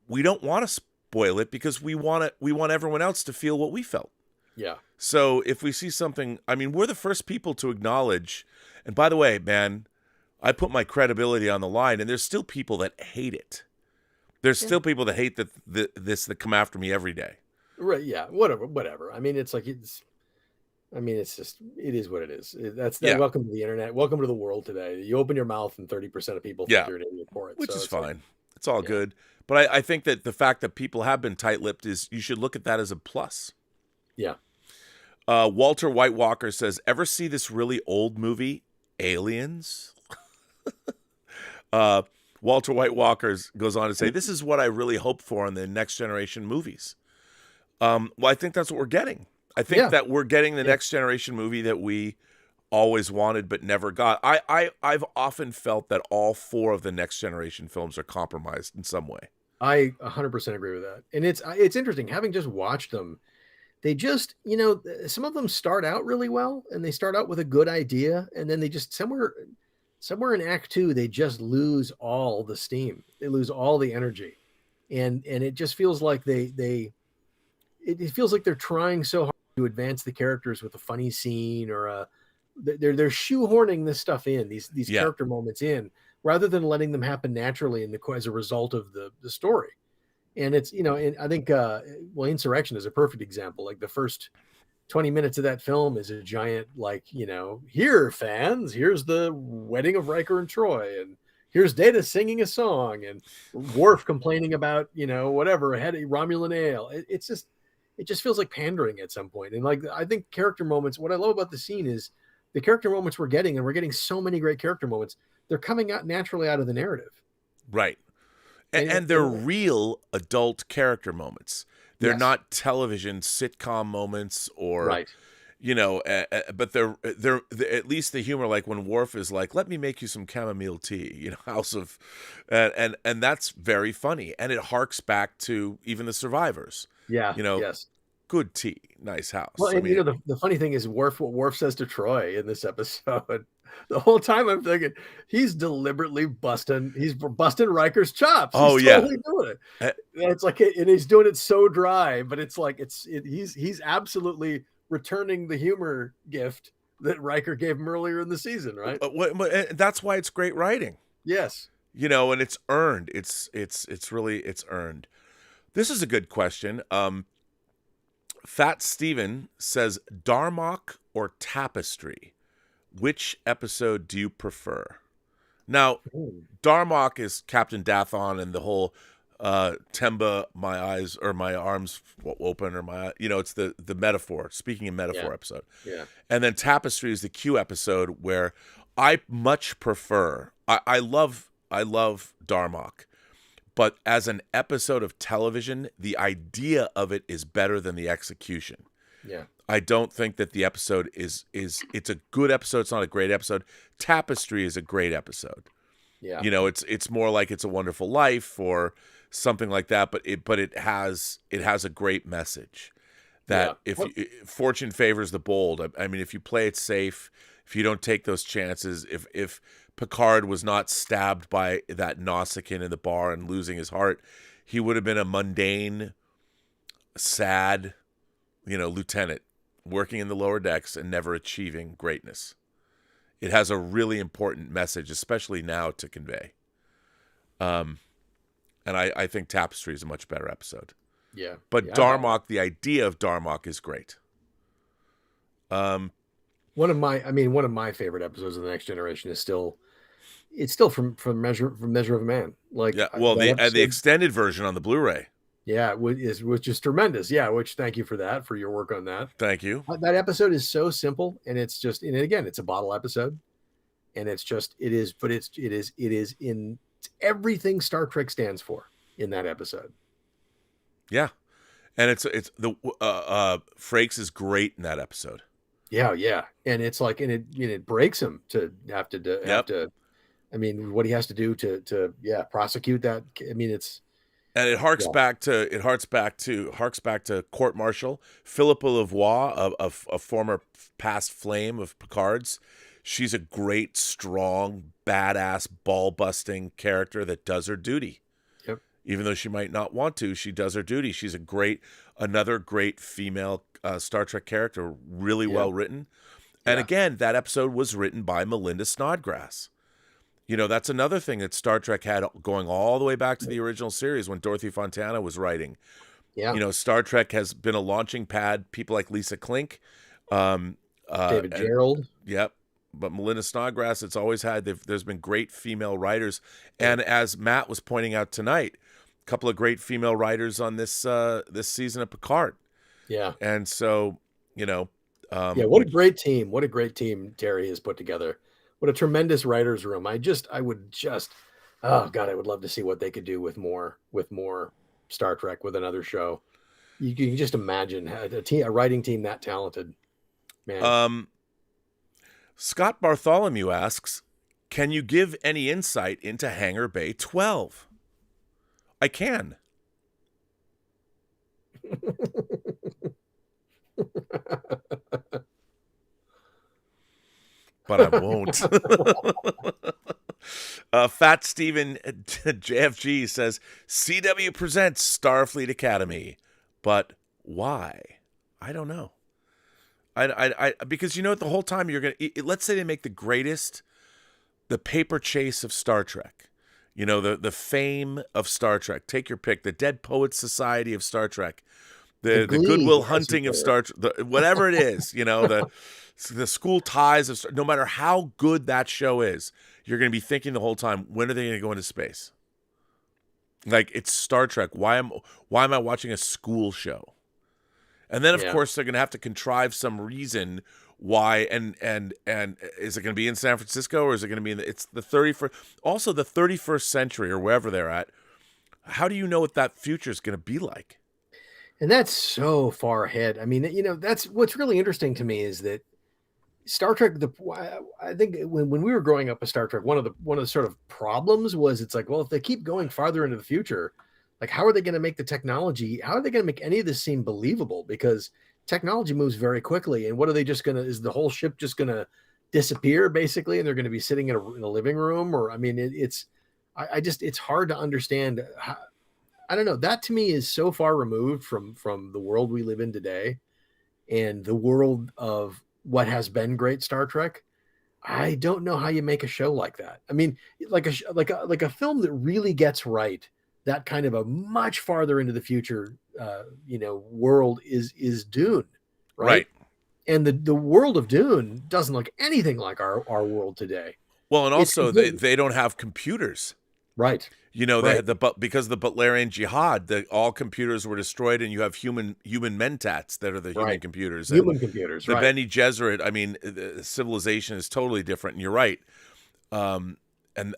we don't want to spoil it because we want everyone else to feel what we felt. Yeah. So if we see something, I mean, we're the first people to acknowledge. And by the way, man, I put my credibility on the line, and there's still people that hate it. There's still people that hate that come after me every day. Right. Yeah. Whatever. I mean, it's like it's just, it is what it is. Welcome to the internet. Welcome to the world today. You open your mouth and 30% of people think you're an idiot for it. Which so is it's like, fine. It's all good. But I think that the fact that people have been tight-lipped is, you should look at that as a plus. yeah. Walter White Walker says, ever see this really old movie, Aliens? Walter White Walker goes on to say, this is what I really hope for in the next generation movies. Well, I think that's what we're getting. I think that we're getting the next generation movie that we always wanted but never got. I've often felt that all 4 of the next generation films are compromised in some way. I 100% agree with that. And it's interesting, having just watched them, they just, some of them start out really well, and they start out with a good idea, and then they just somewhere in Act 2, they just lose all the steam. They lose all the energy. And it just feels like it feels like they're trying so hard to advance the characters with a funny scene, or they're shoehorning this stuff in, these character moments in, rather than letting them happen naturally as a result of the story. And it's, and I think Insurrection is a perfect example. Like the first 20 minutes of that film is a giant, like, here, fans, here's the wedding of Riker and Troy, and here's Data singing a song, and Worf complaining about, whatever, had a Romulan ale. It just feels like pandering at some point. And like, I think character moments, what I love about the scene is the character moments we're getting, and we're getting so many great character moments, they're coming out naturally out of the narrative. Right. And they're real adult character moments. They're not television sitcom moments or, but they're at least the humor, like when Worf is like, let me make you some chamomile tea, House of, and that's very funny. And it harks back to even the survivors. Yeah. Yes. Good tea, nice house. Well, and the funny thing is what Worf says to Troy in this episode. The whole time I'm thinking he's deliberately busting Riker's chops. He's totally doing it. And it's like, and he's doing it so dry, but it's like he's absolutely returning the humor gift that Riker gave him earlier in the season, right? But that's why it's great writing. Yes. And it's earned. It's earned. This is a good question. Fat Steven says, Darmok or Tapestry? Which episode do you prefer? Now, Darmok is Captain Dathon and the whole Temba, my eyes or my arms open, or it's the metaphor, speaking in metaphor episode. Yeah. And then Tapestry is the Q episode, where I much prefer, I love Darmok, but as an episode of television, the idea of it is better than the execution. Yeah. I don't think that the episode it's a good episode. It's not a great episode. Tapestry is a great episode. Yeah. It's more like It's a Wonderful Life or something like that, but it has a great message that fortune favors the bold. I mean, if you play it safe, if you don't take those chances, if Picard was not stabbed by that Nausicaan in the bar and losing his heart, he would have been a mundane, sad, lieutenant working in the lower decks and never achieving greatness. It has a really important message, especially now, to convey. And I think Tapestry is a much better episode. Yeah. But Darmok, the idea of Darmok is great. One of my favorite episodes of The Next Generation is still from Measure of a Man. Like, the extended version on the Blu-ray. Yeah, which is tremendous. Yeah, which thank you for that, for your work on that. Thank you. That episode is so simple, and it's just, and again, it's a bottle episode, and it's just, it is in everything Star Trek stands for in that episode. Yeah, and it's the Frakes is great in that episode. Yeah, and it's like, and it breaks him to have to. I mean, what he has to do to prosecute that. I mean, it's. And it harks back to court martial Philippa Lavoie, a former past flame of Picard's. She's a great, strong, badass, ball-busting character that does her duty. Yep. Even though she might not want to, she does her duty. She's another great female Star Trek character, really well written. And again, that episode was written by Melinda Snodgrass. You know, that's another thing that Star Trek had going all the way back to the original series when Dorothy Fontana was writing. Yeah. You know, Star Trek has been a launching pad. People like Lisa Klink. David Gerald. Yep. But Melinda Snodgrass, it's always had, there's been great female writers. And as Matt was pointing out tonight, a couple of great female writers on this season of Picard. Yeah. And so, you know. What a great team. What a great team Terry has put together. What a tremendous writer's room. I would love to see what they could do with more Star Trek, with another show. You can just imagine a writing team that talented, man. Scott Bartholomew asks, can you give any insight into Hangar Bay 12? I can. But I won't. Fat Steven JFG says, CW presents Starfleet Academy. But why? I don't know. I because, you know, the whole time you're going to, let's say they make the paper chase of Star Trek. You know, the fame of Star Trek. Take your pick. The Dead Poets Society of Star Trek. The Goodwill Hunting of Star Trek. Whatever it is, you know, the school ties of, no matter how good that show is, you're going to be thinking the whole time, when are they going to go into space? Like, it's Star Trek. Why am I watching a school show? And then of course they're going to have to contrive some reason why. And is it going to be in San Francisco, or is it going to be it's the 31st, also the 31st century, or wherever they're at? How do you know what that future is going to be like? And that's so far ahead. I mean, you know, that's what's really interesting to me, is that Star Trek, I think when we were growing up with Star Trek, one of the sort of problems was, it's like, well, if they keep going farther into the future, like, how are they going to make the technology? How are they going to make any of this seem believable? Because technology moves very quickly. And what are they just going to, is the whole ship just going to disappear basically? And they're going to be sitting in a living room? Or, I mean, it's hard to understand. I don't know. That to me is so far removed from the world we live in today and the world of what has been great Star Trek. I don't know how you make a show like that. I mean, like a film that really gets right that kind of a much farther into the future, world is Dune, right? And the world of Dune doesn't look anything like our world today. Well, and also they don't have computers, right? You know, they had because of the Butlerian Jihad, all computers were destroyed, and you have human mentats that are the human computers. Human computers, the Bene Gesserit. I mean, the civilization is totally different, and you're right. And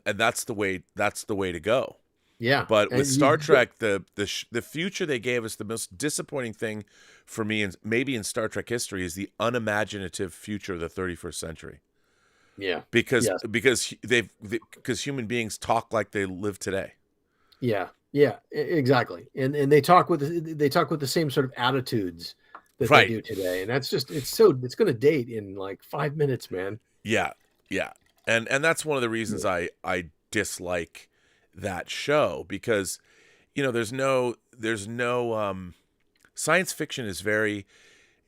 that's the way to go. Yeah. But with Star Trek, the future they gave us, the most disappointing thing for me, and maybe in Star Trek history, is the unimaginative future of the 31st century. Yeah, because human beings talk like they live today. Yeah, exactly, and they talk with the same sort of attitudes that they do today, and that's just it's going to date in like 5 minutes, man. Yeah, and that's one of the reasons I dislike that show, because there's no science fiction is very,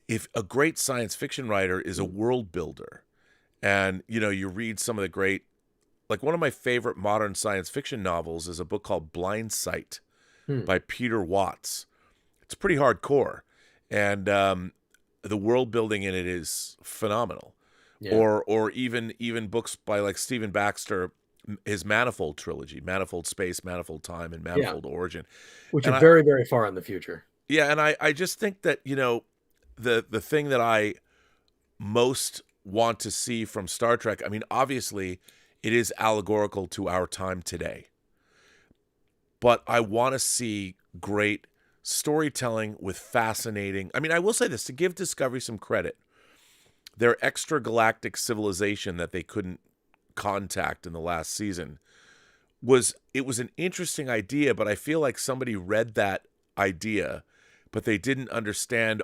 if a great science fiction writer is a world builder. And, you read some of the great, like one of my favorite modern science fiction novels is a book called Blind Sight by Peter Watts. It's pretty hardcore. And the world building in it is phenomenal. Yeah. Or even books by like Stephen Baxter, his Manifold trilogy, Manifold Space, Manifold Time, and Manifold Origin, which and are very, very far in the future. Yeah, and I just think that, you know, the thing that I most want to see from Star Trek, I mean, obviously it is allegorical to our time today, but I want to see great storytelling with fascinating, I mean, I will say this, to give Discovery some credit, their extragalactic civilization that they couldn't contact in the last season was an interesting idea, but I feel like somebody read that idea, but they didn't understand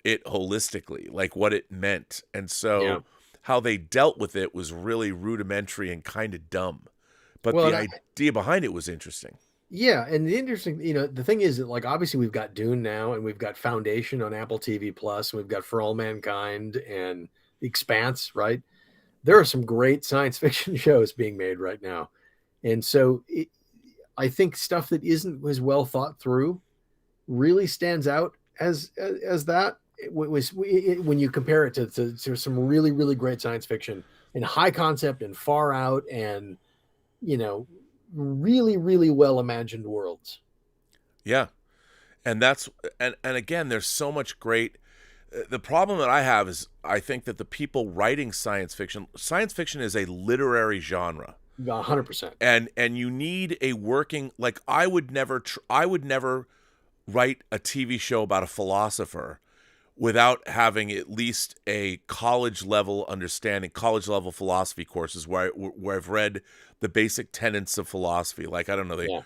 it holistically, like what it meant. And so how they dealt with it was really rudimentary and kind of dumb, but the idea behind it was interesting. Yeah, and the interesting, you know, the thing is that, like, obviously we've got Dune now, and we've got Foundation on Apple TV Plus, and we've got For All Mankind and The Expanse, right? There are some great science fiction shows being made right now, and so I think stuff that isn't as well thought through really stands out as that. When you compare it to some really, really great science fiction and high concept and far out, and, you know, really, really well imagined worlds. Yeah. And that's, and again, there's so much great, the problem that I have is I think that the people writing science fiction is a literary genre. 100%. And you need a working, like, I would never write a TV show about a philosopher without having at least a college level philosophy courses where I've read the basic tenets of philosophy, like, I don't know, the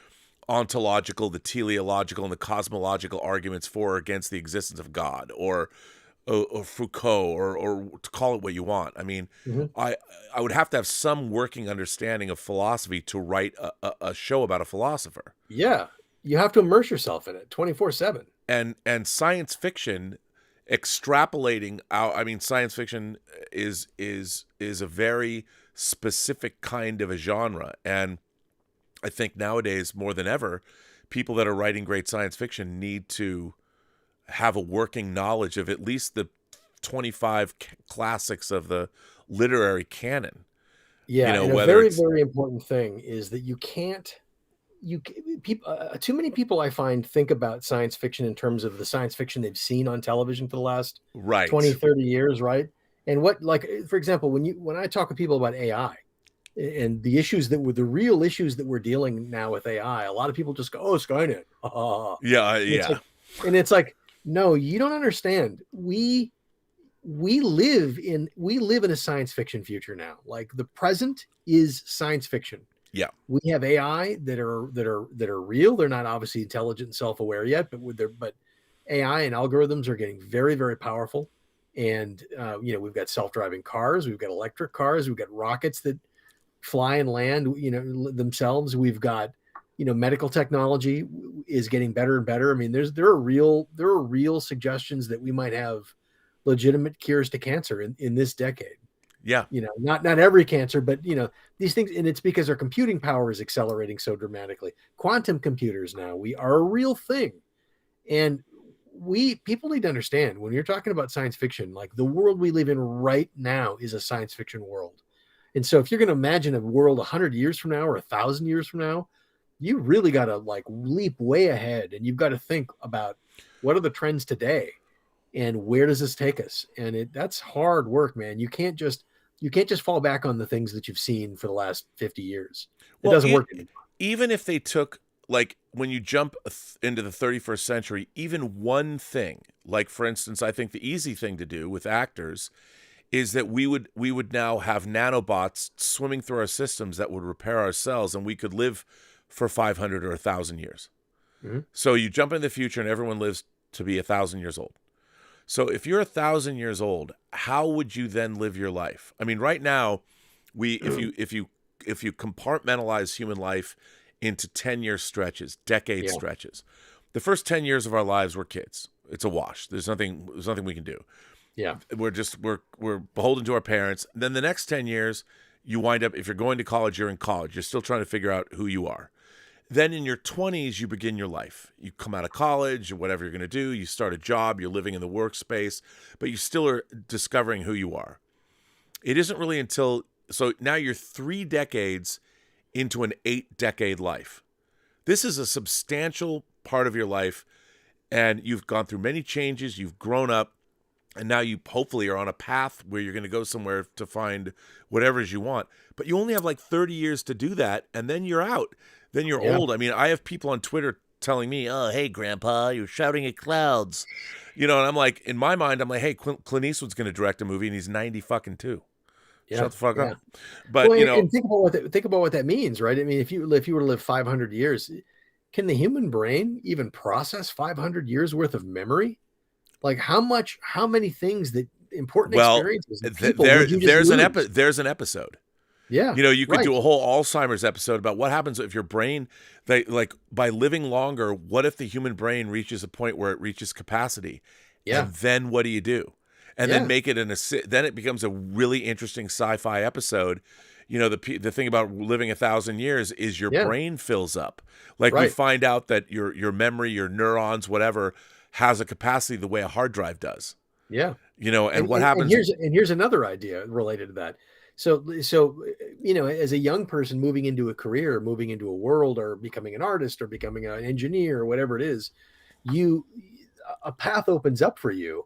ontological, the teleological, and the cosmological arguments for or against the existence of God, or Foucault, or to call it what you want. I mean, I would have to have some working understanding of philosophy to write a show about a philosopher. Yeah, you have to immerse yourself in it 24/7. And science fiction, extrapolating out, I mean, science fiction is a very specific kind of a genre, and I think nowadays more than ever, people that are writing great science fiction need to have a working knowledge of at least the 25 classics of the literary canon. Yeah, you know, and a very, very important thing is that too many people, I find, think about science fiction in terms of the science fiction they've seen on television for the last 20, 30 years, right? And what, like, for example, when I talk to people about AI and the real issues that we're dealing now with AI, a lot of people just go, "Oh, Skynet." And it's like, no, you don't understand. We live in a science fiction future now. Like, the present is science fiction. Yeah, we have AI that are real. They're not obviously intelligent and self-aware yet, but AI and algorithms are getting very, very powerful. And you know, we've got self-driving cars, we've got electric cars, we've got rockets that fly and land, you know, themselves. We've got, you know, medical technology is getting better and better. I mean, there are real suggestions that we might have legitimate cures to cancer in this decade. Yeah. You know, not every cancer, but, you know, these things, and it's because our computing power is accelerating so dramatically. Quantum computers now, we are a real thing. And people need to understand, when you're talking about science fiction, like, the world we live in right now is a science fiction world. And so if you're going to imagine a world 100 years from now or 1,000 years from now, you really got to, like, leap way ahead, and you've got to think about what are the trends today and where does this take us? And that's hard work, man. You can't just fall back on the things that you've seen for the last 50 years. It doesn't work anymore. Even if they took, like, when you jump into the 31st century, even one thing, like, for instance, I think the easy thing to do with actors is that we would now have nanobots swimming through our systems that would repair our cells, and we could live for 500 or 1,000 years. Mm-hmm. So you jump into the future and everyone lives to be 1,000 years old. So if you're 1,000 years old, how would you then live your life? I mean, right now, if you compartmentalize human life into 10-year stretches, decade stretches, the first 10 years of our lives we're kids. It's a wash. There's nothing we can do. Yeah, we're beholden to our parents. Then the next 10 years, you wind up, if you're going to college, you're in college. You're still trying to figure out who you are. Then in your 20s, you begin your life. You come out of college or whatever you're going to do. You start a job. You're living in the workspace, but you still are discovering who you are. It isn't really until, so now you're 3 decades into an 8-decade life. This is a substantial part of your life, and you've gone through many changes, you've grown up, and now you hopefully are on a path where you're going to go somewhere to find whatever it is you want. But you only have like 30 years to do that, and then you're out. Then you're old. I mean, I have people on Twitter telling me, "Oh, hey, Grandpa, you're shouting at clouds." You know, and I'm like, in my mind, I'm like, hey, Clint Eastwood's going to direct a movie, and he's 90 fucking 2. Shut the fuck up. But, well, and think about what that means, right? I mean, if you were to live 500 years, can the human brain even process 500 years worth of memory? Like how many things that important experiences and people would you just lose? There's an episode. Yeah. You know, you could do a whole Alzheimer's episode about what happens if your brain, like by living longer, what if the human brain reaches a point where it reaches capacity? Yeah. And then what do you do? And then make it then it becomes a really interesting sci-fi episode. You know, the thing about living 1,000 years is your brain fills up. Like we find out that your memory, your neurons, whatever, has a capacity the way a hard drive does. Yeah. You know, and what happens? And here's another idea related to that. So, you know, as a young person moving into a career, moving into a world, or becoming an artist or becoming an engineer or whatever it is, a path opens up for you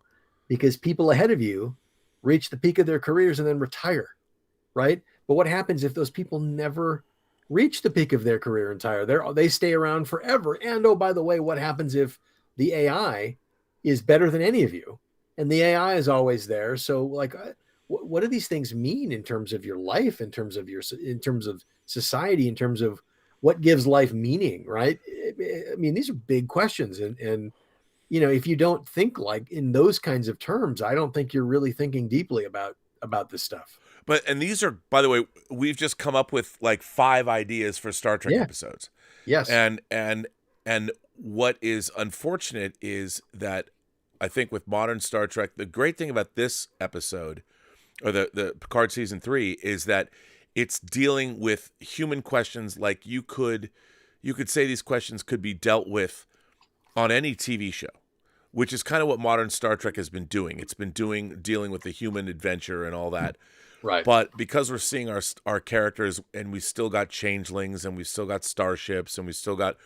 because people ahead of you reach the peak of their careers and then retire. Right. But what happens if those people never reach the peak of their career and retire? They stay around forever. And oh, by the way, what happens if the AI is better than any of you, and the AI is always there? So like, what do these things mean in terms of your life, in terms of society, in terms of what gives life meaning? Right. I mean, these are big questions. And, you know, if you don't think like in those kinds of terms, I don't think you're really thinking deeply about this stuff. And these are, by the way, we've just come up with like 5 ideas for Star Trek episodes. Yes. And what is unfortunate is that I think with modern Star Trek, the great thing about this episode, or the Picard season 3, is that it's dealing with human questions. Like you could say these questions could be dealt with on any TV show, which is kind of what modern Star Trek has been doing. It's been dealing with the human adventure and all that. Right. But because we're seeing our characters, and we still got changelings, and we still got starships, and we still got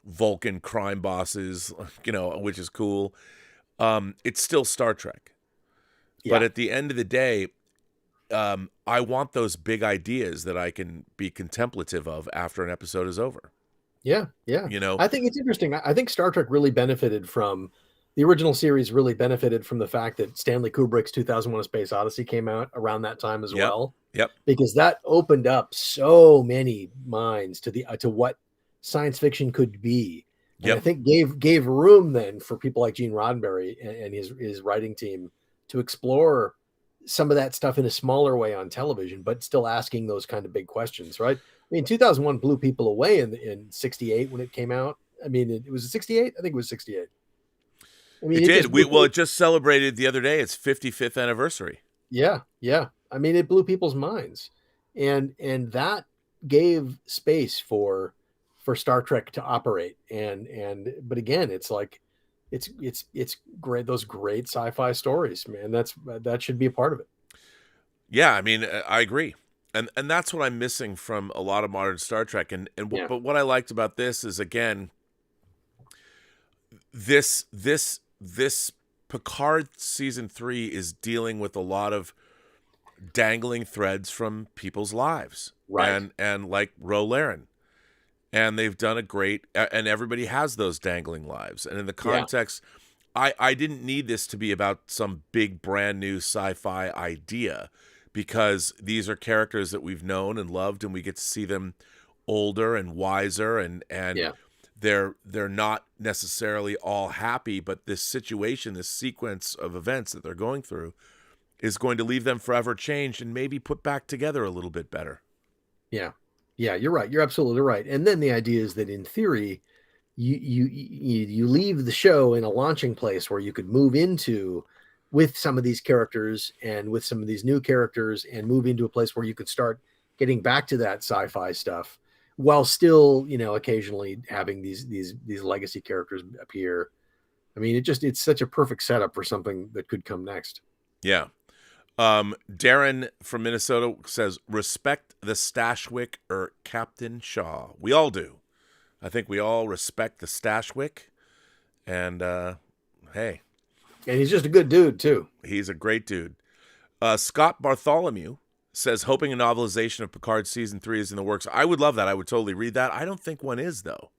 Vulcan crime bosses, you know, which is cool. It's still Star Trek. Yeah. But at the end of the day, I want those big ideas that I can be contemplative of after an episode is over. Yeah, yeah. You know, I think it's interesting. I think Star Trek really benefited from the original series. Really benefited from the fact that Stanley Kubrick's 2001: A Space Odyssey came out around that time as well. Yep. Because that opened up so many minds to what science fiction could be. And I think gave room then for people like Gene Roddenberry and his writing team to explore some of that stuff in a smaller way on television, but still asking those kind of big questions, right? I mean, 2001 blew people away in 68 when it came out. I mean, it was 68. I think it was 68. I mean, it did. It just celebrated the other day its 55th anniversary. Yeah, yeah. I mean, it blew people's minds, and that gave space for Star Trek to operate. But again, it's like it's great. Those great sci-fi stories, man. That should be a part of it. Yeah, I mean, I agree. And that's what I'm missing from a lot of modern Star Trek. But what I liked about this is, again, this Picard season 3 is dealing with a lot of dangling threads from people's lives, right? And like Ro Laren, and they've done a great. And everybody has those dangling lives. And in the context, I didn't need this to be about some big brand new sci-fi idea, because these are characters that we've known and loved, and we get to see them older and wiser, and they're not necessarily all happy, but this situation, this sequence of events that they're going through, is going to leave them forever changed and maybe put back together a little bit better. Yeah, you're right. You're absolutely right. And then the idea is that in theory, you leave the show in a launching place where you could move into with some of these characters and with some of these new characters, and move into a place where you could start getting back to that sci-fi stuff, while still, you know, occasionally having these legacy characters appear. I mean, it's such a perfect setup for something that could come next. Yeah. Darren from Minnesota says, respect the Stashwick or Captain Shaw. We all do. I think we all respect the Stashwick. And, hey. And he's just a good dude, too. He's a great dude. Scott Bartholomew says, hoping a novelization of Picard Season 3 is in the works. I would love that. I would totally read that. I don't think one is, though.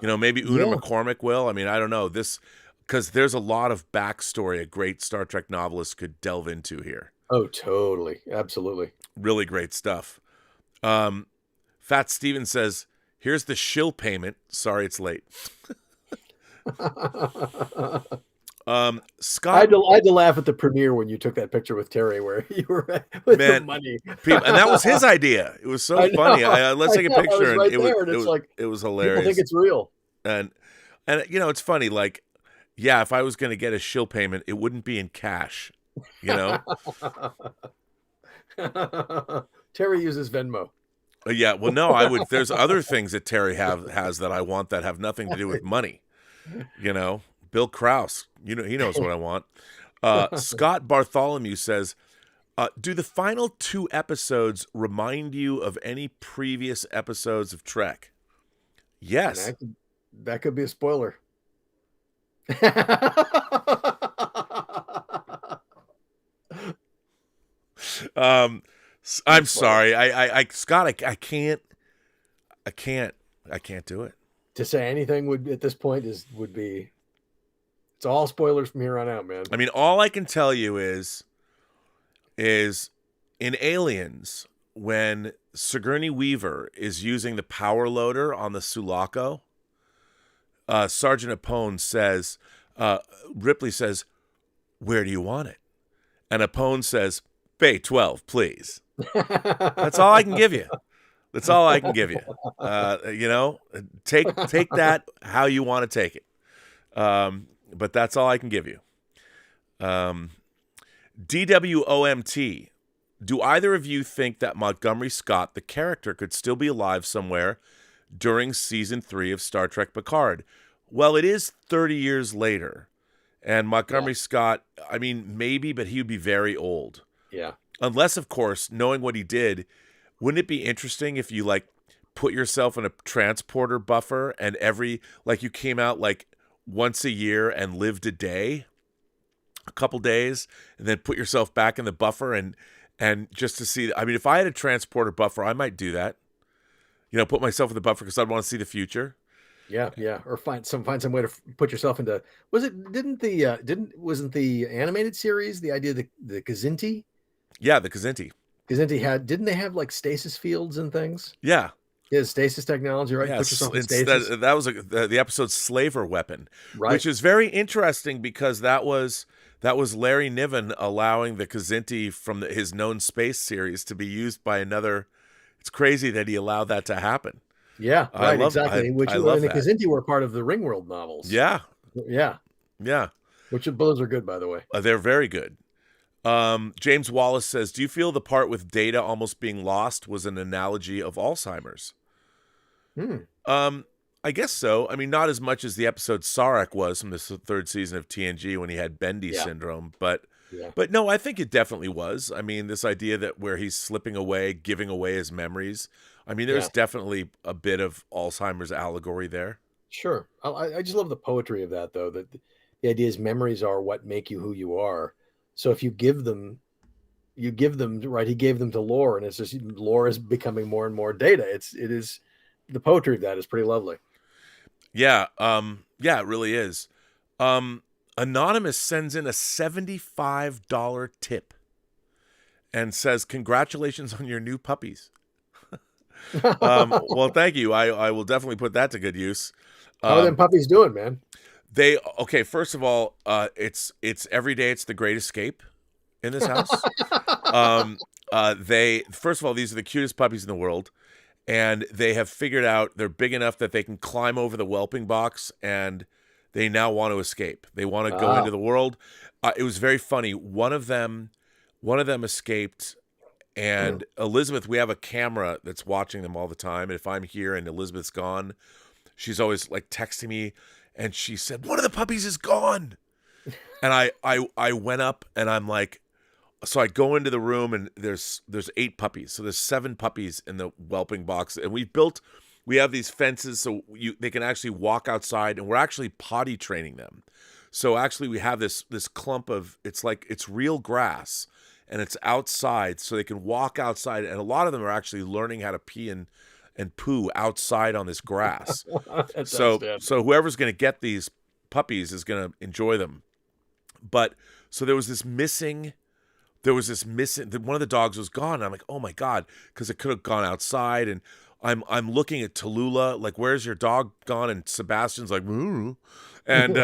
Maybe Una McCormick will. I mean, I don't know. Because there's a lot of backstory a great Star Trek novelist could delve into here. Oh, totally. Absolutely. Really great stuff. Fat Steven says, here's the shill payment. Sorry it's late. Scott, I had to laugh at the premiere when you took that picture with Terry where you were with the money. And that was his idea. It was so funny. Let's take a picture. And it was hilarious. People think it's real. And it's funny. Like, yeah, if I was going to get a shill payment, it wouldn't be in cash, Terry uses Venmo. Yeah, well, no, I would. There's other things that Terry has that I want that have nothing to do with money. Bill Krause, he knows what I want. Scott Bartholomew says, do the final 2 episodes remind you of any previous episodes of Trek? Yes. That could be a spoiler. I'm sorry. Scott, I can't do it. To say anything at this point would be, it's all spoilers from here on out, man. I mean, all I can tell you is in Aliens, when Sigourney Weaver is using the power loader on the Sulaco, Sergeant Apone says, Ripley says, where do you want it? And Apone says, Bay 12, please. That's all I can give you. That's all I can give you. Take that how you want to take it. But that's all I can give you. DWOMT. Do either of you think that Montgomery Scott, the character, could still be alive somewhere during Season 3 of Star Trek Picard? Well, it is 30 years later. And Montgomery Scott, I mean, maybe, but he would be very old. Yeah. Unless, of course, knowing what he did, wouldn't it be interesting if you, put yourself in a transporter buffer and you came out, once a year and lived a couple days, and then put yourself back in the buffer and just to see, I mean, if I had a transporter buffer, I might do that. Put myself in the buffer because I'd want to see the future. Yeah, yeah. Or find some way to put yourself into. Wasn't the animated series the idea the Kazinti? Yeah, the Kazinti. Kazinti didn't they have stasis fields and things? Yeah. Yeah, stasis technology, right? Yeah, Put yourself in stasis. that was the episode Slaver Weapon, right. Which is very interesting because that was Larry Niven allowing the Kazinti from his Known Space series to be used by another. It's crazy that he allowed that to happen. Yeah, right, exactly. I love the that. Kazinti were part of the Ringworld novels. Yeah. Yeah. Yeah. Which those are good, by the way. They're very good. James Wallace says, do you feel the part with Data almost being lost was an analogy of Alzheimer's? I guess so. I mean, not as much as the episode Sarek was from the 3rd season of TNG when he had Bendy syndrome, but no, I think it definitely was. I mean, this idea that where he's slipping away, giving away his memories. I mean, there's definitely a bit of Alzheimer's allegory there. Sure. I just love the poetry of that, though, that the idea is memories are what make you who you are. So if you give them, right, he gave them to Lore, and it's just Lore is becoming more and more Data. It is the poetry of that is pretty lovely. Yeah. It really is. Anonymous sends in a $75 tip and says, congratulations on your new puppies. Well, thank you. I will definitely put that to good use. How are them puppies doing, man? First of all, it's every day. It's the Great Escape in this house. First of all, these are the cutest puppies in the world. And they have figured out they're big enough that they can climb over the whelping box, and they now want to escape. They want to go into the world. It was very funny. One of them escaped, and Elizabeth, we have a camera that's watching them all the time. And if I'm here and Elizabeth's gone, she's always texting me, and she said, one of the puppies is gone. And I went up and I'm like, so I go into the room and there's 8 puppies. So there's 7 puppies in the whelping box, and we have these fences so they can actually walk outside, and we're actually potty training them. So actually we have this clump of, it's real grass, and it's outside so they can walk outside, and a lot of them are actually learning how to pee and poo outside on this grass. So whoever's going to get these puppies is going to enjoy them. But so there was this missing, one of the dogs was gone. And I'm like, oh my God, because it could have gone outside. And I'm looking at Tallulah, like, where's your dog gone? And Sebastian's like, "Moo." And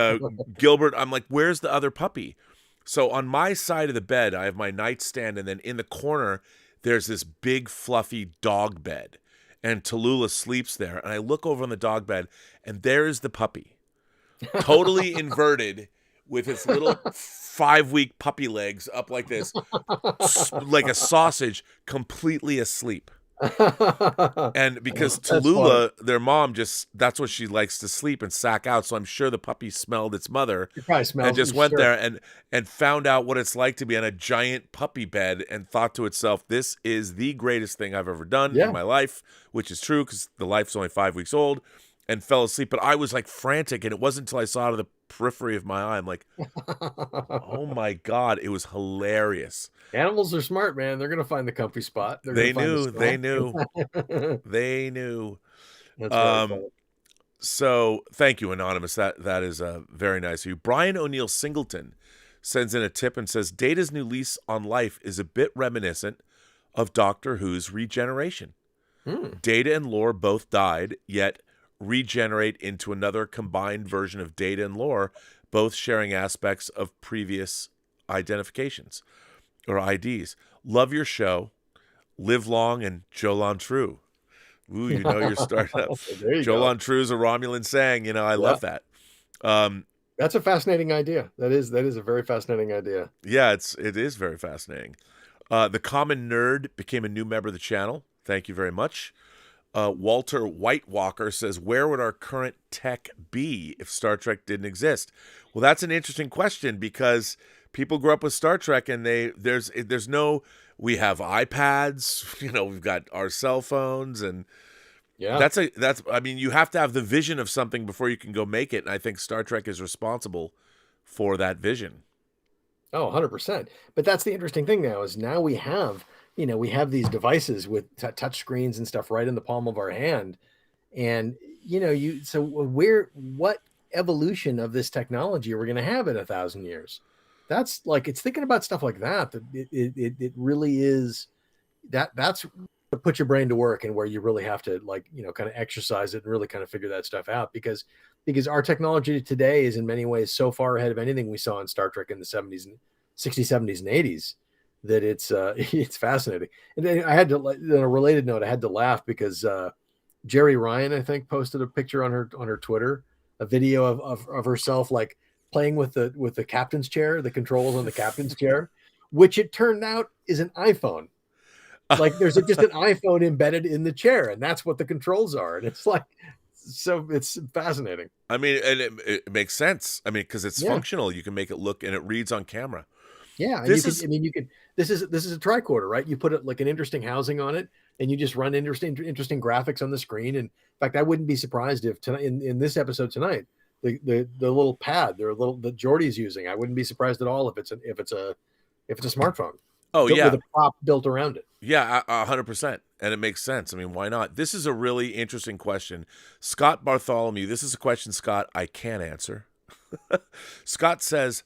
Gilbert, I'm like, where's the other puppy? So on my side of the bed, I have my nightstand, and then in the corner, there's this big fluffy dog bed. And Tallulah sleeps there. And I look over on the dog bed, and there's the puppy, totally inverted, with its little 5-week puppy legs up like this, like a sausage, completely asleep. And because Tallulah, their mom, that's what she likes to sleep and sack out. So I'm sure the puppy smelled its mother and just went there and found out what it's like to be on a giant puppy bed and thought to itself, this is the greatest thing I've ever done in my life, which is true because the life's only 5 weeks old, and fell asleep. But I was like frantic, and it wasn't until I saw it out of the periphery of my eye, I'm like, oh my God, it was hilarious. Animals are smart, man. They're gonna find the comfy spot. They knew. That's right. So thank you, Anonymous. That is very nice of you. Brian O'Neill Singleton sends in a tip and says, Data's new lease on life is a bit reminiscent of Doctor Who's regeneration. Data and Lore both died, yet regenerate into another combined version of Data and Lore, both sharing aspects of previous identifications or IDs. Love your show. Live long and Jolan True. Ooh, you know your startup. Jolan True is a Romulan saying, I love that. That's a fascinating idea. That is a very fascinating idea. Yeah, it is very fascinating. The Common Nerd became a new member of the channel. Thank you very much. Walter Whitewalker says, where would our current tech be if Star Trek didn't exist? Well, that's an interesting question, because people grew up with Star Trek, and we have iPads, we've got our cell phones, and you have to have the vision of something before you can go make it. And I think Star Trek is responsible for that vision. Oh, 100%. But that's the interesting thing now we have, we have these devices with touch screens and stuff right in the palm of our hand. And, what evolution of this technology are we going to have in 1,000 years? That's it's thinking about stuff like that it really is that's to put your brain to work, and where you really have to kind of exercise it and really kind of figure that stuff out, because our technology today is in many ways so far ahead of anything we saw in Star Trek in the 70s and 60s, 70s, and 80s that it's fascinating. And then I had to, on a related note, I had to laugh because Jerry Ryan, I think, posted a picture on her Twitter, a video of herself playing with the captain's chair, the controls on the captain's chair, which it turned out is an iPhone. There's just an iPhone embedded in the chair, and that's what the controls are. And it's it's fascinating. I mean, and it makes sense. I mean, because it's functional. You can make it look, and it reads on camera. Yeah, this is a tricorder, right? You put it an interesting housing on it, and you just run interesting graphics on the screen. And in fact, I wouldn't be surprised if tonight, in this episode tonight, the little pad that Geordie's using, I wouldn't be surprised at all if it's a smartphone. Oh, yeah, with a prop built around it. Yeah, 100%, and it makes sense. I mean, why not? This is a really interesting question. Scott Bartholomew, this is a question, Scott, I can't answer. Scott says,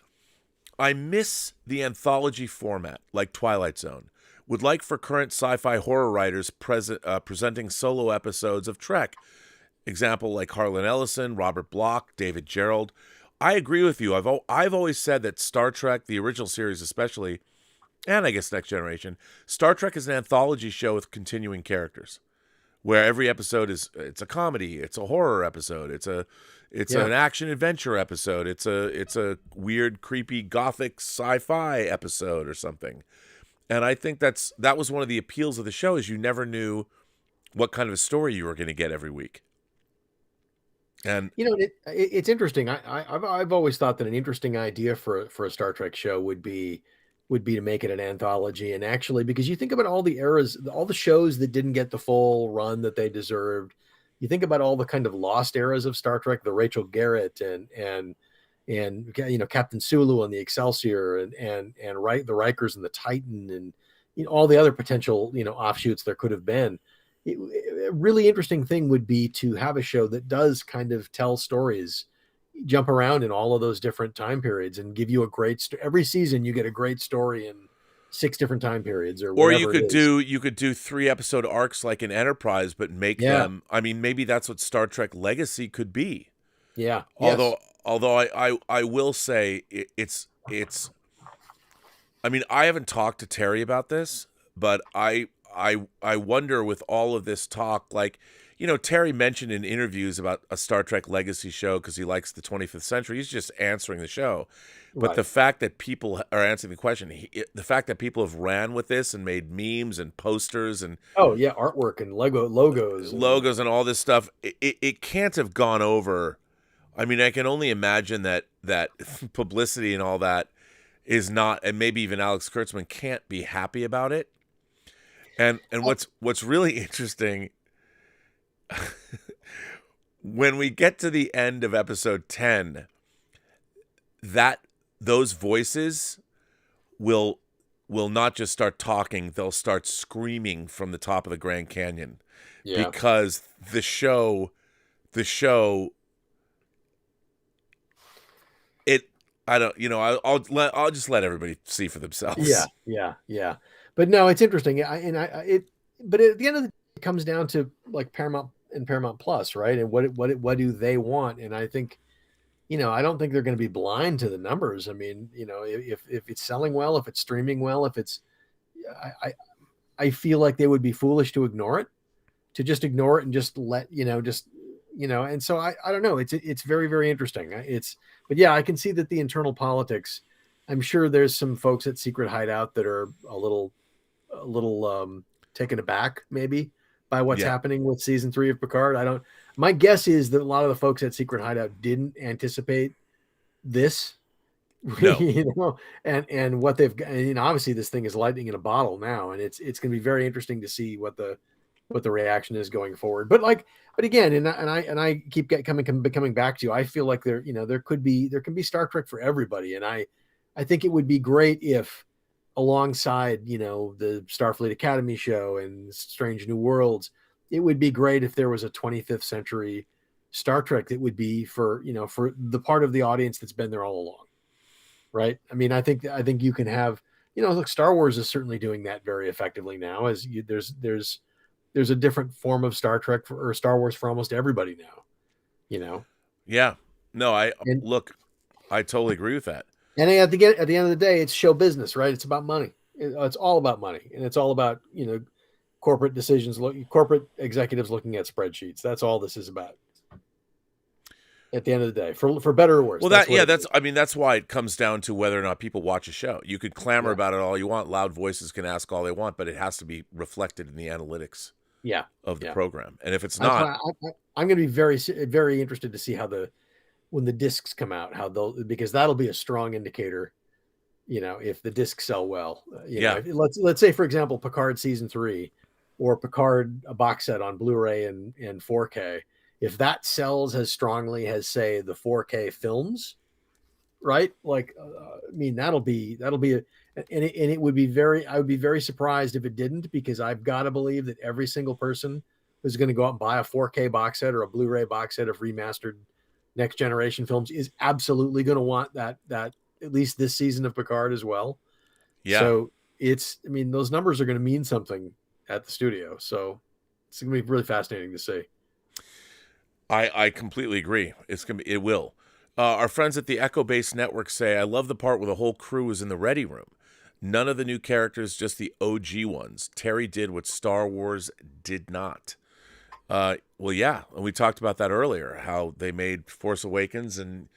I miss the anthology format, like Twilight Zone. Would like for current sci-fi horror writers presenting solo episodes of Trek. Example like Harlan Ellison, Robert Bloch, David Gerald. I agree with you. I've always said that Star Trek, the original series especially, and I guess Next Generation, Star Trek is an anthology show with continuing characters, where every episode it's a comedy, it's a horror episode, it's an action adventure episode, it's a weird, creepy, gothic sci-fi episode or something. And I think that was one of the appeals of the show, is you never knew what kind of a story you were going to get every week. And it's interesting. I've always thought that an interesting idea for a Star Trek show would be would be to make it an anthology. And actually, because you think about all the eras, all the shows that didn't get the full run that they deserved, you think about all the kind of lost eras of Star Trek, the Rachel Garrett and Captain Sulu and the Excelsior and the Rikers and the Titan and all the other potential offshoots there could have been. A really interesting thing would be to have a show that does kind of tell stories, jump around in all of those different time periods and give you a great every season you get a great story in 6 different time periods or you could do 3-episode arcs like in Enterprise, but make them, I mean, maybe that's what Star Trek Legacy could be. Yeah. Although I will say it's I mean, I haven't talked to Terry about this, but I wonder with all of this talk, like, Terry mentioned in interviews about a Star Trek Legacy show because he likes the 25th century. He's just answering the show. But the fact that people are answering the question, the fact that people have ran with this and made memes and posters and artwork and logos and all this stuff, it can't have gone over. I mean, I can only imagine that publicity and all that is not, and maybe even Alex Kurtzman can't be happy about it. And what's really interesting, when we get to the end of episode 10, those voices will not just start talking, they'll start screaming from the top of the Grand Canyon. Yeah. Because the show I'll just let everybody see for themselves. Yeah. But no, it's interesting. But at the end of the day, it comes down to like Paramount and Paramount Plus, right? And what do they want? And I think, I don't think they're going to be blind to the numbers. I mean, if it's selling well, if it's streaming well, if it's, I feel like they would be foolish to ignore it, and just let, and so I don't know. It's very, very interesting. But yeah, I can see that the internal politics, I'm sure there's some folks at Secret Hideout that are a little taken aback maybe by what's happening with season 3 of Picard. My guess is that a lot of the folks at Secret Hideout didn't anticipate this, no. and what they've, obviously this thing is lightning in a bottle now. And it's going to be very interesting to see what the reaction is going forward. But again, and I keep coming back to you. I feel like there can be Star Trek for everybody. And I think it would be great if alongside, the Starfleet Academy show and Strange New Worlds, it would be great if there was a 25th century Star Trek that would be for the part of the audience that's been there all along. Right. I mean, I think you can have, look, Star Wars is certainly doing that very effectively now there's a different form of Star Trek or Star Wars for almost everybody now, Yeah. No, I totally agree with that. And at the end of the day, it's show business, right? It's about money. It's all about money. And it's all about, corporate decisions, corporate executives looking at spreadsheets. That's all this is about. At the end of the day, for better or worse. Well, that's why it comes down to whether or not people watch a show. You could clamor about it all you want. Loud voices can ask all they want, but it has to be reflected in the analytics of the program. And if it's not, I'm going to be very, very interested to see when the discs come out, because that'll be a strong indicator, if the discs sell well. Let's say, for example, Picard season 3 or Picard a box set on Blu-ray and 4K. If that sells as strongly as, say, the 4K films, right? Like, that'll be, it would be I would be very surprised if it didn't, because I've got to believe that every single person who's going to go out and buy a 4K box set or a Blu-ray box set of remastered Next Generation films is absolutely going to want that at least this season of Picard as well. Yeah. So those numbers are going to mean something at the studio. So it's going to be really fascinating to see. I completely agree. It will. Our friends at the Echo Base Network say, I love the part where the whole crew is in the ready room. None of the new characters, just the OG ones. Terry did what Star Wars did not. Well, yeah. And we talked about that earlier, how they made Force Awakens and,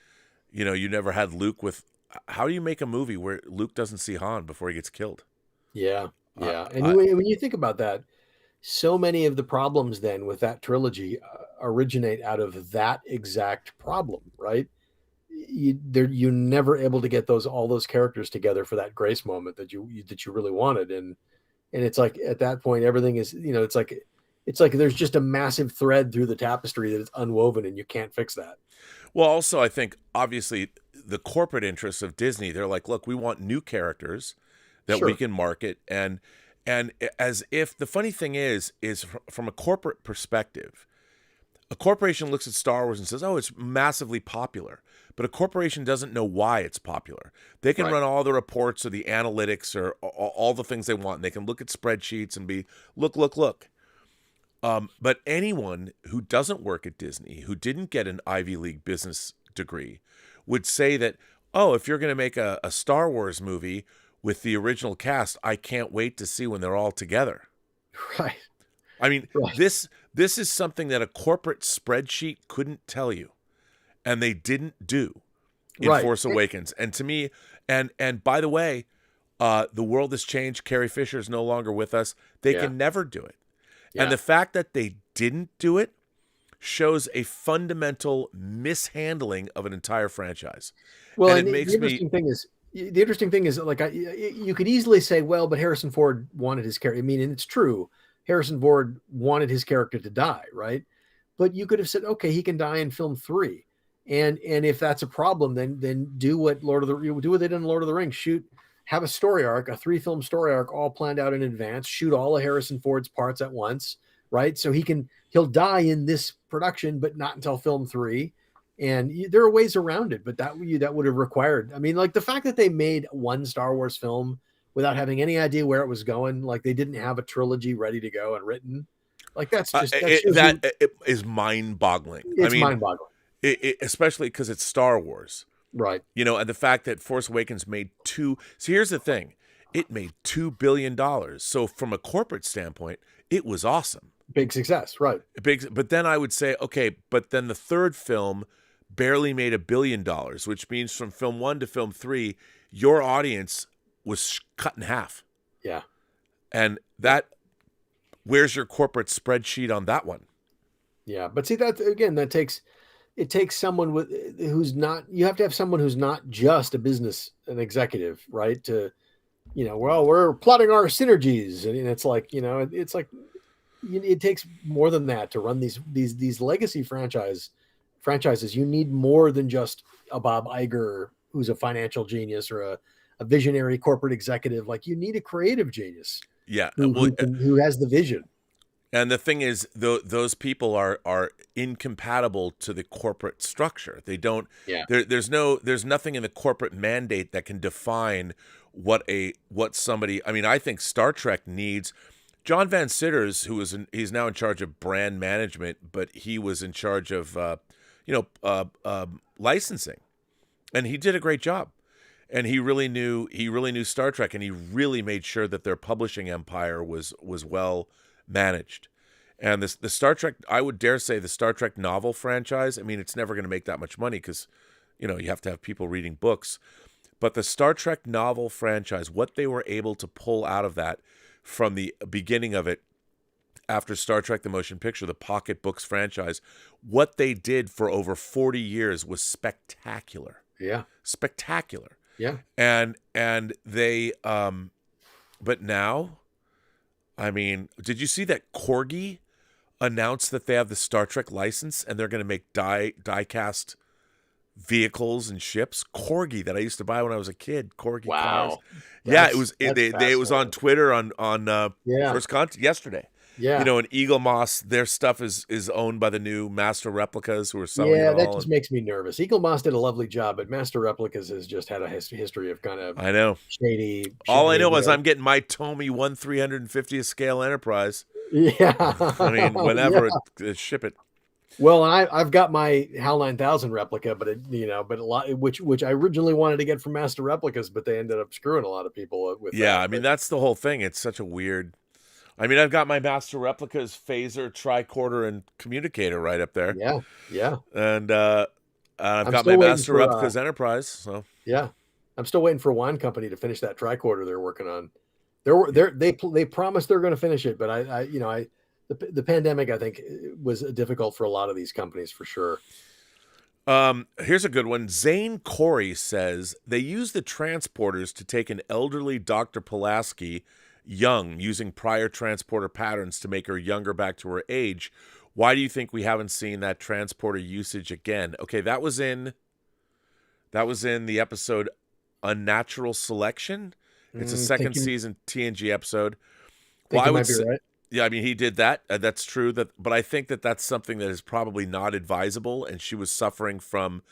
you never had Luke with, how do you make a movie where Luke doesn't see Han before he gets killed? Yeah. Yeah. And when you think about that, so many of the problems then with that trilogy originate out of that exact problem, right? you're never able to get all those characters together for that grace moment that you really wanted. And it's like, at that point, everything is, it's like there's just a massive thread through the tapestry that is unwoven, and you can't fix that. Well, also, I think obviously the corporate interests of Disney, they're like, look, we want new characters that we can market. And as if the funny thing is from a corporate perspective, a corporation looks at Star Wars and says, oh, it's massively popular. But a corporation doesn't know why it's popular. They can run all the reports or the analytics or all the things they want. And they can look at spreadsheets and be, look. But anyone who doesn't work at Disney, who didn't get an Ivy League business degree, would say that, oh, if you're going to make a Star Wars movie with the original cast, I can't wait to see when they're all together. Right. I mean, this is something that a corporate spreadsheet couldn't tell you, and they didn't do in Force Awakens. And to me, and by the way, the world has changed. Carrie Fisher is no longer with us. They can never do it. Yeah. And the fact that they didn't do it shows a fundamental mishandling of an entire franchise. Well, and it makes the interesting thing is, like, you could easily say, well, but Harrison Ford wanted his character. I mean, and it's true. Harrison Ford wanted his character to die, right? But you could have said, okay, he can die in film 3. And if that's a problem, then do what they did in Lord of the Rings. Have a story arc, a 3-film story arc, all planned out in advance. Shoot all of Harrison Ford's parts at once, right? So he'll die in this production, but not until film 3. And there are ways around it, but that would have required. I mean, like the fact that they made one Star Wars film without having any idea where it was going, like they didn't have a trilogy ready to go and written, like it is mind-boggling. It's mind-boggling, especially because it's Star Wars. Right. And the fact that Force Awakens made so here's the thing. It made $2 billion. So from a corporate standpoint, it was awesome. Big success, right. But then I would say, okay, but then the third film barely made $1 billion, which means from film 1 to film 3, your audience was cut in half. Yeah. And where's your corporate spreadsheet on that one? Yeah. But see, it takes someone you have to have someone who's not just an executive, right? To, well, we're plotting our synergies. And it's like, it takes more than that to run these legacy franchises. You need more than just a Bob Iger who's a financial genius or a visionary corporate executive. Like, you need a creative genius. Yeah. Who has the vision. And the thing is, those people are incompatible to the corporate structure. They don't. Yeah. There's nothing in the corporate mandate that can define what somebody. I mean, I think Star Trek needs John Van Citters, he's now in charge of brand management, but he was in charge of licensing, and he did a great job. And he really knew Star Trek, and he really made sure that their publishing empire was well managed. And the Star Trek, I would dare say, the Star Trek novel franchise, I mean, it's never going to make that much money because, you have to have people reading books. But the Star Trek novel franchise, what they were able to pull out of that from the beginning of it, after Star Trek the Motion Picture, the Pocket Books franchise, what they did for over 40 years was spectacular. Yeah. Spectacular. Yeah. And they, but now, I mean, did you see that Corgi announced that they have the Star Trek license and they're going to make die-cast vehicles and ships? Corgi that I used to buy when I was a kid. Corgi cars. Yeah, it was on Twitter on First Contact yesterday. Yeah. And Eagle Moss, their stuff is owned by the new Master Replicas who are selling it all. Yeah, that just makes me nervous. Eagle Moss did a lovely job, but Master Replicas has just had a history of kind of shady. All I know is I'm getting my Tomy 1/350th scale Enterprise. Yeah. I mean, whenever ship it. Well, and I've got my HAL 9000 replica, but a lot which I originally wanted to get from Master Replicas, but they ended up screwing a lot of people with. Yeah, I mean that's the whole thing. It's such a weird. I mean, I've got my Master Replicas phaser, tricorder, and communicator right up there. Yeah, yeah. And I've got my Master Replicas Enterprise. So yeah, I'm still waiting for Wine Company to finish that tricorder they're working on. They promised they're going to finish it, but the pandemic, I think, was difficult for a lot of these companies for sure. Here's a good one. Zane Corey says they use the transporters to take an elderly Dr. Pulaski young, using prior transporter patterns to make her younger back to her age. Why do you think we haven't seen that transporter usage again? Okay, that was in the episode Unnatural Selection. It's a second season TNG episode. Well, I would say, right. Yeah, I mean, he did that. That's true. But I think that's something that is probably not advisable, and she was suffering from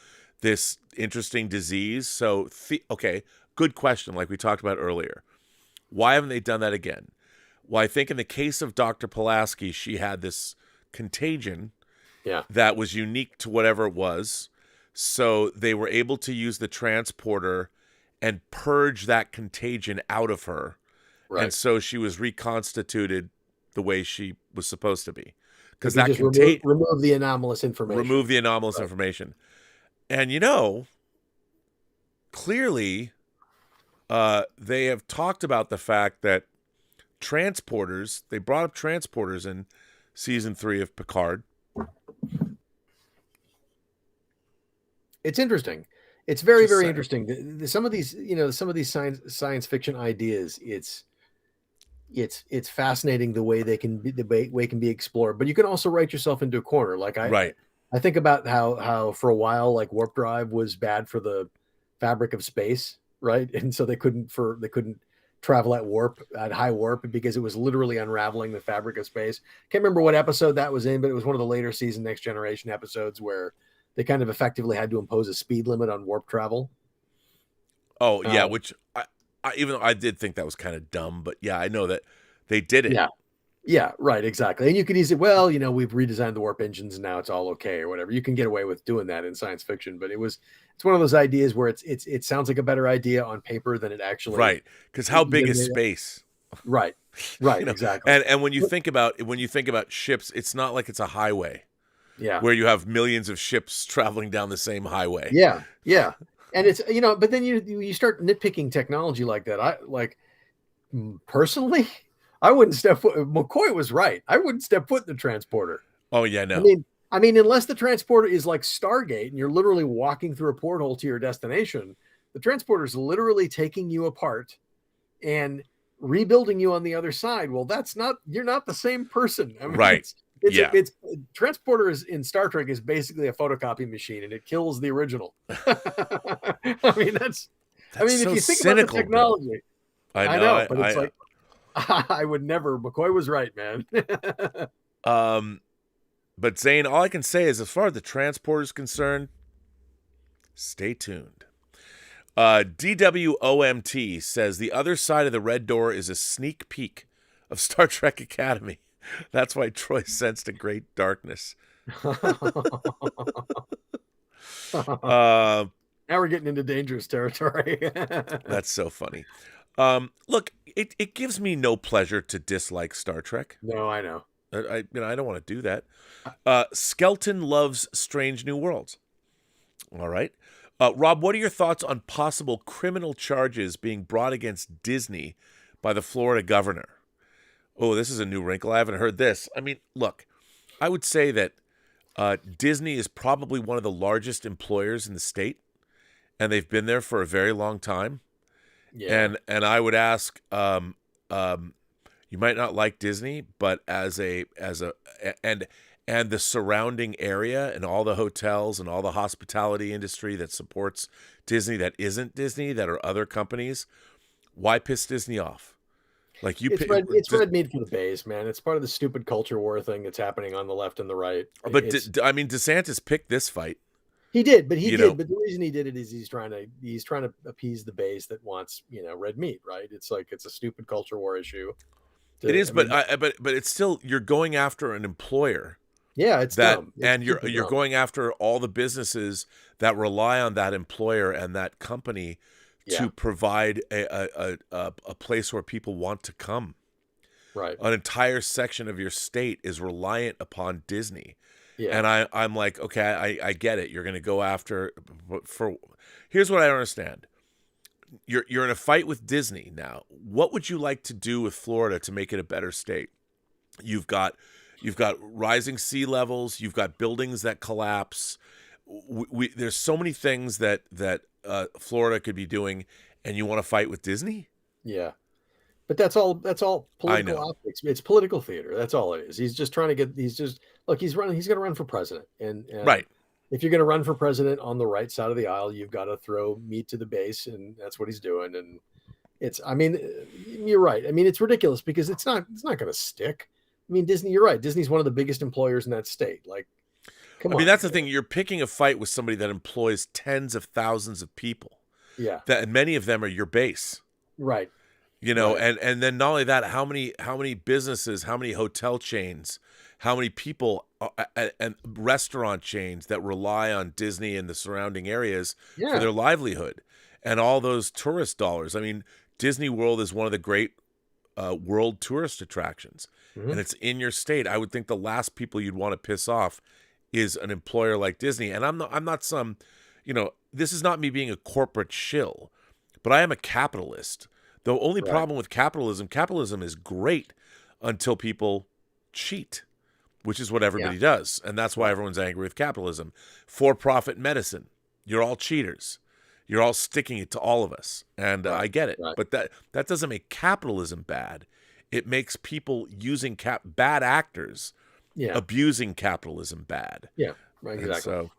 this interesting disease. So, okay, good question, like we talked about earlier. Why haven't they done that again? Well, I think in the case of Dr. Pulaski, she had this contagion that was unique to whatever it was. So they were able to use the transporter and purge that contagion out of her. Right. And so she was reconstituted the way she was supposed to be, because that remove the anomalous information. And clearly they have talked about the fact that they brought up transporters in season 3 of Picard. It's interesting. It's very, very interesting. Some of these, science fiction ideas, it's fascinating the way they can be explored, but you can also write yourself into a corner. Like I think about how for a while, like warp drive was bad for the fabric of space, right? And so they couldn't travel at high warp because it was literally unraveling the fabric of space. Can't remember what episode that was in, but it was one of the later season Next Generation episodes where they kind of effectively had to impose a speed limit on warp travel. Oh yeah, which even though I did think that was kind of dumb, but yeah, I know that they did it. Yeah, right, exactly. And you could easily, we've redesigned the warp engines and now it's all okay or whatever. You can get away with doing that in science fiction, but it's one of those ideas where it sounds like a better idea on paper than it actually. Right, because how big is space? Right, exactly. And when you think about ships, it's not like it's a highway. Yeah, where you have millions of ships traveling down the same highway. Yeah. And it's, but then you start nitpicking technology like that. Personally, I wouldn't step foot. McCoy was right. I wouldn't step foot in the transporter. Oh yeah, no. I mean, unless the transporter is like Stargate and you're literally walking through a porthole to your destination, the transporter is literally taking you apart and rebuilding you on the other side. Well, you're not the same person. I mean, right. It's transporter in Star Trek is basically a photocopy machine, and it kills the original. I mean, that's so if you think cynical, about the technology, I know, but it's like I would never. McCoy was right, man. But Zane, all I can say is, as far as the transporter is concerned, stay tuned. DWOMT says the other side of the red door is a sneak peek of Star Trek Academy. That's why Troy sensed a great darkness. Now we're getting into dangerous territory. That's so funny. Look, it gives me no pleasure to dislike Star Trek. No, I know. I don't want to do that. Skelton loves Strange New Worlds. All right. Rob, what are your thoughts on possible criminal charges being brought against Disney by the Florida governor? Oh, this is a new wrinkle. I haven't heard this. I mean, look, I would say that Disney is probably one of the largest employers in the state, and they've been there for a very long time. Yeah. And I would ask, you might not like Disney, but and the surrounding area and all the hotels and all the hospitality industry that supports Disney that isn't Disney, that are other companies, why piss Disney off? Like it's red meat for the base, man. It's part of the stupid culture war thing that's happening on the left and the right. But DeSantis picked this fight. He did, but But the reason he did it is he's trying to appease the base that wants red meat, right? It's like it's a stupid culture war issue. It is, but it's still, you're going after an employer. Yeah, it's dumb. And you're going after all the businesses that rely on that employer and that company to provide a place where people want to come. Right. An entire section of your state is reliant upon Disney. Yeah. And I'm like, okay, I get it. You're going to go after here's what I don't understand. You're in a fight with Disney now. What would you like to do with Florida to make it a better state? You've got rising sea levels, you've got buildings that collapse. there's so many things that Florida could be doing, and you want to fight with Disney? Yeah. But that's all political know. optics. It's political theater. That's all it is. He's just trying to get, he's going to run for president. And Right. if you're going to run for president on the right side of the aisle, you've got to throw meat to the base. And that's what he's doing. And you're right. I mean, it's ridiculous because it's not going to stick. I mean, Disney, you're right. Disney's one of the biggest employers in that state. Like, come on. I mean, that's the thing. You're picking a fight with somebody that employs tens of thousands of people. Yeah. And many of them are your base. Right. Right. And then not only that, how many businesses, how many hotel chains, how many people and restaurant chains that rely on Disney and the surrounding areas for their livelihood, and all those tourist dollars. I mean, Disney World is one of the great world tourist attractions, and it's in your state. I would think the last people you'd want to piss off is an employer like Disney. And I'm not some, this is not me being a corporate shill, but I am a capitalist. The only problem with capitalism is great until people cheat, which is what everybody does. And that's why everyone's angry with capitalism. For-profit medicine, you're all cheaters. You're all sticking it to all of us. And I get it. Right. But that doesn't make capitalism bad. It makes people using bad actors abusing capitalism bad. Yeah, right, exactly. And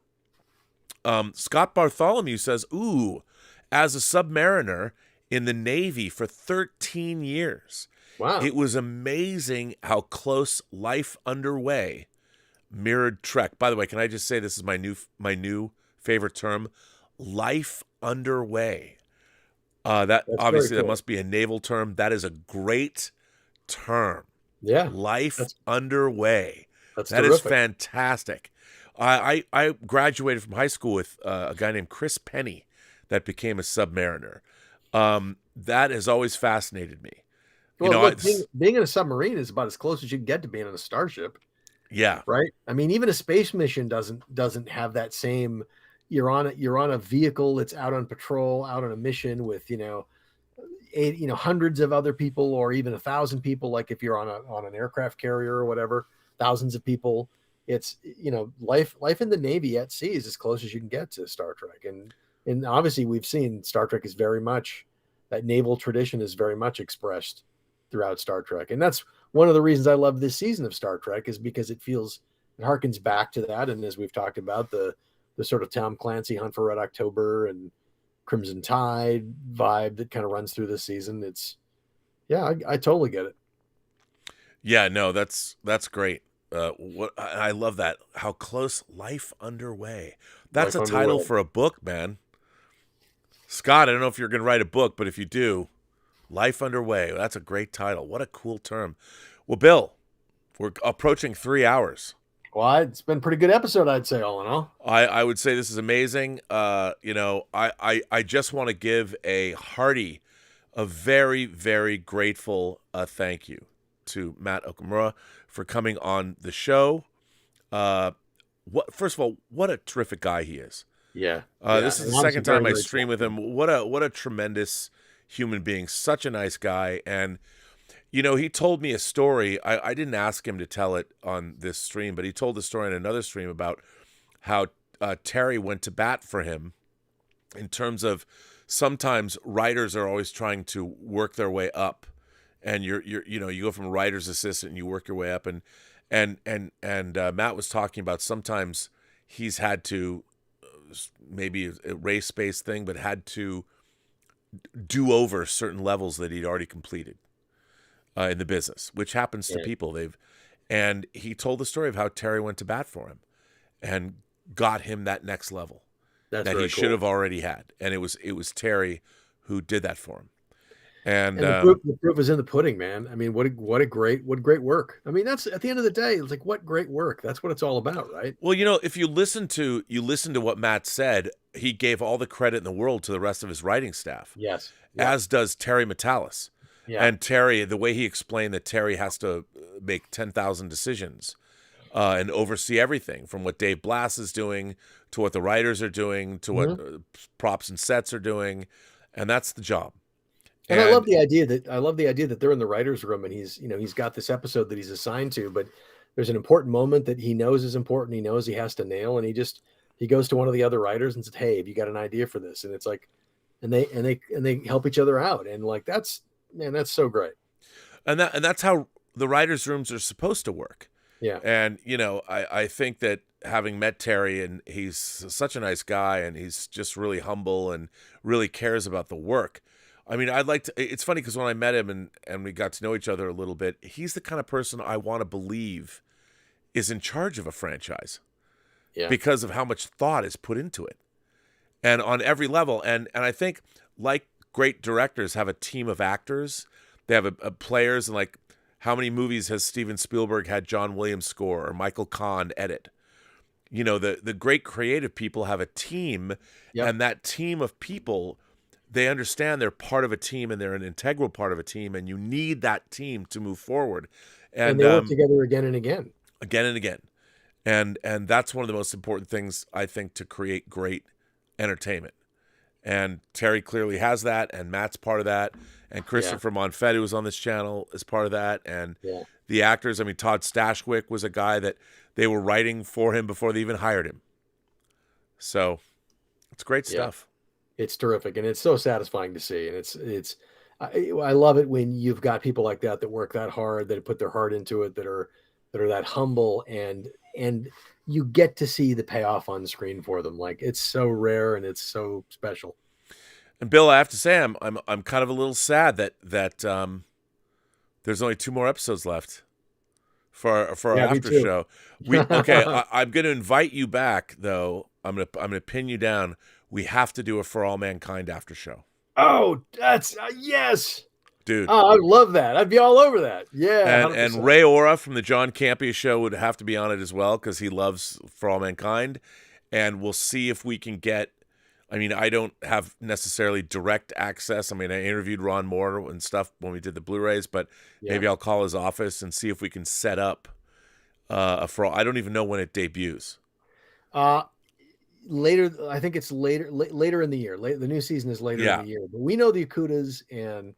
so Scott Bartholomew says, ooh, as a submariner in the Navy for 13 years. Wow. It was amazing how close Life Underway mirrored Trek. By the way, can I just say this is my new favorite term? Life Underway. That's obviously cool. That must be a naval term. That is a great term. Yeah. Life Underway. That is fantastic. I graduated from high school with a guy named Chris Penny that became a submariner. That has always fascinated me. Well, being in a submarine is about as close as you can get to being in a starship. Yeah. Right. I mean, even a space mission doesn't have that same. You're on a vehicle that's out on patrol, out on a mission with hundreds of other people, or even 1,000 people. Like if you're on an aircraft carrier or whatever, thousands of people. It's life in the Navy at sea is as close as you can get to Star Trek, and obviously we've seen Star Trek is very much that naval tradition is very much expressed throughout Star Trek. And that's one of the reasons I love this season of Star Trek, is because it harkens back to that. And as we've talked about, the sort of Tom Clancy Hunt for Red October and Crimson Tide vibe that kind of runs through this season. I totally get it. Yeah, no, that's great. I love that. How close Life Underway. That's a title for a book, man. Scott, I don't know if you're going to write a book, but if you do, Life Underway. That's a great title. What a cool term. Well, Bill, we're approaching 3 hours. Well, it's been a pretty good episode, I'd say, all in all. I would say this is amazing. I just want to give a very, very grateful thank you to Matt Okumura for coming on the show. First of all, what a terrific guy he is. Yeah. This is the second time I stream with him. What a tremendous human being. Such a nice guy. And, he told me a story. I didn't ask him to tell it on this stream, but he told the story on another stream about how Terry went to bat for him in terms of sometimes writers are always trying to work their way up. And you go from writer's assistant and you work your way up. And Matt was talking about sometimes he's had to, maybe a race-based thing, but had to do over certain levels that he'd already completed in the business, which happens to people. And he told the story of how Terry went to bat for him and got him that next level that he should have already had. And it was Terry who did that for him. And the proof is in the pudding, man. I mean, what great work. I mean, that's at the end of the day, it's like, what great work. That's what it's all about, right? Well, if you listen to what Matt said, he gave all the credit in the world to the rest of his writing staff. Yes. As does Terry Matalas. Yeah. And Terry, the way he explained that Terry has to make 10,000 decisions and oversee everything from what Dave Blass is doing to what the writers are doing to what props and sets are doing. And that's the job. And I love the idea that they're in the writer's room and he's got this episode that he's assigned to, but there's an important moment that he knows is important. He knows he has to nail, and he he goes to one of the other writers and says, "Hey, have you got an idea for this?" And it's like, and they help each other out, and like that's so great. And that's how the writers' rooms are supposed to work. Yeah. And, I think that having met Terry, and he's such a nice guy, and he's just really humble and really cares about the work. I mean, it's funny because when I met him and we got to know each other a little bit, he's the kind of person I want to believe is in charge of a franchise. Yeah. Because of how much thought is put into it. And on every level. And I think, like great directors have a team of actors, they have a players, and like, how many movies has Steven Spielberg had John Williams score or Michael Kahn edit? The great creative people have a team, and that team of people, they understand they're part of a team and they're an integral part of a team, and you need that team to move forward. And they work together again and again. Again and again. And that's one of the most important things, I think, to create great entertainment. And Terry clearly has that, and Matt's part of that, and Christopher Monfette, who was on this channel, is part of that, and the actors. I mean, Todd Stashwick was a guy that they were writing for him before they even hired him. So it's great stuff. It's terrific, and it's so satisfying to see. And I love it when you've got people like that work that hard, that put their heart into it, that are that humble, and you get to see the payoff on screen for them. Like, it's so rare and it's so special. And Bill, I have to say, I'm kind of a little sad that there's only 2 more episodes left for our after show. I'm going to invite you back, though. I'm gonna pin you down. We have to do a For All Mankind after show. Oh, that's yes, dude. Oh, I love that. I'd be all over that. Yeah. And Ray Ora from the John Campea show would have to be on it as well, because he loves For All Mankind. And we'll see if we can get. I mean, I don't have necessarily direct access. I mean, I interviewed Ron Moore and stuff when we did the Blu-rays, but maybe I'll call his office and see if we can set up a For All. I don't even know when it debuts. Later, I think it's later in the year. The new season is later in the year. But we know the Okudas, and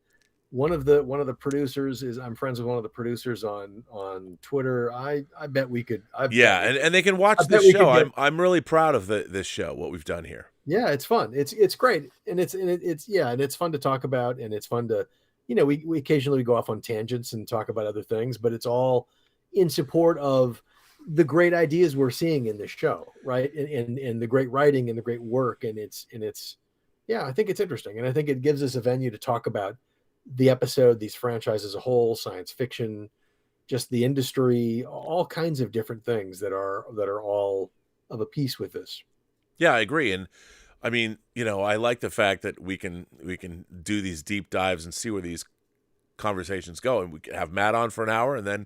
one of the producers is. I'm friends with one of the producers on Twitter. I bet we could. And they can watch this show. I'm really proud of this show. What we've done here. Yeah, it's fun. It's great, and it's fun to talk about, and it's fun to, we occasionally go off on tangents and talk about other things, but it's all in support of the great ideas we're seeing in this show, right? And the great writing and the great work, and it's I think it's interesting, and I think it gives us a venue to talk about the episode, these franchises as a whole, science fiction, just the industry, all kinds of different things that are all of a piece with this. Yeah, I agree. And I mean, I like the fact that we can do these deep dives and see where these conversations go. And we can have Matt on for an hour and then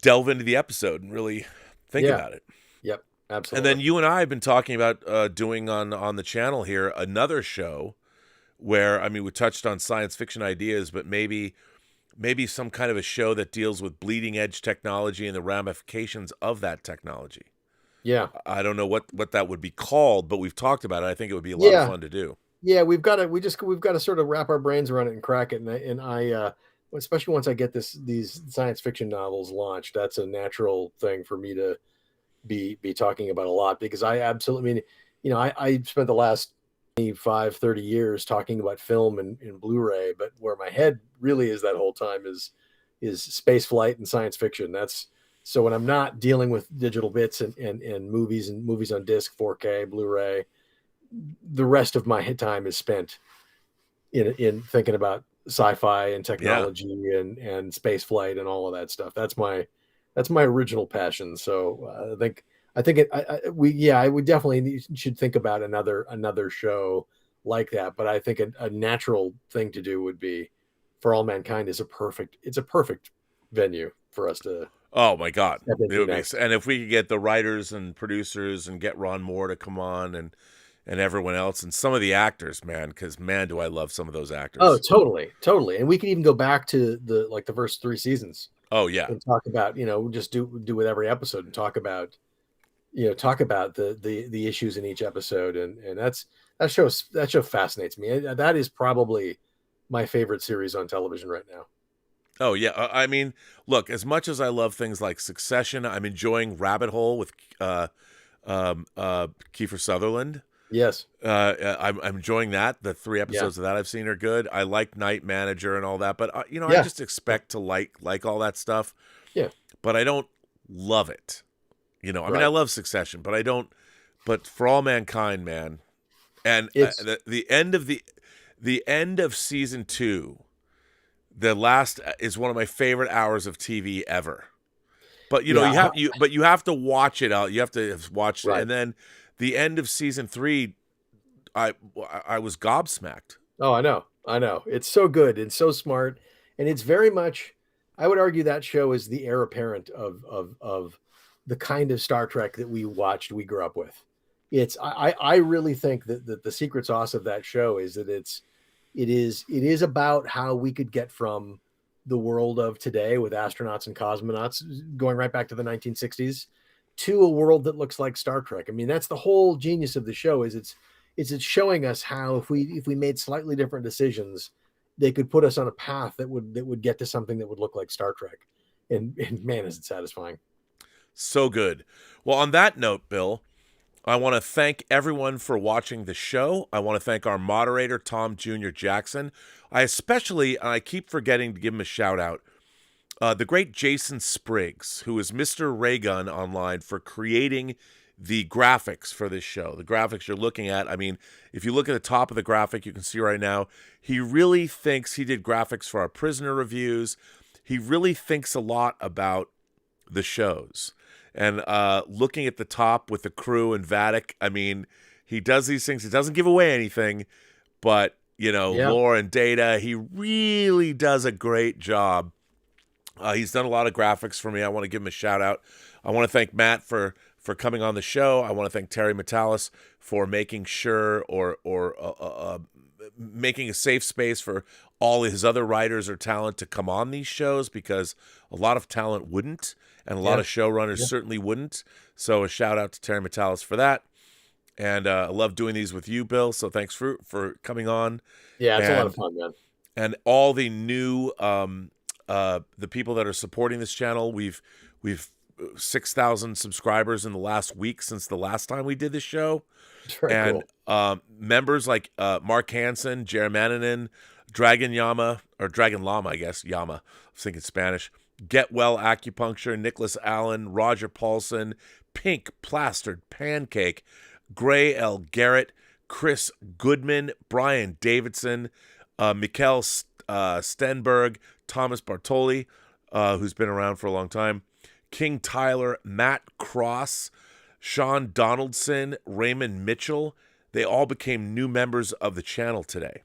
delve into the episode and really think about it. Yep, absolutely. And then you and I have been talking about doing on the channel here another show where, I mean, we touched on science fiction ideas, but maybe some kind of a show that deals with bleeding edge technology and the ramifications of that technology. Yeah, I don't know what that would be called, but we've talked about it. I think it would be a lot of fun to do. Yeah, we've got to sort of wrap our brains around it and crack it. And I especially once I get these science fiction novels launched, that's a natural thing for me to be talking about a lot, because I absolutely, I spent the last 25-30 years talking about film and Blu-ray, but where my head really is that whole time is space flight and science fiction. So when I'm not dealing with digital bits and movies on disc, 4K, Blu-ray, the rest of my time is spent in thinking about sci-fi and technology and space flight and all of that stuff. That's my original passion. So I would definitely should think about another show like that. But I think a natural thing to do would be For All Mankind it's a perfect venue for us to. Oh my God! And if we could get the writers and producers and get Ron Moore to come on and everyone else and some of the actors, man, because man, do I love some of those actors. Oh, totally. And we can even go back to the first 3 seasons. Oh yeah, and talk about just do with every episode and talk about the issues in each episode, and that show fascinates me. That is probably my favorite series on television right now. Oh, yeah. I mean, look, as much as I love things like Succession, I'm enjoying Rabbit Hole with Kiefer Sutherland. Yes. I'm enjoying that. The 3 episodes of that I've seen are good. I like Night Manager and all that, but I just expect to like all that stuff. Yeah. But I don't love it. I mean, Right. I love Succession, but I don't. But For All Mankind, man, and the end of season 2, the last is one of my favorite hours of TV ever. But you have to watch it out. You have to watch it, and then the end of season 3, I was gobsmacked. Oh, I know. It's so good and so smart, and it's very much. I would argue that show is the heir apparent of the kind of Star Trek that we grew up with. I really think that the secret sauce of that show is that it is about how we could get from the world of today with astronauts and cosmonauts going right back to the 1960s to a world that looks like Star Trek. I mean, that's the whole genius of the show is it's showing us how if we made slightly different decisions, they could put us on a path that would get to something that would look like Star Trek. And man, is it satisfying. So good. Well, on that note, Bill, I want to thank everyone for watching the show. I want to thank our moderator, Tom Jr. Jackson. I keep forgetting to give him a shout out, the great Jason Spriggs, who is Mr. Raygun online, for creating the graphics for this show. The graphics you're looking at, I mean, if you look at the top of the graphic, you can see right now, he really thinks he did graphics for our Prisoner reviews. He really thinks a lot about the shows. And looking at the top with the crew and Vatic, I mean, he does these things. He doesn't give away anything, but, lore and data, he really does a great job. He's done a lot of graphics for me. I want to give him a shout out. I want to thank Matt for coming on the show. I want to thank Terry Metalis for making sure or making a safe space for all his other writers or talent to come on these shows, because a lot of talent wouldn't, and a lot of showrunners certainly wouldn't. So a shout out to Terry Metalis for that. And I love doing these with you, Bill. So thanks for coming on. Yeah, it's a lot of fun, man. And all the new the people that are supporting this channel, we've 6,000 subscribers in the last week since the last time we did this show. And cool. Members like Mark Hansen, Jerry Mannanen, Dragon Lama, I guess, Yama, I was thinking Spanish, Get Well Acupuncture, Nicholas Allen, Roger Paulson, Pink Plastered Pancake, Gray L. Garrett, Chris Goodman, Brian Davidson, Mikkel Stenberg, Thomas Bartoli, who's been around for a long time, King Tyler, Matt Cross, Sean Donaldson, Raymond Mitchell. They all became new members of the channel today.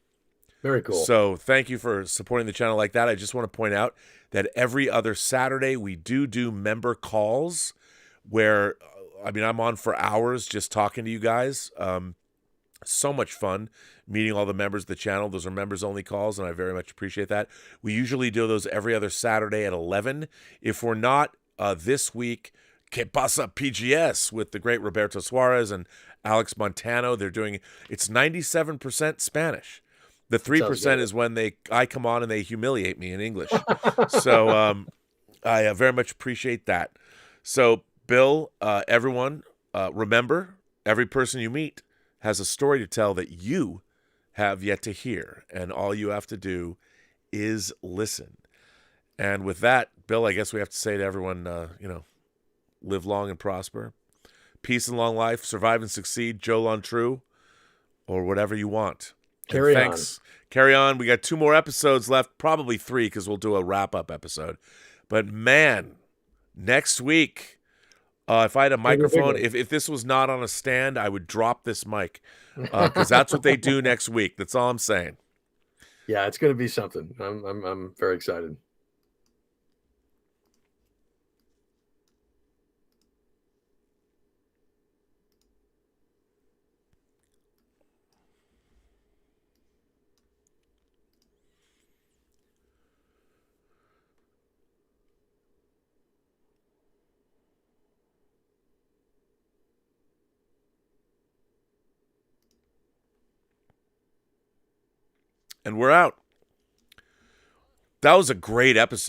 Very cool. So thank you for supporting the channel like that. I just want to point out that every other Saturday we do member calls where, I'm on for hours just talking to you guys. So much fun meeting all the members of the channel. Those are members-only calls, and I very much appreciate that. We usually do those every other Saturday at 11. If we're not this week, Que Pasa PGS with the great Roberto Suarez and Alex Montano. It's 97% Spanish. The 3% is when I come on and they humiliate me in English. So I very much appreciate that. So, Bill, everyone, remember, every person you meet has a story to tell that you have yet to hear, and all you have to do is listen. And with that, Bill, I guess we have to say to everyone, live long and prosper, peace and long life, survive and succeed, Joe Lontrue, or whatever you want. Carry on. Carry on. We got 2 more episodes left, probably 3, because we'll do a wrap-up episode. But man, next week, if I had a microphone, if this was not on a stand, I would drop this mic, because that's what they do next week. That's all I'm saying. Yeah, it's going to be something. I'm very excited. And we're out. That was a great episode.